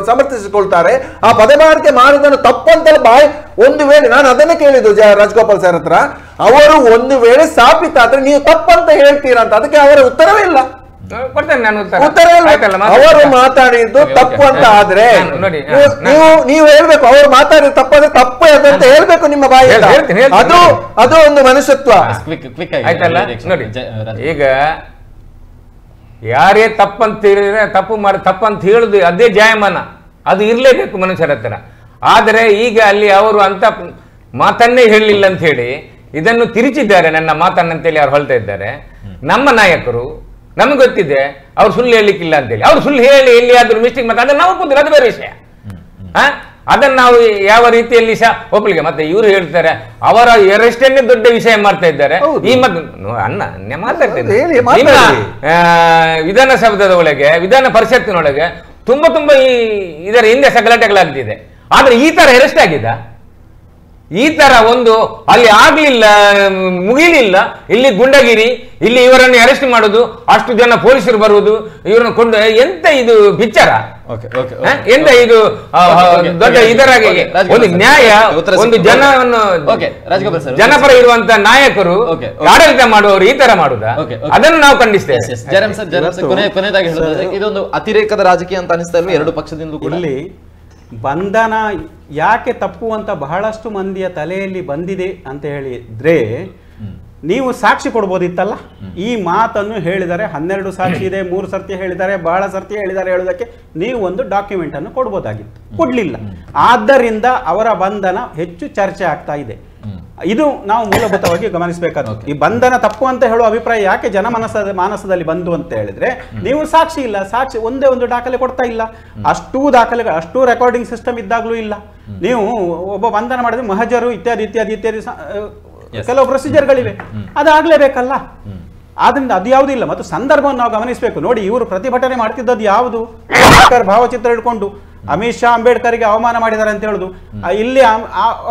ಸಮರ್ಥಿಸಿಕೊಳ್ತಾರೆ. ಆ ಪದ ಬಳಕೆ ಮಾಡಿದನ್ನು ತಪ್ಪಂತ ಒಂದು ವೇಳೆ ನಾನು ಅದನ್ನೇ ಕೇಳಿದ್ದು ರಾಜಗೋಪಾಲ್ ಸರ್ ಹತ್ರ, ಅವರು ಒಂದು ವೇಳೆ ಸಾಬೀತ ಆದ್ರೆ ನೀವು ತಪ್ಪಂತ ಹೇಳ್ತೀರಾ ಅಂತ. ಅದಕ್ಕೆ ಅವರ ಉತ್ತರವೇ ಇಲ್ಲ. ಅವರು ಮಾತಾಡಿದ್ದು ತಪ್ಪು ಅಂತ ಆದ್ರೆ ನೀವು ಹೇಳ್ಬೇಕು. ಅವರು ಮಾತಾಡಿದ ತಪ್ಪಾದ್ರೆ ತಪ್ಪು ಅಂತ ಹೇಳ್ಬೇಕು ನಿಮ್ಮ ಬಾಯಿ. ಅದು ಒಂದು ಮನುಷ್ಯತ್ವ. ಆಯ್ತಲ್ಲ? ನೋಡಿ, ಈಗ ಯಾರೇ ತಪ್ಪಂತ ಹೇಳಿದ್ರೆ ತಪ್ಪಂತ ಹೇಳುದು ಅದೇ ಜಾಯಮಾನ, ಅದು ಇರ್ಲೇಬೇಕು ಮನುಷ್ಯರ ಹತ್ರ. ಆದರೆ ಈಗ ಅಲ್ಲಿ ಅವರು ಅಂತ ಮಾತನ್ನೇ ಹೇಳಲಿಲ್ಲ ಅಂತ ಹೇಳಿ ಇದನ್ನು ತಿರುಚಿದ್ದಾರೆ. ನನ್ನ ಮಾತನ್ನಂತೇಳಿ ಅವ್ರು ಹೊಳ್ತಾ ಇದ್ದಾರೆ. ನಮ್ಮ ನಾಯಕರು ನಮ್ಗೆ ಗೊತ್ತಿದೆ ಅವ್ರು ಸುಳ್ಳು ಹೇಳಲಿಕ್ಕಿಲ್ಲ ಅಂತೇಳಿ. ಅವ್ರು ಸುಳ್ಳು ಹೇಳಿ ಎಲ್ಲಿಯಾದ್ರೂ ಮಿಸ್ಟೇಕ್ ಮಾತಾಡಿದ್ರೆ ನಾವು ಒಪ್ಪುದಿಲ್ಲ, ಅದು ಬೇರೆ ವಿಷಯ. ಅದನ್ನು ನಾವು ಯಾವ ರೀತಿಯಲ್ಲಿ ಸಹ ಒಪ್ಪಲಿಕ್ಕೆ. ಮತ್ತೆ ಇವರು ಹೇಳ್ತಾರೆ ಅವರ ಅರೆಸ್ಟನ್ನೇ ದೊಡ್ಡ ವಿಷಯ ಮಾಡ್ತಾ ಇದ್ದಾರೆ. ಈ ಅಣ್ಣ ಮಾತಾಡ್ತಾ ಇದ್ದಾರೆ ನಿಮ್ಮ ವಿಧಾನಸೌಧದ ಒಳಗೆ, ವಿಧಾನ ಪರಿಷತ್ತಿನೊಳಗೆ ತುಂಬಾ ಈ ಇದರ ಹಿಂದೆ ಗಲಾಟೆಗಳಾಗ್ತಿದೆ. ಆದ್ರೆ ಈ ತರ ಅರೆಸ್ಟ್ ಆಗಿದ, ಈ ತರ ಒಂದು ಅಲ್ಲಿ ಆಗ್ಲಿಲ್ಲ, ಮುಗಿಲಿಲ್ಲ. ಇಲ್ಲಿ ಗುಂಡಗಿರಿ, ಇಲ್ಲಿ ಇವರನ್ನು ಅರೆಸ್ಟ್ ಮಾಡುದು, ಅಷ್ಟು ಜನ ಪೊಲೀಸರು ಬರುವುದು, ಇವರನ್ನು ಕೊಂಡು ಎಂತ ಇದು ಪಿಕ್ಚರ? ಎಂತ ಇದು ದೊಡ್ಡ ಇದರಾಗಿ ಒಂದು ನ್ಯಾಯ, ಒಂದು ಜನವನ್ನು ಜನಪರ ಇರುವಂತ ನಾಯಕರು ಆಡಳಿತ ಮಾಡುವವರು ಈ ತರ ಮಾಡುದಾ? ಅದನ್ನು ನಾವು ಖಂಡಿಸ್ತೇವೆ. ಕೊನೆಯದಾಗಿ ಹೇಳೋದಾದ್ರೆ ಇದೊಂದು ಅತಿರೇಕದ ರಾಜಕೀಯ ಅಂತ ಅನಿಸ್ತಾ ಇಲ್ವಾ ಎರಡು ಪಕ್ಷದಿಂದ ಕೂಡ? ಇಲ್ಲಿ ಬಂಧನ ಯಾಕೆ ತಪ್ಪು ಅಂತ ಬಹಳಷ್ಟು ಮಂದಿಯ ತಲೆಯಲ್ಲಿ ಬಂದಿದೆ ಅಂತ ಹೇಳಿದ್ರೆ, ನೀವು ಸಾಕ್ಷಿ ಕೊಡ್ಬೋದಿತ್ತಲ್ಲ. ಈ ಮಾತನ್ನು ಹೇಳಿದರೆ 12 ಸಾಕ್ಷಿ ಇದೆ, 3 ಸರ್ತಿ ಹೇಳಿದ್ದಾರೆ, ಬಹಳ ಸರ್ತಿ ಹೇಳಿದ್ದಾರೆ ಹೇಳುವುದಕ್ಕೆ ನೀವು ಒಂದು ಡಾಕ್ಯುಮೆಂಟ್ ಅನ್ನು ಕೊಡ್ಬೋದಾಗಿತ್ತು, ಕೊಡ್ಲಿಲ್ಲ. ಆದ್ದರಿಂದ ಅವರ ಬಂಧನ ಹೆಚ್ಚು ಚರ್ಚೆ ಆಗ್ತಾ ಇದೆ. ಇದು ನಾವು ಮೂಲಭೂತವಾಗಿ ಗಮನಿಸಬೇಕಾದ. ಈ ಬಂಧನ ತಪ್ಪು ಅಂತ ಹೇಳುವ ಅಭಿಪ್ರಾಯ ಯಾಕೆ ಮಾನಸದಲ್ಲಿ ಬಂದು ಅಂತ ಹೇಳಿದ್ರೆ, ನೀವು ಸಾಕ್ಷಿ ಇಲ್ಲ, ಸಾಕ್ಷಿ ಒಂದೇ ಒಂದು ದಾಖಲೆ ಕೊಡ್ತಾ ಇಲ್ಲ. ಅಷ್ಟೂ ದಾಖಲೆಗಳು, ಅಷ್ಟೂ ರೆಕಾರ್ಡಿಂಗ್ ಸಿಸ್ಟಮ್ ಇದ್ದಾಗಲೂ ಇಲ್ಲ. ನೀವು ಒಬ್ಬ ಬಂಧನ ಮಾಡಿದ್ರೆ ಮಹಜರು ಇತ್ಯಾದಿ ಕೆಲವು ಪ್ರೊಸೀಜರ್ಗಳಿವೆ, ಅದಾಗ್ಲೇಬೇಕಲ್ಲ. ಆದ್ರಿಂದ ಅದು ಯಾವುದೂ ಇಲ್ಲ. ಮತ್ತು ಸಂದರ್ಭವನ್ನು ನಾವು ಗಮನಿಸಬೇಕು. ನೋಡಿ, ಇವರು ಪ್ರತಿಭಟನೆ ಮಾಡ್ತಿದ್ದದ್ದು ಯಾವುದು? ಅಂಬೇಡ್ಕರ್ ಭಾವಚಿತ್ರ ಹಿಡ್ಕೊಂಡು ಅಮಿತ್ ಶಾ ಅಂಬೇಡ್ಕರ್ಗೆ ಅವಮಾನ ಮಾಡಿದ್ದಾರೆ ಅಂತ ಹೇಳುದು. ಇಲ್ಲಿ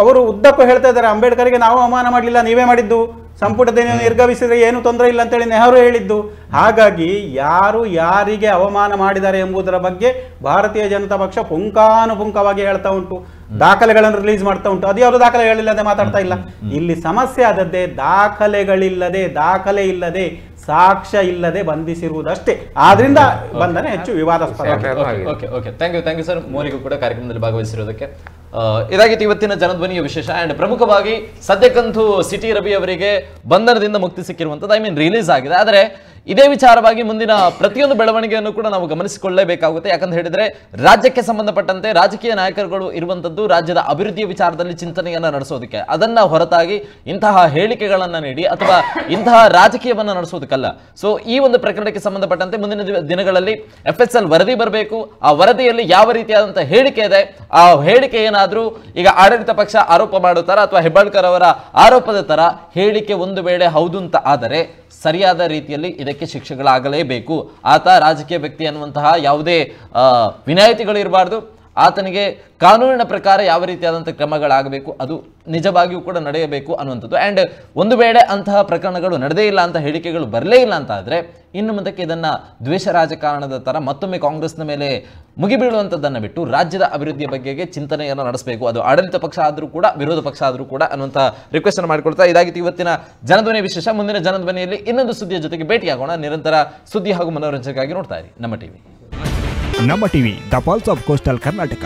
ಅವರು ಉದ್ದಕ್ಕೂ ಹೇಳ್ತಾ ಇದ್ದಾರೆ, ಅಂಬೇಡ್ಕರ್ಗೆ ನಾವು ಅವಮಾನ ಮಾಡಲಿಲ್ಲ, ನೀವೇ ಮಾಡಿದ್ದು, ಸಂಪುಟದಿಂದ ನಿರ್ಗಮಿಸಿದ್ರೆ ಏನು ತೊಂದರೆ ಇಲ್ಲ ಅಂತೇಳಿ ನೆಹರು ಹೇಳಿದ್ದು. ಹಾಗಾಗಿ ಯಾರು ಯಾರಿಗೆ ಅವಮಾನ ಮಾಡಿದ್ದಾರೆ ಎಂಬುದರ ಬಗ್ಗೆ ಭಾರತೀಯ ಜನತಾ ಪಕ್ಷ ಪುಂಖಾನುಪುಂಖವಾಗಿ ಹೇಳ್ತಾ ಉಂಟು, ದಾಖಲೆಗಳನ್ನು ರಿಲೀಸ್ ಮಾಡ್ತಾ ಉಂಟು. ಅದು ಯಾವುದು ದಾಖಲೆಗಳಿಲ್ಲದೆ ಮಾತಾಡ್ತಾ ಇಲ್ಲ. ಇಲ್ಲಿ ಸಮಸ್ಯೆ ಆದದ್ದೇ ದಾಖಲೆ ಇಲ್ಲದೆ ಸಾಕ್ಷ್ಯ ಇಲ್ಲದೆ ಬಂಧಿಸಿರುವುದಷ್ಟೇ. ಆದ್ರಿಂದ ಬಂಧನ ಹೆಚ್ಚು ವಿವಾದಾಸ್ಪದ. ಥ್ಯಾಂಕ್ ಯು ಸರ್, ಮೋರಿಗೂ ಕೂಡ ಕಾರ್ಯಕ್ರಮದಲ್ಲಿ ಭಾಗವಹಿಸಿರೋದಕ್ಕೆ. ಇದಾಗಿತ್ತು ಇವತ್ತಿನ ಜನಧ್ವನಿಯ ವಿಶೇಷ. ಅಂಡ್ ಪ್ರಮುಖವಾಗಿ ಸದ್ಯಕ್ಕಂತೂ ಸಿಟಿ ರವಿ ಅವರಿಗೆ ಬಂಧನದಿಂದ ಮುಕ್ತಿ ಸಿಕ್ಕಿರುವಂಥದ್ದು, ರಿಲೀಸ್ ಆಗಿದೆ. ಆದರೆ ಇದೇ ವಿಚಾರವಾಗಿ ಮುಂದಿನ ಪ್ರತಿಯೊಂದು ಬೆಳವಣಿಗೆಯನ್ನು ಕೂಡ ನಾವು ಗಮನಿಸಿಕೊಳ್ಳಲೇಬೇಕಾಗುತ್ತೆ. ಯಾಕಂತ ಹೇಳಿದ್ರೆ ರಾಜ್ಯಕ್ಕೆ ಸಂಬಂಧಪಟ್ಟಂತೆ ರಾಜಕೀಯ ನಾಯಕರುಗಳು ಇರುವಂತದ್ದು ರಾಜ್ಯದ ಅಭಿವೃದ್ಧಿಯ ವಿಚಾರದಲ್ಲಿ ಚಿಂತನೆಯನ್ನ ನಡೆಸೋದಕ್ಕೆ, ಅದನ್ನ ಹೊರತಾಗಿ ಇಂತಹ ಹೇಳಿಕೆಗಳನ್ನ ನೀಡಿ ಅಥವಾ ಇಂತಹ ರಾಜಕೀಯವನ್ನ ನಡೆಸೋದಕ್ಕಲ್ಲ. ಸೊ ಈ ಒಂದು ಪ್ರಕರಣಕ್ಕೆ ಸಂಬಂಧಪಟ್ಟಂತೆ ಮುಂದಿನ ದಿನಗಳಲ್ಲಿ FSL ವರದಿ ಬರಬೇಕು. ಆ ವರದಿಯಲ್ಲಿ ಯಾವ ರೀತಿಯಾದಂತಹ ಹೇಳಿಕೆ ಇದೆ, ಆ ಹೇಳಿಕೆ ಏನಾದ್ರೂ ಈಗ ಆಡಳಿತ ಪಕ್ಷ ಆರೋಪ ಮಾಡೋ ತರ ಅಥವಾ ಹೆಬ್ಬಾಳ್ಕರ್ ಅವರ ಆರೋಪದ ತರ ಹೇಳಿಕೆ ಒಂದು ವೇಳೆ ಹೌದು ಅಂತ ಆದರೆ ಸರಿಯಾದ ರೀತಿಯಲ್ಲಿ ಇದಕ್ಕೆ ಶಿಕ್ಷೆಗಳಾಗಲೇಬೇಕು. ಆತ ರಾಜಕೀಯ ವ್ಯಕ್ತಿ ಅನ್ನುವಂತಹ ಯಾವುದೇ ವಿನಾಯಿತಿಗಳು ಇರಬಾರ್ದು. ಆತನಿಗೆ ಕಾನೂನಿನ ಪ್ರಕಾರ ಯಾವ ರೀತಿಯಾದಂಥ ಕ್ರಮಗಳಾಗಬೇಕು ಅದು ನಿಜವಾಗಿಯೂ ಕೂಡ ನಡೆಯಬೇಕು ಅನ್ನುವಂಥದ್ದು. ಆ್ಯಂಡ್ ಒಂದು ವೇಳೆ ಅಂತಹ ಪ್ರಕರಣಗಳು ನಡೆದೇ ಇಲ್ಲ ಅಂತ ಹೇಳಿಕೆಗಳು ಬರಲೇ ಇಲ್ಲ ಅಂತ ಆದರೆ ಇನ್ನು ಮುಂದಕ್ಕೆ ಇದನ್ನು ದ್ವೇಷ ರಾಜಕಾರಣದ ಥರ ಮತ್ತೊಮ್ಮೆ ಕಾಂಗ್ರೆಸ್ನ ಮೇಲೆ ಮುಗಿಬೀಳುವಂಥದ್ದನ್ನು ಬಿಟ್ಟು ರಾಜ್ಯದ ಅಭಿವೃದ್ಧಿಯ ಬಗ್ಗೆಗೆ ಚಿಂತನೆಯನ್ನು ನಡೆಸಬೇಕು. ಅದು ಆಡಳಿತ ಪಕ್ಷ ಆದರೂ ಕೂಡ ವಿರೋಧ ಪಕ್ಷ ಆದರೂ ಕೂಡ ಅನ್ನುವಂಥ ರಿಕ್ವೆಸ್ಟ್ ಅನ್ನು ಮಾಡಿಕೊಳ್ತಾ ಇದಾಗಿತ್ತು ಇವತ್ತಿನ ಜನಧ್ವನಿ ವಿಶೇಷ. ಮುಂದಿನ ಜನಧ್ವನಿಯಲ್ಲಿ ಇನ್ನೊಂದು ಸುದ್ದಿಯ ಜೊತೆಗೆ ಭೇಟಿಯಾಗೋಣ. ನಿರಂತರ ಸುದ್ದಿ ಹಾಗೂ ಮನೋರಂಜನೆಗಾಗಿ ನೋಡ್ತಾ ಇರಿ ನಮ್ಮ ಟಿವಿ. ನಮ್ಮ TV, the pulse of coastal Karnataka.